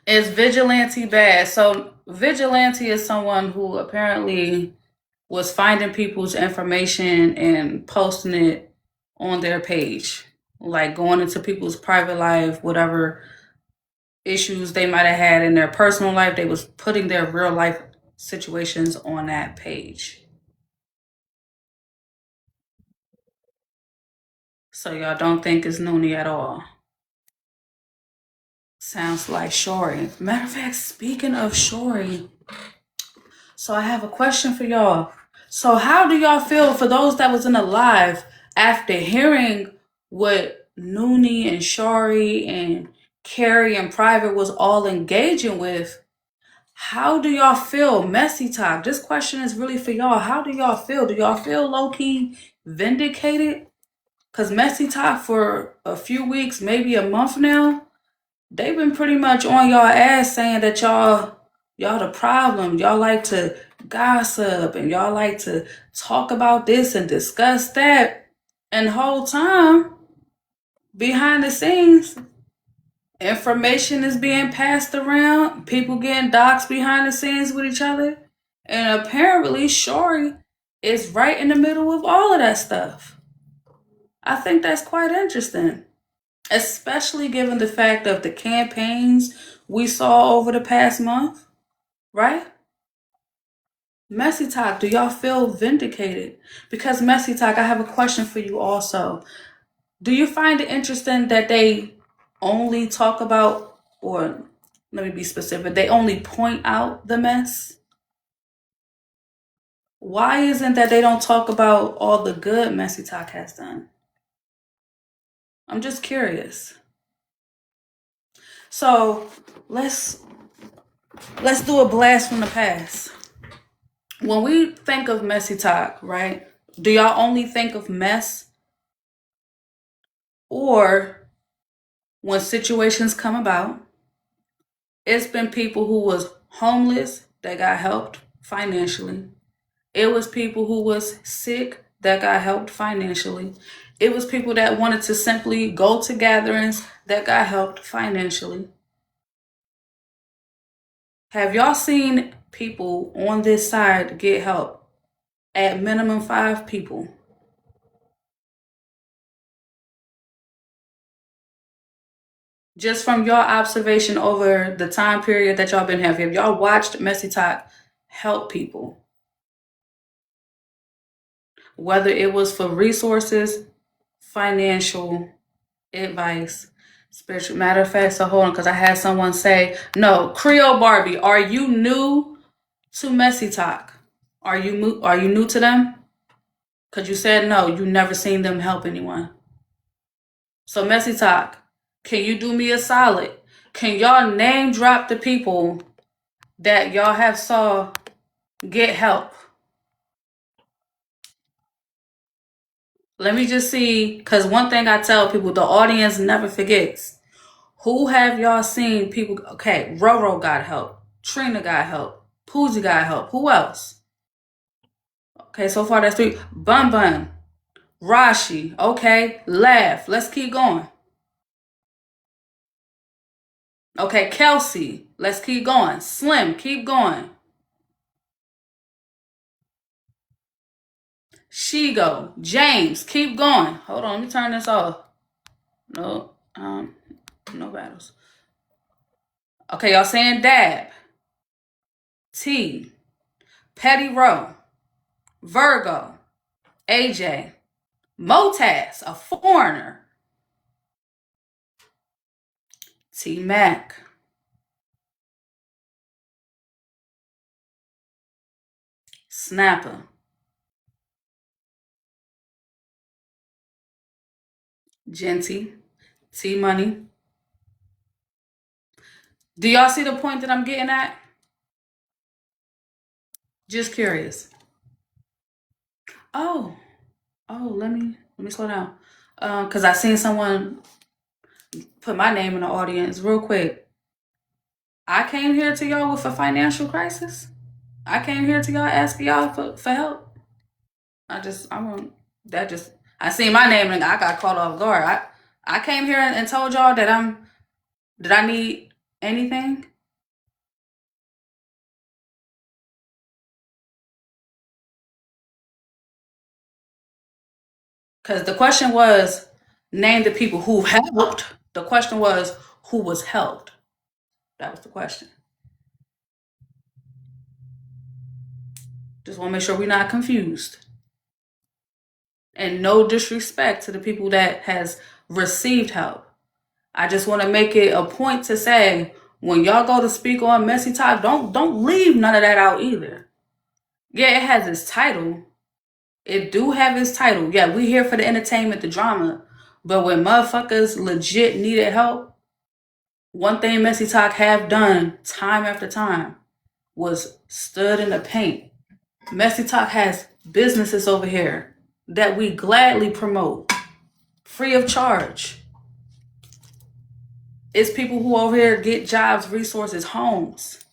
Is vigilante bad? So vigilante is someone who apparently was finding people's information and posting it on their page, like going into people's private life, whatever issues they might have had in their personal life, they was putting their real life situations on that page. So y'all don't think it's Noonie at all? Sounds like Shori. Matter of fact, speaking of Shori, So I have a question for y'all. So how do y'all feel, for those that was in the live, after hearing what Noonie and Shari and Carrie and Private was all engaging with? How do y'all feel? Messy Talk. This question is really for y'all. How do y'all feel? Do y'all feel low-key vindicated? Because Messy Talk for a few weeks, maybe a month now, they've been pretty much on y'all ass saying that y'all the problem. Y'all like to gossip and y'all like to talk about this and discuss that. And the whole time, behind the scenes, information is being passed around, people getting doxxed behind the scenes with each other. And apparently Shari is right in the middle of all of that stuff. I think that's quite interesting, especially given the fact of the campaigns we saw over the past month, right? Messy Talk, do y'all feel vindicated? Because Messy Talk, I have a question for you also. Do you find it interesting that they only talk about, or let me be specific, they only point out the mess? Why isn't that they don't talk about all the good Messy Talk has done? I'm just curious. So let's do a blast from the past. When we think of Messy Talk, right? Do y'all only think of mess? Or when situations come about, it's been people who was homeless that got helped financially. It was people who was sick that got helped financially. It was people that wanted to simply go to gatherings that got helped financially. Have y'all seen people on this side get help? At minimum 5 people. Just from your observation over the time period that y'all been having, have y'all watched Messy Talk help people? Whether it was for resources, financial advice, spiritual. Matter of fact, so hold on, because I had someone say, no, Creole Barbie, are you new to Messy Talk? Are you new to them? Because you said no, you never seen them help anyone. So Messy Talk, can you do me a solid? Can y'all name drop the people that y'all have saw get help? Let me just see, because one thing I tell people, the audience never forgets. Who have y'all seen people? Okay, Roro got help. Trina got help. Poozy got help. Who else? Okay, so far that's 3. Bun Bun. Rashi. Okay, Laugh. Let's keep going. Okay, Kelsey. Let's keep going. Slim. Keep going. Shigo. James. Keep going. Hold on, let me turn this off. No, no battles. Okay, y'all saying Dab. T. Petty Row. Virgo. AJ. Motas, a foreigner. T Mac. Snapper. Genty. T Money. Do y'all see the point that I'm getting at? Just curious. Oh, let me slow down. Cause I seen someone put my name in the audience real quick. I came here to y'all with a financial crisis. I came here to y'all asking y'all for help. I seen my name and I got caught off guard. I came here and told y'all that I need anything. Because the question was, name the people who helped. The question was, who was helped? That was the question. Just want to make sure we're not confused. And no disrespect to the people that has received help. I just want to make it a point to say, when y'all go to speak on Messy Talk, don't leave none of that out either. Yeah, it has its title. It do have its title. Yeah, we here for the entertainment, the drama. But when motherfuckers legit needed help, one thing Messy Talk have done time after time was stood in the paint. Messy Talk has businesses over here that we gladly promote free of charge. It's people who over here get jobs, resources, homes.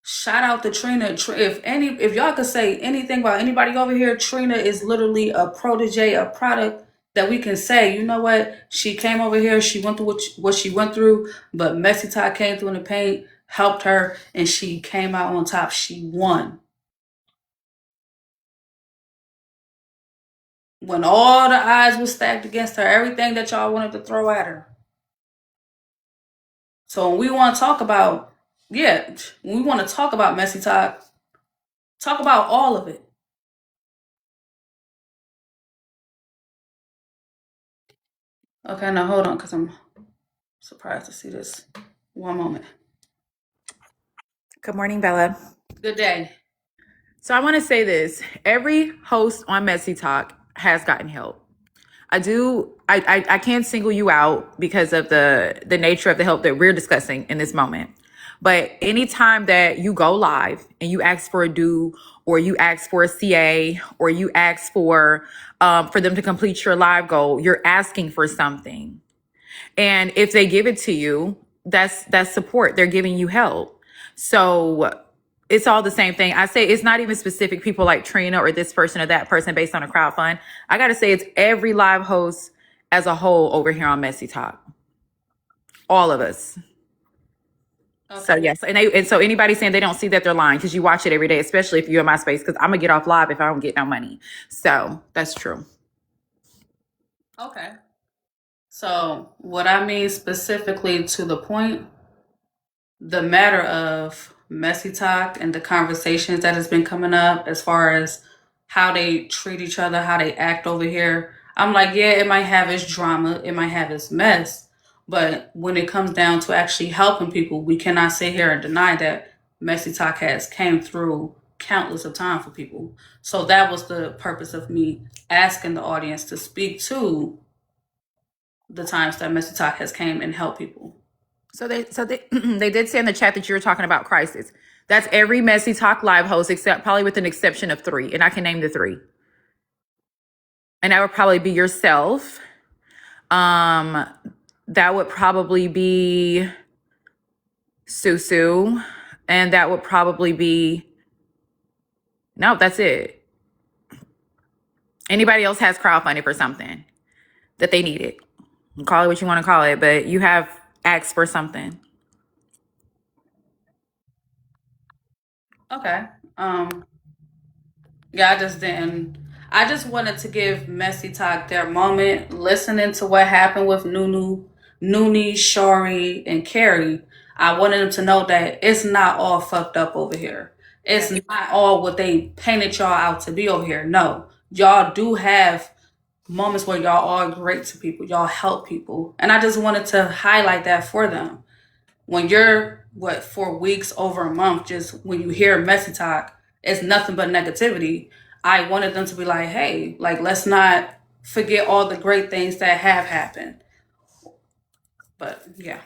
Shout out to Trina. If y'all could say anything about anybody over here, Trina is literally a protege, a product that we can say, you know what? She came over here, she went through what she went through, but Messy Talk came through in the paint, helped her, and she came out on top. She won. When all the odds were stacked against her, everything that y'all wanted to throw at her. So when we want to talk about, when we want to talk about Messy Talk about all of it. Okay, now hold on, because I'm surprised to see this. One moment. Good morning, Bella. Good day. So I want to say this. Every host on Messy Talk has gotten help. I can't single you out because of the nature of the help that we're discussing in this moment. But anytime that you go live and you ask for a due, or you ask for a CA, or you ask for them to complete your live goal, you're asking for something. And if they give it to you, that's support. They're giving you help. So it's all the same thing. I say it's not even specific people like Trina or this person or that person based on a crowd fund. I got to say it's every live host as a whole over here on Messy Talk. All of us. Okay. So yes, and so anybody saying they don't see that, they're lying, because you watch it every day, especially if you're in my space, because I'm gonna get off live if I don't get no money. So that's true. Okay. So what I mean specifically to the point, the matter of Messy Talk and the conversations that has been coming up as far as how they treat each other, how they act over here. I'm like, yeah, it might have its drama, it might have its mess, but when it comes down to actually helping people, we cannot sit here and deny that Messy Talk has came through countless of time for people. So that was the purpose of me asking the audience to speak to the times that Messy Talk has came and helped people. So they they did say in the chat that you were talking about crisis. That's every Messy Talk live host, except probably with an exception of 3, and I can name the 3. And that would probably be yourself. That would probably be Susu, and that would probably be that's it. Anybody else has crowdfunded for something that they needed. Call it what you want to call it, but you have asked for something. Okay. Yeah, I just wanted to give Messy Talk their moment, listening to what happened with Noonie, Shari, and Carrie. I wanted them to know that it's not all fucked up over here. It's not all what they painted y'all out to be over here. No, y'all do have moments where y'all are great to people. Y'all help people. And I just wanted to highlight that for them. When you're, 4 weeks, over a month, just when you hear Messy Talk, it's nothing but negativity. I wanted them to be like, hey, like, let's not forget all the great things that have happened. But yeah.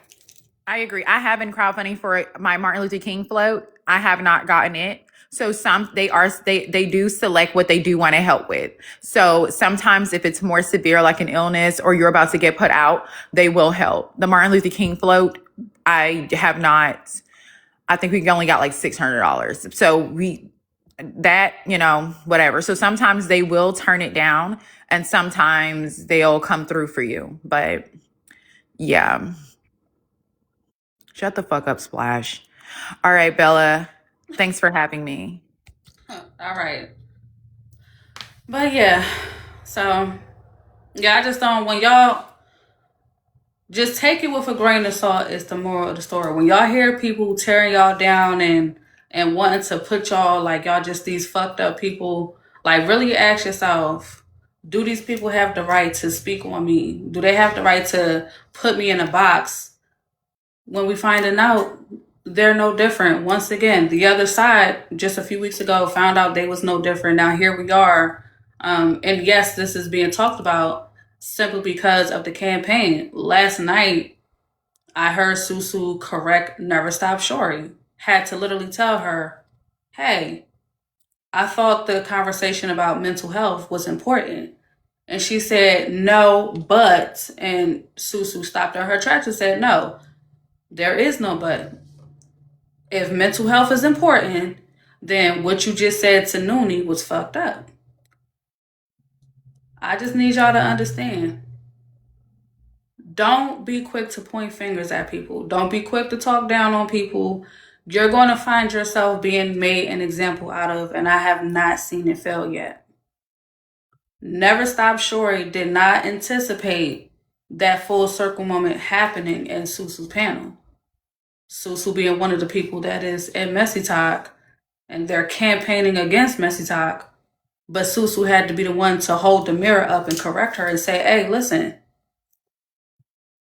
I agree. I have been crowdfunding for my Martin Luther King float. I have not gotten it. So they do select what they do want to help with. So sometimes if it's more severe, like an illness or you're about to get put out, they will help. The Martin Luther King float, I have not. I think we only got like $600. So whatever. So sometimes they will turn it down and sometimes they'll come through for you. But yeah. Shut the fuck up, Splash. All right, Bella. Thanks for having me. All right. But yeah. So, yeah, I just don't, when y'all just take it with a grain of salt is the moral of the story. When y'all hear people tearing y'all down and wanting to put y'all like y'all just these fucked up people, like really ask yourself, do these people have the right to speak on me? Do they have the right to put me in a box? When we finding out, they're no different. Once again, the other side just a few weeks ago found out they was no different. Now here we are. And yes, this is being talked about simply because of the campaign. Last night, I heard Susu correct Never Stop Shorty. Had to literally tell her, hey, I thought the conversation about mental health was important. And she said, no, but, and Susu stopped her tracks and said, no, there is no but. If mental health is important, then what you just said to Noonie was fucked up. I just need y'all to understand. Don't be quick to point fingers at people. Don't be quick to talk down on people. You're going to find yourself being made an example out of, and I have not seen it fail yet. Never Stop Shorty did not anticipate that full circle moment happening in Susu's panel. Susu being one of the people that is in Messy Talk, and they're campaigning against Messy Talk, but Susu had to be the one to hold the mirror up and correct her and say, hey, listen,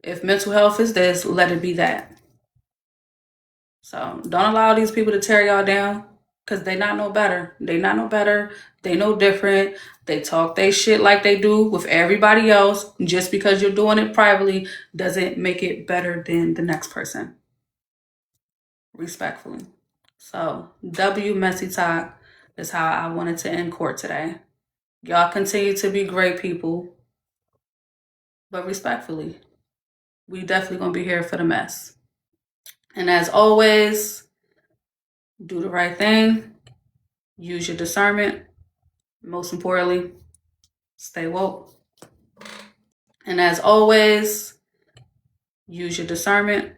if mental health is this, let it be that. So don't allow these people to tear y'all down, because they not no better. They not no better. They no different. They talk they shit like they do with everybody else. Just because you're doing it privately doesn't make it better than the next person. Respectfully. So W Messy Talk is how I wanted to end court today. Y'all continue to be great people, but respectfully, we definitely gonna be here for the mess. And as always, do the right thing, use your discernment, most importantly, stay woke. And as always, use your discernment,